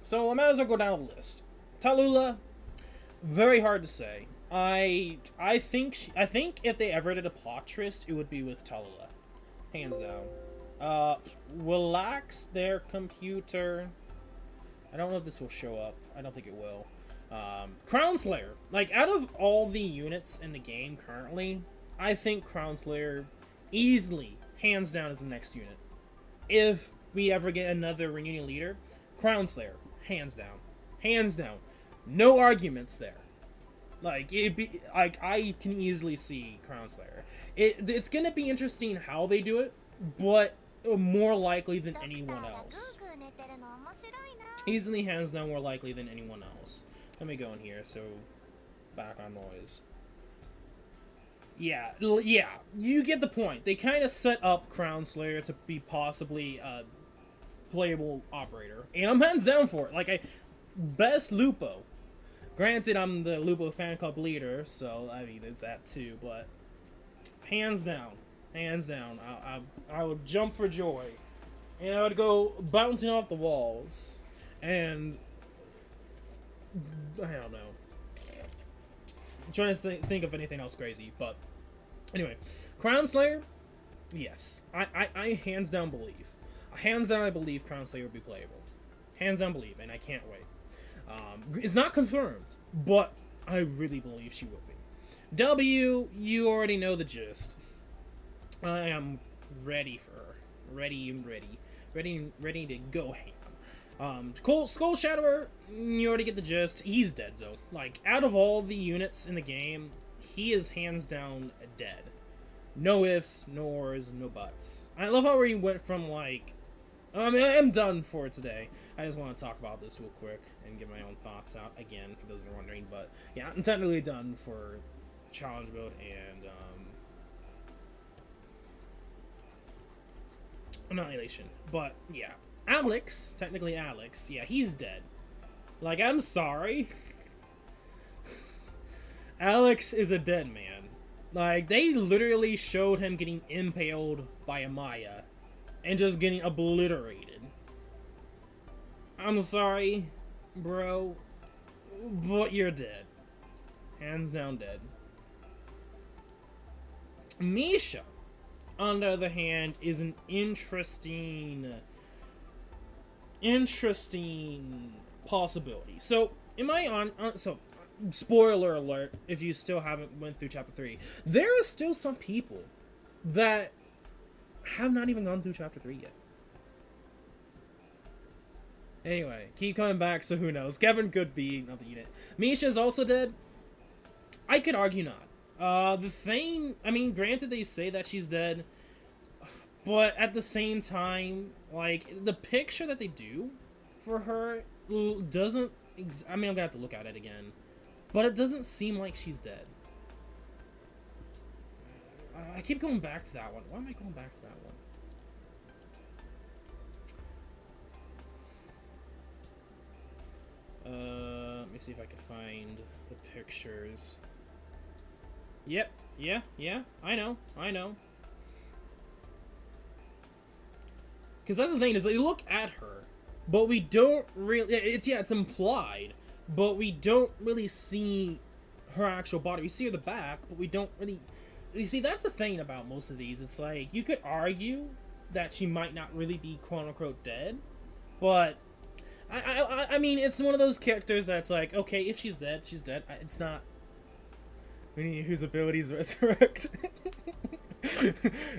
So I might as well go down the list. Tallulah, very hard to say. I think if they ever did a plot twist, it would be with Tallulah, hands down. Relax their computer. I don't know if this will show up. I don't think it will. Crown Slayer. Like, out of all the units in the game currently, I think Crown Slayer easily, hands down, is the next unit. If we ever get another reunion leader, Crown Slayer, hands down. Hands down. No arguments there. Like, I can easily see Crown Slayer. It's gonna be interesting how they do it, but more likely than anyone else. Easily, hands down, more likely than anyone else. Let me go in here, so background noise. Yeah, you get the point. They kind of set up Crown Slayer to be possibly a playable operator, and I'm hands down for it. Like, best Lupo. Granted, I'm the Lupo fan club leader, so I mean, there's that too. But hands down, I would jump for joy, and I would go bouncing off the walls, and I don't know. I'm trying to think of anything else crazy, but anyway, Crown Slayer, yes, I hands down believe. Hands down, I believe Crown Slayer will be playable. Hands down believe, and I can't wait. It's not confirmed, but I really believe she will be. W, you already know the gist. I am ready for her. Ready to go ham. Skull Shatterer, you already get the gist. He's dead, though. Like, out of all the units in the game, he is hands down dead. No ifs, no ors, no buts. I love how he went from, like, I mean, I am done for today. I just want to talk about this real quick and get my own thoughts out again, for those that are wondering. But yeah, I'm technically done for challenge mode and Annihilation. But yeah, Alex, technically Alex, yeah, he's dead. Like, I'm sorry. Alex is a dead man. Like, they literally showed him getting impaled by a Maya and just getting obliterated. I'm sorry, bro, but you're dead. Hands down dead. Misha, on the other hand, is an interesting possibility. So, spoiler alert, if you still haven't went through chapter 3, there are still some people that have not even gone through chapter 3 yet. Anyway, keep coming back, so who knows. Kevin could be another unit. Misha's also dead. I could argue not. The thing, I mean, granted they say that she's dead, but at the same time, like, the picture that they do for her doesn't, I mean, I'm gonna have to look at it again, but it doesn't seem like she's dead. I keep going back to that one. Why am I going back to that one? Let me see if I can find the pictures. Yep, yeah, I know. Because that's the thing, is they look at her, but we don't really, it's implied, but we don't really see her actual body. We see her the back, but we don't really, you see, that's the thing about most of these. It's like, you could argue that she might not really be quote-unquote dead, but I mean, it's one of those characters that's like, okay, if she's dead, she's dead. It's not whose abilities resurrect.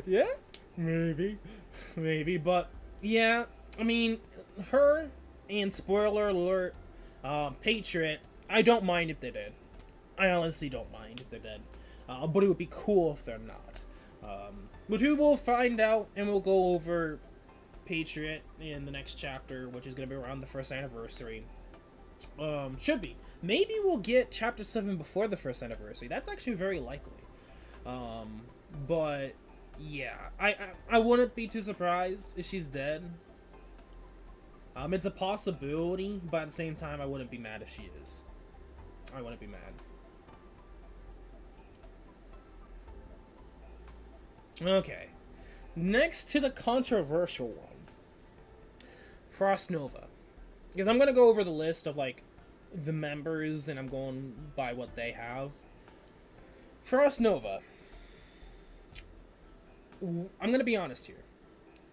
Yeah, maybe, but yeah, I mean, her and spoiler alert, Patriot, I don't mind if they're dead. I honestly don't mind if they're dead, but it would be cool if they're not. Which we will find out, and we'll go over Patriot in the next chapter, which is going to be around the 1st anniversary. Should be. Maybe we'll get chapter 7 before the 1st anniversary. That's actually very likely. But yeah, I wouldn't be too surprised if she's dead. It's a possibility, but at the same time, I wouldn't be mad if she is. I wouldn't be mad. Okay. Next to the controversial one. Frost Nova. Because I'm going to go over the list of, like, the members, and I'm going by what they have. Frost Nova. I'm going to be honest here.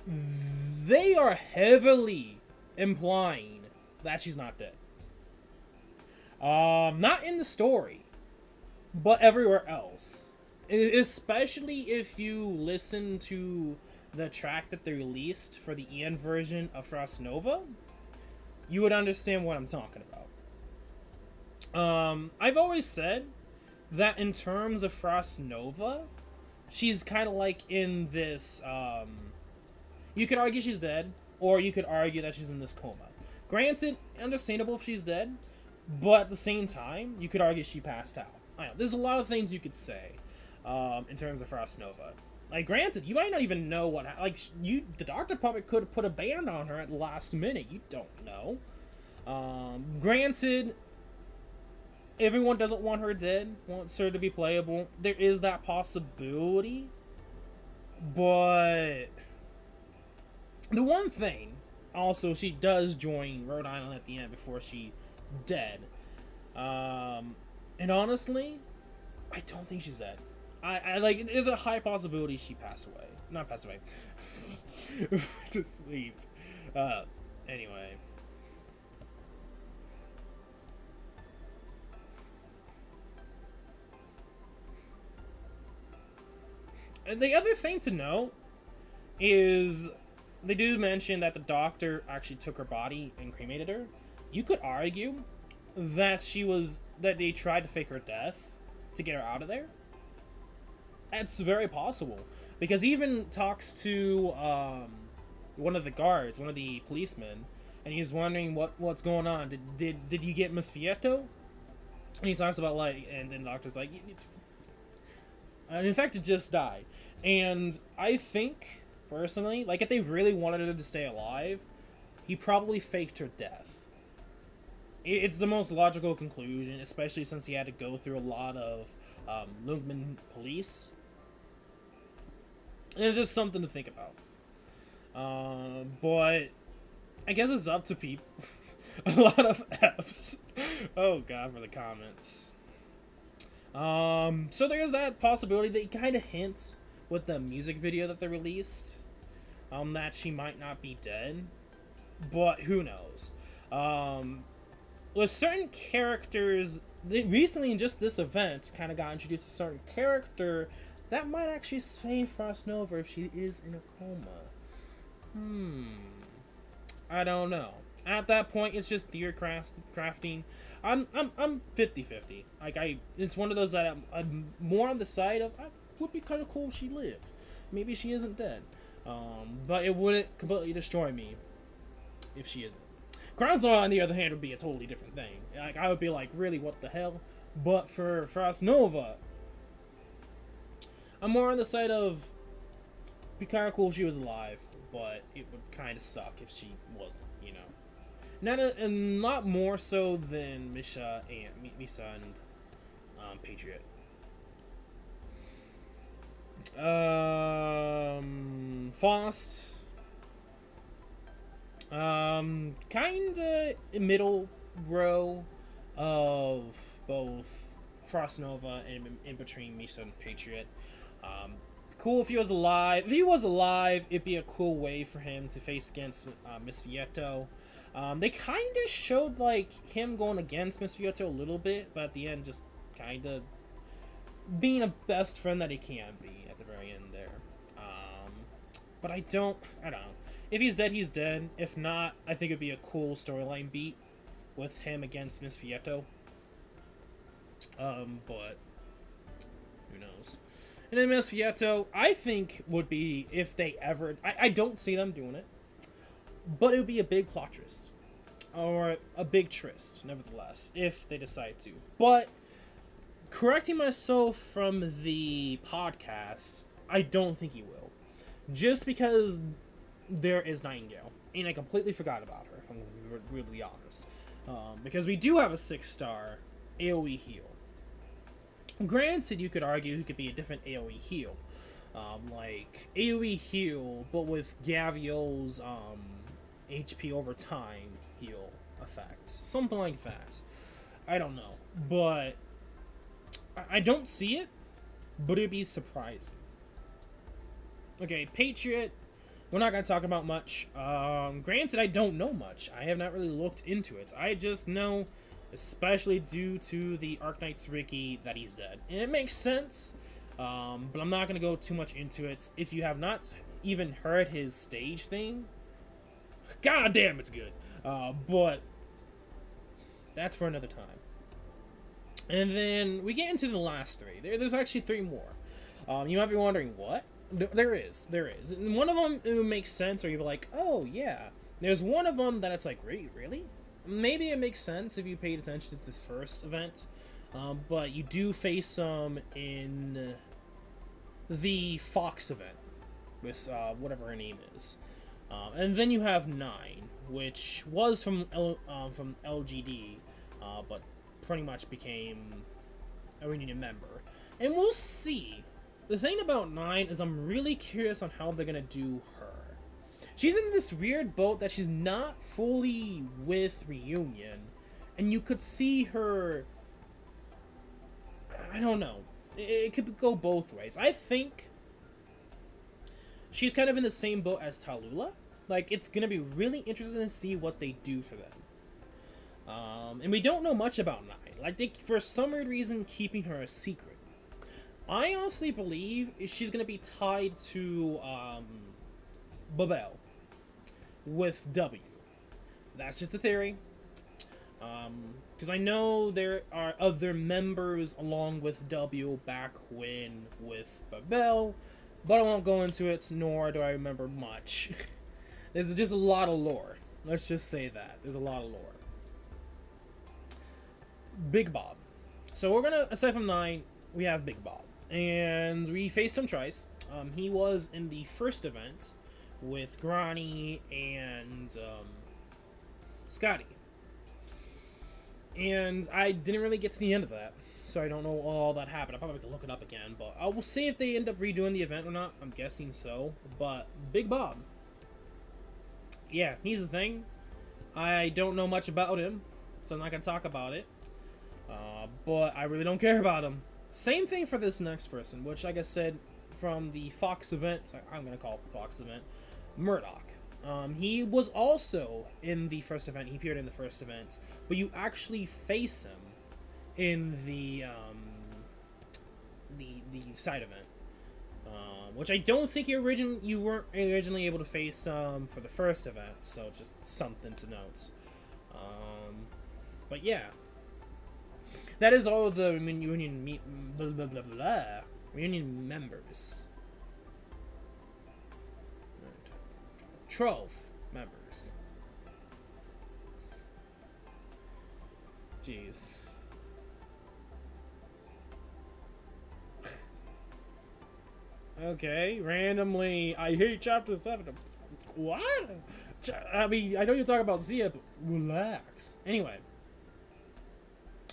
They are heavily implying that she's not dead. Not in the story, but everywhere else. Especially if you listen to the track that they released for the EN version of Frost Nova, you would understand what I'm talking about. I've always said that in terms of Frost Nova, she's kind of like in this, you could argue she's dead, or you could argue that she's in this coma. Granted, understandable if she's dead, but at the same time, you could argue she passed out. I know, there's a lot of things you could say, in terms of Frost Nova. Like, granted, you might not even know what, like, the doctor probably could have put a band on her at the last minute. You don't know. Granted, everyone doesn't want her dead, wants her to be playable. There is that possibility. But the one thing, also, she does join Rhode Island at the end before she dead. And honestly, I don't think she's dead. I like, there's a high possibility she passed away. Not passed away. To sleep. Anyway. And the other thing to know is they do mention that the doctor actually took her body and cremated her. You could argue that that they tried to fake her death to get her out of there. That's very possible, because he even talks to one of the guards, one of the policemen, and he's wondering what's going on. Did you get Miss Fieto? And he talks about like, and then the doctor's like, an infected just died. And I think personally, like if they really wanted her to stay alive, he probably faked her death. It's the most logical conclusion, especially since he had to go through a lot of Lungman police. And it's just something to think about. But I guess it's up to people. A lot of F's. Oh god, for the comments. So there's that possibility that he kind of hints with the music video that they released, that she might not be dead, but who knows. With certain characters, they recently in just this event kind of got introduced a certain character that might actually save Frost Nova if she is in a coma. I don't know. At that point, it's just theory crafting. I'm 50-50. Like it's one of those that I'm more on the side of. Would be kind of cool if she lived. Maybe she isn't dead. But it wouldn't completely destroy me if she isn't. Crown Law, on the other hand, would be a totally different thing. Like I would be like, really, what the hell? But for Frost Nova, I'm more on the side of. Be kind of cool if she was alive, but it would kind of suck if she wasn't. You know. Not a lot more so than Misa and Patriot. Faust. Kinda middle row of both Frost Nova and in between Misa and Patriot. Cool if he was alive. If he was alive, it'd be a cool way for him to face against Miss Fieto. They kind of showed, like, him going against Miss Fieto a little bit, but at the end, just kind of being a best friend that he can be at the very end there. But I don't know. If he's dead, he's dead. If not, I think it'd be a cool storyline beat with him against Miss Fieto. But who knows? And then Miss Fieto, I think, would be, if they ever... I don't see them doing it. But it would be a big plot twist. Or a big tryst, nevertheless, if they decide to. But, correcting myself from the podcast, I don't think he will. Just because there is Nightingale. And I completely forgot about her, if I'm going to be really honest. Because we do have a 6-star AoE heal. Granted, you could argue he could be a different AoE heal. Like, AoE heal, but with Gaviol's, HP over time heal effect. Something like that. I don't know. But I don't see it, but it'd be surprising. Okay, Patriot, we're not going to talk about much. Granted, I don't know much. I have not really looked into it. I just know, especially due to the Arknights Ricky, that he's dead. And it makes sense, but I'm not going to go too much into it. If you have not even heard his stage theme, god damn, it's good. But that's for another time. And then we get into the last three. There's actually 3 more. You might be wondering, what? There is. And one of them, it would make sense, or you'd be like, oh, yeah. There's one of them that it's like, really? Maybe it makes sense if you paid attention to the first event. But you do face them in the Fox event. With whatever her name is. And then you have 9, which was from LGD, but pretty much became a reunion member. And we'll see. The thing about 9 is I'm really curious on how they're going to do her. She's in this weird boat that she's not fully with Reunion, and you could see her... I don't know. It could go both ways. I think she's kind of in the same boat as Tallulah. Like, it's going to be really interesting to see what they do for them. And we don't know much about 9. Like, they, for some weird reason, keeping her a secret. I honestly believe she's going to be tied to Babel with W. That's just a theory. Because I know there are other members along with W back when with Babel, but I won't go into it, nor do I remember much. There's just a lot of lore. Let's just say that. There's a lot of lore. Big Bob. So we're gonna, aside from 9, we have Big Bob. And we faced him twice. He was in the first event with Granny and Scotty. And I didn't really get to the end of that, so I don't know all that happened. I probably could look it up again, but I will see if they end up redoing the event or not. I'm guessing so. But Big Bob. Yeah, he's the thing. I don't know much about him, so I'm not going to talk about it. But I really don't care about him. Same thing for this next person, which, like I said, from the Fox event, I'm going to call it Fox event, Murdoch. He was also in the first event. He appeared in the first event, but you actually face him in the side event, which I don't think you weren't originally able to face for the first event. So just something to note. But yeah, that is all of the reunion reunion members. 12 members. Jeez. Okay, randomly, I hate Chapter 7. What? I mean, I know you're talking about Zia, but relax. Anyway.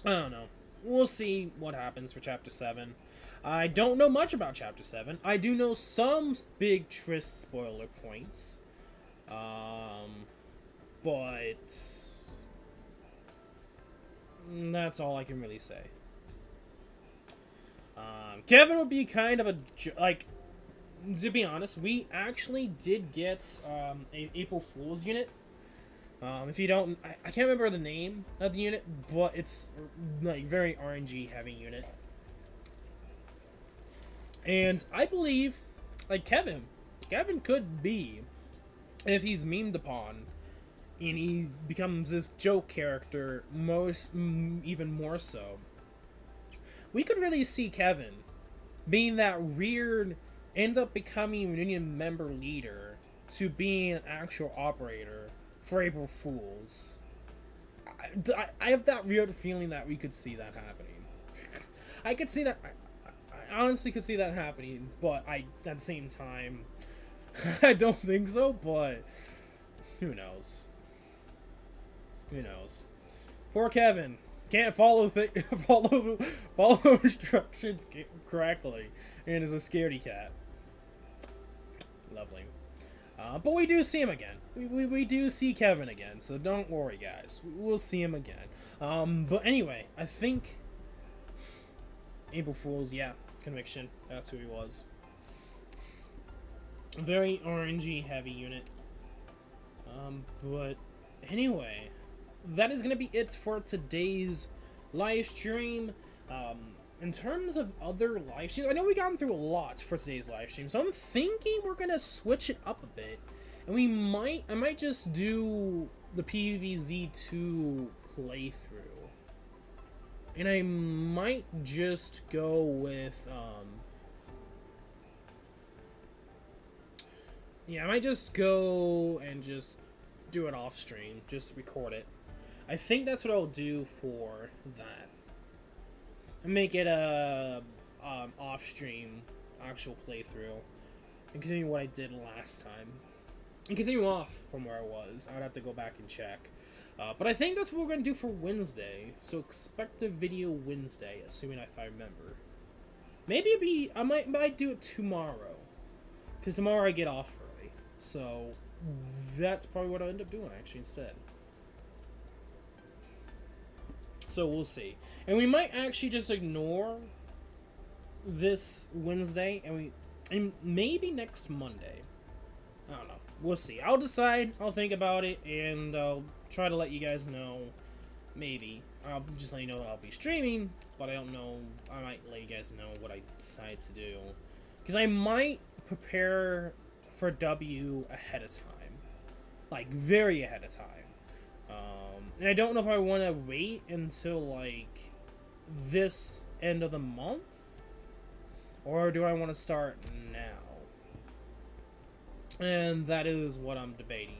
I don't know. We'll see what happens for Chapter 7. I don't know much about Chapter 7. I do know some big Triss spoiler points. But that's all I can really say. Kevin would be kind of a, like, to be honest, we actually did get a April Fool's unit. If you don't, I can't remember the name of the unit, but it's like very RNG heavy unit. And I believe, like, Kevin could be, if he's memed upon, and he becomes this joke character, even more so, we could really see Kevin being that weird, end up becoming Reunion member leader to being an actual operator for April Fools. I have that weird feeling that we could see that happening. I could see that. I honestly could see that happening, but at the same time, I don't think so. But who knows? Who knows? Poor Kevin can't follow follow instructions correctly, and is a scaredy cat. Lovely. But we do see him again. We do see Kevin again, so don't worry, guys. We'll see him again. But anyway, I think April Fools, yeah, Conviction. That's who he was. Very RNG heavy unit. But anyway, that is gonna be it for today's live stream. In terms of other live streams, I know we've gone through a lot for today's live stream, so I'm thinking we're gonna switch it up a bit, and I might just do the PvZ2 playthrough, and I might just go with yeah, I might just go and just do it off stream, just record it. I think that's what I'll do for that. Make it a off-stream actual playthrough and continue what I did last time and continue off from where I was. I'd have to go back and check, but I think that's what we're gonna do for Wednesday. So expect a video Wednesday, assuming if I remember. Maybe I might do it tomorrow, because tomorrow I get off early. So that's probably what I'll end up doing actually instead. So we'll see. And we might actually just ignore this Wednesday and maybe next Monday. I don't know. We'll see. I'll decide. I'll think about it, and I'll try to let you guys know. Maybe. I'll just let you know that I'll be streaming, but I don't know. I might let you guys know what I decide to do. Because I might prepare for W ahead of time. Like, very ahead of time. And I don't know if I want to wait until, like, this end of the month, or do I want to start now? And that is what I'm debating.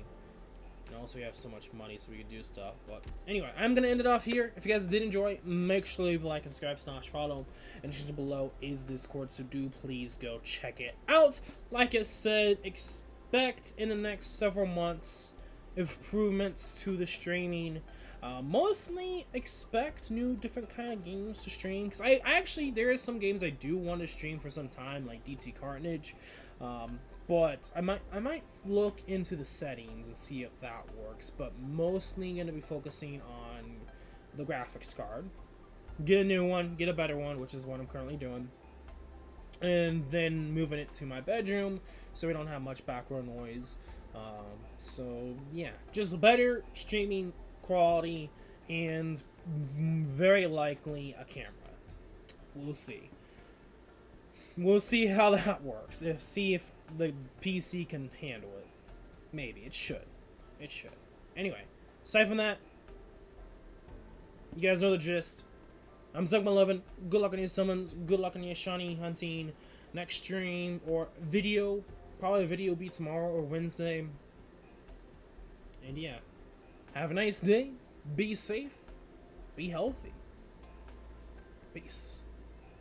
And also, we have so much money, so we can do stuff. But anyway, I'm gonna end it off here. If you guys did enjoy, make sure to leave a like and subscribe, / follow. And the description below is Discord, so do please go check it out. Like I said, expect in the next several months improvements to the streaming. Mostly expect new different kind of games to stream, because I actually, there is some games I do want to stream for some time, like DT Carnage. But I might look into the settings and see if that works. But mostly going to be focusing on the graphics card. Get a new one, get a better one, which is what I'm currently doing. And then moving it to my bedroom so we don't have much background noise. So yeah, just better streaming quality and very likely a camera. We'll see. We'll see how that works. See if the PC can handle it. Maybe. It should. It should. Anyway, aside from that, you guys know the gist. I'm Zugma11. Good luck on your summons. Good luck on your shiny hunting. Next stream or video. Probably video will be tomorrow or Wednesday. And yeah. Have a nice day. Be safe. Be healthy. Peace.